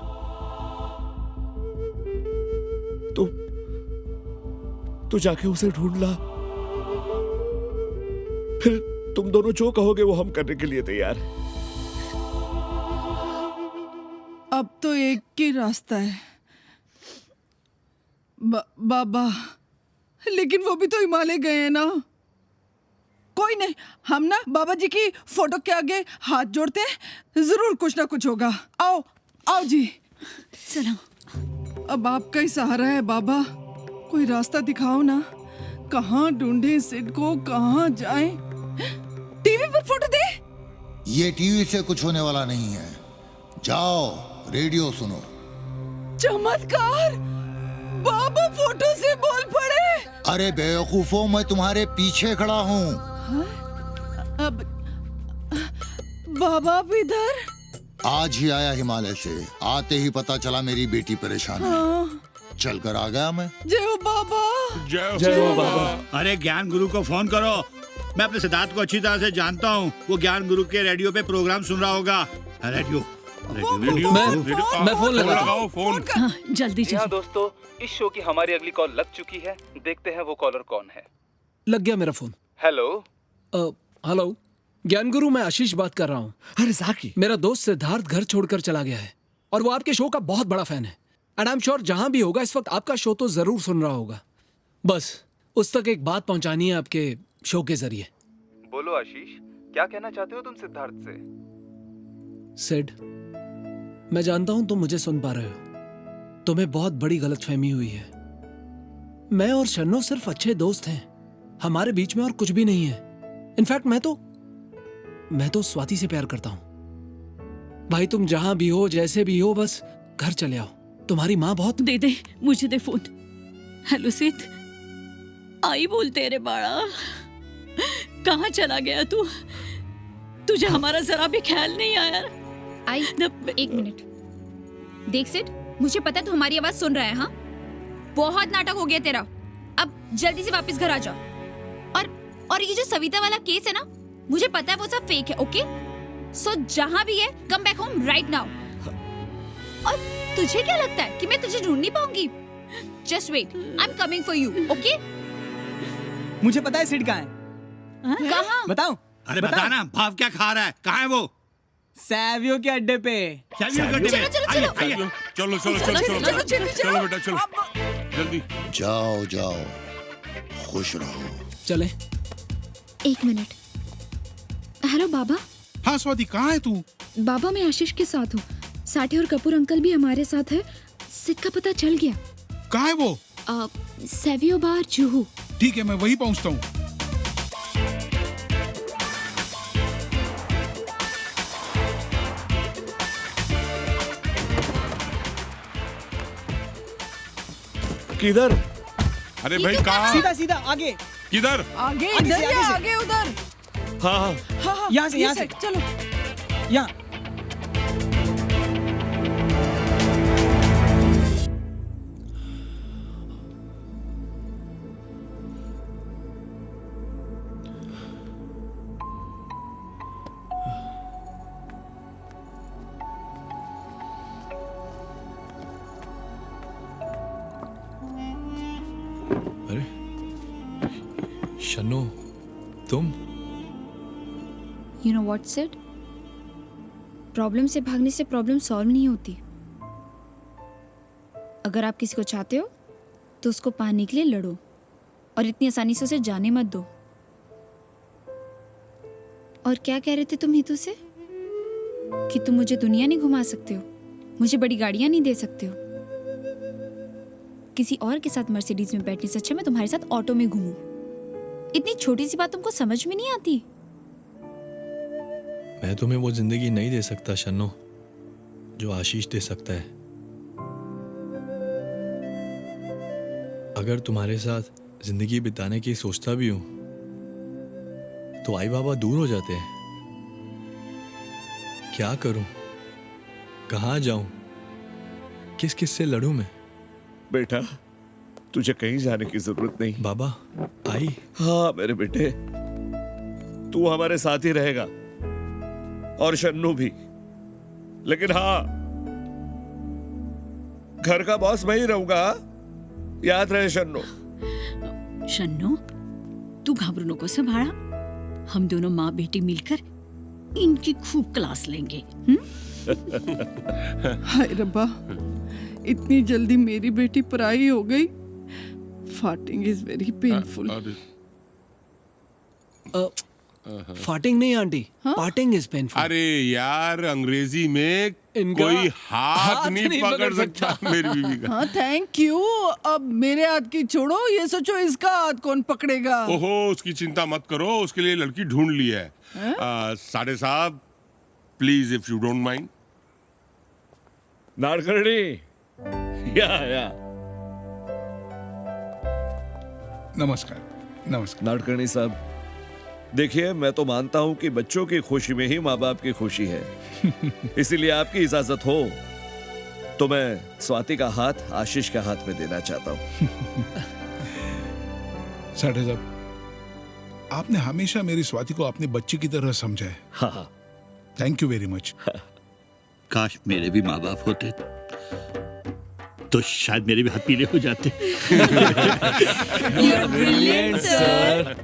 तू जाके उसे ढूंढ ला, फिर तुम दोनों जो कहोगे वो हम करने के लिए तैयार हैं। अब तो एक ही रास्ता है बाबा, लेकिन वो भी तो हिमालय गए हैं ना। कोई नहीं, हम ना बाबा जी की फोटो के आगे हाथ जोड़ते हैं, जरूर कुछ ना कुछ होगा। आओ आओ जी, चलो। अब आपका ही सहारा है बाबा, कोई रास्ता दिखाओ ना। कहाँ ढूंढे सिड को, कहाँ जाए? टीवी पर फोटो दे। ये टीवी से कुछ होने वाला नहीं है, जाओ रेडियो सुनो। चमत्कार, बाबा फोटो से बोल पड़े। अरे बेवकूफों, मैं तुम्हारे पीछे खड़ा हूँ। अब बाबा भी इधर? आज ही आया हिमालय से, आते ही पता चला मेरी बेटी परेशान है। चलकर आ गया मैं। जय हो बाबा। जय हो बाबा। अरे ज्ञान गुरु को फोन करो, मैं अपने सिद्धार्थ को अच्छी तरह से जानता हूँ। वो ज्ञान गुरु के रेडियो पे प्रोग्राम सुन रहा होगा। रेडियो मैं फोन लगाओ, फोन। हाँ, जल्दी जी हाँ दोस्तों, इस शो की हमारी अगली कॉल लग चुकी है। देखते हैं वो कॉलर कौन है। लग गया मेरा फोन। हेलो हेलो, ज्ञान गुरु, मैं आशीष बात कर रहा हूँ। अरे जाकी, मेरा दोस्त सिद्धार्थ घर छोड़कर चला गया है और वो आपके शो का बहुत बड़ा फैन है। एंड आई एम श्योर जहां भी होगा इस वक्त आपका शो तो जरूर सुन रहा होगा। बस उस तक एक बात पहुंचानी है आपके शो के जरिए। बोलो आशीष, क्या कहना चाहते हो तुम सिद्धार्थ से? सिड, मैं जानता हूं तुम मुझे सुन पा रहे हो। तुम्हें बहुत बड़ी गलतफहमी हुई है। मैं और शन्नो सिर्फ अच्छे दोस्त हैं, हमारे बीच में और कुछ भी नहीं है। इनफैक्ट मैं तो स्वाति से प्यार करता हूं। भाई तुम जहां भी हो, जैसे भी हो, बस घर चले आओ। तुम्हारी माँ बहुत। दे दे, मुझे दे फोन। हेलो सिद्ध, आई बोल तेरे बाड़ा, कहाँ चला गया तू? तुझे हमारा जरा भी ख्याल नहीं आया? आई एक मिनट। देख सिड, मुझे पता है तू हमारी आवाज सुन रहा है। हाँ, बहुत नाटक हो गया तेरा, अब जल्दी से वापस घर आ जा। और ये जो सविता वाला केस है ना, मुझे पता है वो सब फेक है। ओके, सो जहां भी है, come back home right now. और तुझे क्या लगता है कि मैं तुझे ढूंढ नहीं पाऊंगी? Just wait, I am coming for you. Okay, मुझे पता है सिड कहाँ है। कहाँ? बताओ। अरे बता ना, भाव क्या खा रहा है? कहाँ है वो? सैवियो के अड्डे पे। सैवियो के अड्डे पे? चलो बेटा, चलो जल्दी। जाओ जाओ, खुश रहो। चले। एक मिनट। हेलो बाबा। हाँ स्वाति, कहाँ है तू? बाबा मैं आशीष के साथ हूँ, साठे और कपूर अंकल भी हमारे साथ है। सिड का पता चल गया। कहाँ है वो? सैवियो बार जुहू। ठीक है, मैं वहीं पहुँचता हूँ। किधर? अरे भाई कहाँ? सीधा सीधा आगे। किधर? आगे इधर या आगे उधर? हाँ हाँ, यहाँ से चलो। यहाँ। शन्नो, तुम? You know what, Sid? Problem से भागने से प्रॉब्लम सॉल्व नहीं होती। अगर आप किसी को चाहते हो तो उसको पाने के लिए लड़ो और इतनी आसानी से उसे जाने मत दो। और क्या कह रहे थे तुम हितू से? कि तुम मुझे दुनिया नहीं घुमा सकते हो, मुझे बड़ी गाड़ियां नहीं दे सकते हो। किसी और के साथ मर्सिडीज में बैठने से अच्छा मैं तुम्हारे साथ ऑटो में घूमूं। इतनी छोटी सी बात तुमको समझ में नहीं आती? मैं तुम्हें वो जिंदगी नहीं दे सकता शन्नो जो आशीष दे सकता है। अगर तुम्हारे साथ जिंदगी बिताने की सोचता भी हूं तो आई बाबा दूर हो जाते हैं। क्या करूं, कहाँ जाऊं, किस किस से लड़ूं मैं? बेटा तुझे कहीं जाने की जरूरत नहीं। बाबा आई। हाँ मेरे बेटे, तू हमारे साथ ही रहेगा और शन्नू भी। लेकिन हाँ, घर का बॉस मैं ही रहूंगा, याद रहे शन्नू। शन्नू, तू घबरू नको संभाड़ा। हम दोनों माँ बेटी मिलकर इनकी खूब क्लास लेंगे। हाय रब्बा, इतनी जल्दी मेरी बेटी पराई हो गई। Farting is very painful. Farting नहीं आंटी, पार्टिंग इज पेनफुल। अरे यार, अंग्रेजी में कोई हाथ नहीं पकड़ सकता मेरी बीवी का। हाँ थैंक यू। अब मेरे हाथ की छोड़ो, ये सोचो इसका हाथ कौन पकड़ेगा। ओहो, उसकी चिंता मत करो, उसके लिए लड़की ढूंढ ली है। साढ़े साहब, please if you don't mind. Nadkarni, या नमस्कार। नमस्कार नाड़कर्णी साहब, देखिए मैं तो मानता हूं कि बच्चों की खुशी में ही माँ बाप की खुशी है। इसीलिए आपकी इजाजत हो तो मैं स्वाति का हाथ आशीष के हाथ में देना चाहता हूं। साठे साहब, आपने हमेशा मेरी स्वाति को अपनी बच्ची की तरह समझा है। हाँ, थैंक यू वेरी मच। काश मेरे भी माँ बाप होते तो शायद मेरे भी हाथ पीले हो जाते। You're brilliant, sir.